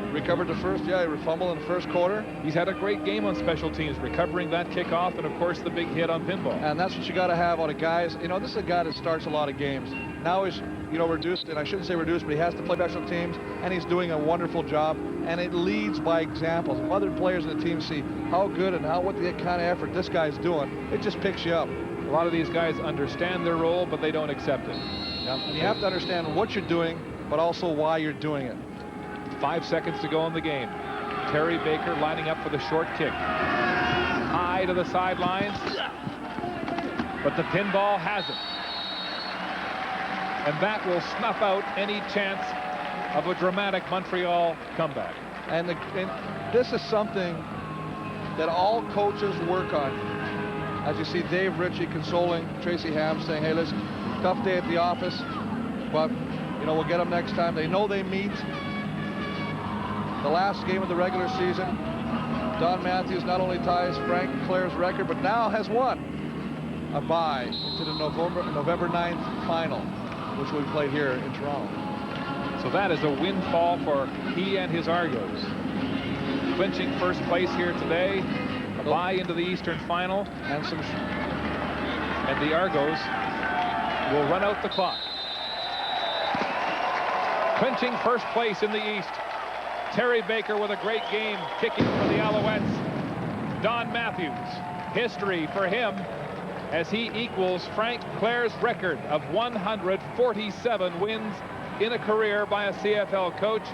Recovered the first, he fumbled in the first quarter. He's had a great game on special teams, recovering that kickoff and, of course, the big hit on pinball. And that's what you got to have out of guys. You know, this is a guy that starts a lot of games. Now he's, reduced, and I shouldn't say reduced, but he has to play special teams, and he's doing a wonderful job. And it leads by examples. If other players in the team see how good and what the kind of effort this guy's doing, it just picks you up. A lot of these guys understand their role, but they don't accept it. And you have to understand what you're doing, but also why you're doing it. 5 seconds to go in the game. Terry Baker lining up for the short kick. High to the sidelines, but the pinball hasn't. And that will snuff out any chance of a dramatic Montreal comeback. And this is something that all coaches work on. As you see Dave Ritchie consoling Tracy Ham, saying, hey, listen, tough day at the office, but, we'll get them next time. They know they meet the last game of the regular season. Don Matthews not only ties Frank Clair's record, but now has won a bye into the November 9th final, which will be played here in Toronto. So that is a windfall for he and his Argos. Clinching first place here today, a bye into the Eastern final. And some And the Argos will run out the clock. Clinching first place in the East. Terry Baker with a great game kicking for the Alouettes. Don Matthews, history for him as he equals Frank Clair's record of 147 wins in a career by a CFL coach.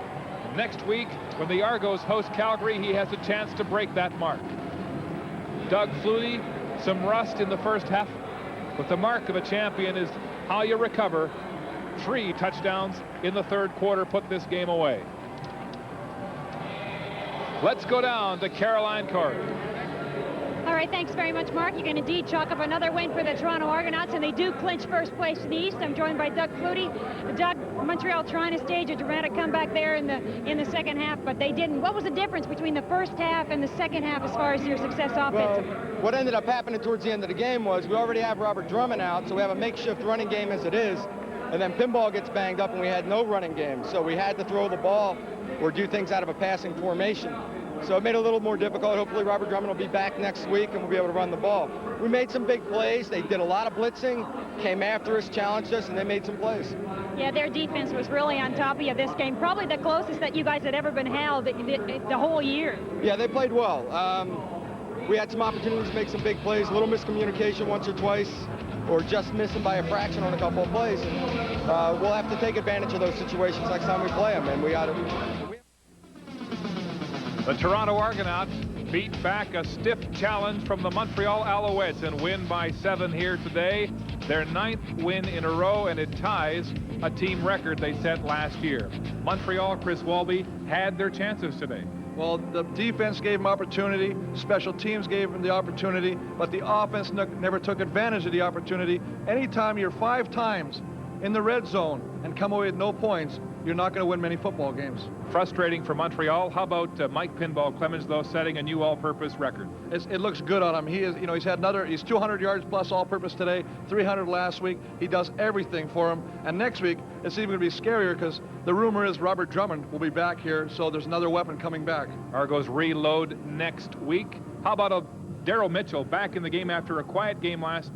Next week, when the Argos host Calgary, he has a chance to break that mark. Doug Flutie, some rust in the first half, but the mark of a champion is how you recover. 3 touchdowns in the third quarter put this game away. Let's go down to Caroline Corey. All right, thanks very much, Mark. You can indeed chalk up another win for the Toronto Argonauts, and they do clinch first place in the East. I'm joined by Doug Flutie. Doug, Montreal trying to stage a dramatic comeback there in the second half, but they didn't. What was the difference between the first half and the second half as far as your success offensively? Well, what ended up happening towards the end of the game was we already have Robert Drummond out, so we have a makeshift running game as it is, and then Pinball gets banged up and we had no running game, so we had to throw the ball or do things out of a passing formation. So it made it a little more difficult. Hopefully Robert Drummond will be back next week and we'll be able to run the ball. We made some big plays. They did a lot of blitzing, came after us, challenged us, and they made some plays. Yeah, their defense was really on top of you this game. Probably the closest that you guys had ever been held the whole year. Yeah, they played well. We had some opportunities to make some big plays, a little miscommunication once or twice, or just missing by a fraction on a couple of plays. And, we'll have to take advantage of those situations next time we play them, and we got to. The Toronto Argonauts beat back a stiff challenge from the Montreal Alouettes and win by 7 here today. Their 9th win in a row, and it ties a team record they set last year. Montreal, Chris Walby, had their chances today. Well, the defense gave them opportunity, special teams gave them the opportunity, but the offense never took advantage of the opportunity. Anytime you're 5 times in the red zone and come away with no points, you're not going to win many football games. Frustrating for Montreal. How about Mike Pinball Clemens, though, setting a new all-purpose record? It looks good on him. He is, he's had he's 200 yards plus all-purpose today, 300 last week. He does everything for him. And next week, it's even going to be scarier because the rumor is Robert Drummond will be back here, so there's another weapon coming back. Argos reload next week. How about Daryl Mitchell back in the game after a quiet game last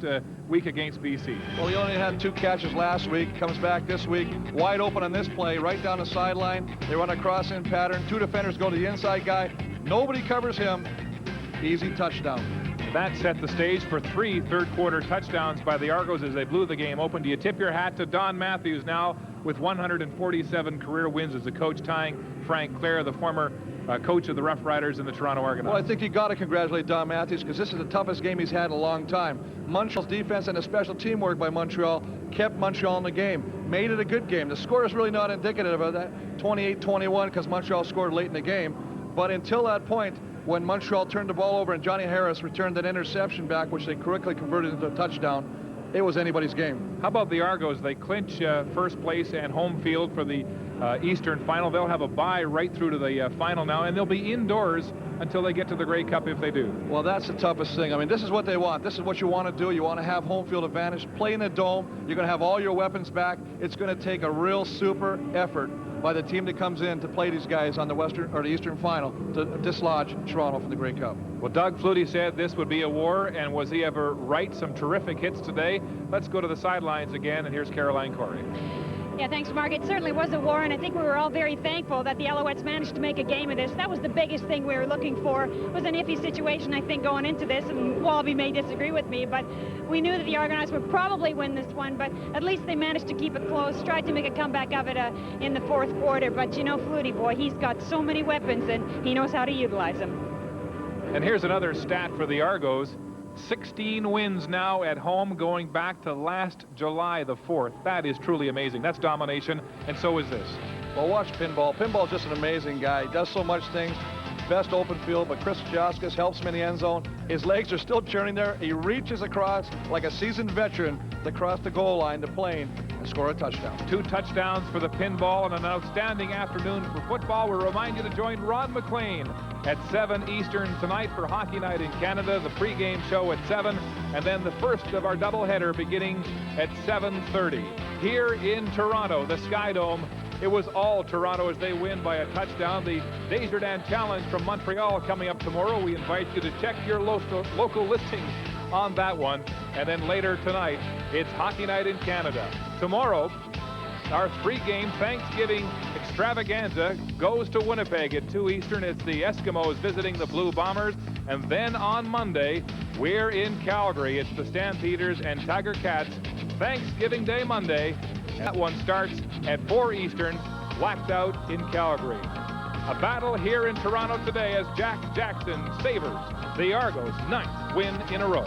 week against BC? Well, he only had 2 catches last week, comes back this week, wide open on this play, right down the sideline. They run a cross-in pattern. 2 defenders go to the inside guy. Nobody covers him. Easy touchdown. That set the stage for 3 third-quarter touchdowns by the Argos as they blew the game open. Do you tip your hat to Don Matthews now with 147 career wins as a coach, tying Frank Clair, the former coach of the Rough Riders and the Toronto Argonauts? Well, I think you got to congratulate Don Matthews because this is the toughest game he's had in a long time. Montreal's defense and the special teamwork by Montreal kept Montreal in the game, made it a good game. The score is really not indicative of that 28-21 because Montreal scored late in the game. But until that point, when Montreal turned the ball over and Johnny Harris returned an interception back, which they correctly converted into a touchdown, it was anybody's game. How about the Argos? They clinch first place and home field for the Eastern Final. They'll have a bye right through to the final now, and they'll be indoors until they get to the Grey Cup if they do. Well, that's the toughest thing. I mean, this is what they want. This is what you want to do. You want to have home field advantage. Play in the dome. You're going to have all your weapons back. It's going to take a real super effort by the team that comes in to play these guys on the Western or the Eastern Final to dislodge Toronto from the Grey Cup. Well, Doug Flutie said this would be a war, and was he ever right? Some terrific hits today. Let's go to the sidelines again, and here's Caroline Corey. Yeah, thanks, Mark. It certainly was a war, and I think we were all very thankful that the Alouettes managed to make a game of this. That was the biggest thing we were looking for. It was an iffy situation, I think, going into this, and Walby may disagree with me, but we knew that the Argonauts would probably win this one, but at least they managed to keep it close, tried to make a comeback of it in the fourth quarter. But, you know, Flutie, boy, he's got so many weapons, and he knows how to utilize them. And here's another stat for the Argos. 16 wins now at home going back to last July the 4th. That is truly amazing. That's domination, and so is this. Well, watch Pinball. Pinball's just an amazing guy. He does so much things. Best open field, but Chris Jaskis helps him in the end zone. His legs are still churning there. He reaches across like a seasoned veteran to cross the goal line to plane and score a touchdown. 2 touchdowns for the Pinball and an outstanding afternoon for football. We remind you to join Ron McLean at 7 Eastern tonight for Hockey Night in Canada, the pregame show at 7, and then the first of our doubleheader beginning at 7:30. Here in Toronto, the Sky Dome, it was all Toronto as they win by a touchdown. The Desjardins Challenge from Montreal coming up tomorrow. We invite you to check your local listings on that one. And then later tonight, it's hockey night in Canada. Tomorrow, our three-game Thanksgiving extravaganza goes to Winnipeg at 2 Eastern. It's the Eskimos visiting the Blue Bombers. And then on Monday, we're in Calgary. It's the Stampeders and Tiger Cats. Thanksgiving Day Monday. That one starts at 4 Eastern, blacked out in Calgary. A battle here in Toronto today as Jack Jackson savors the Argos' 9th win in a row.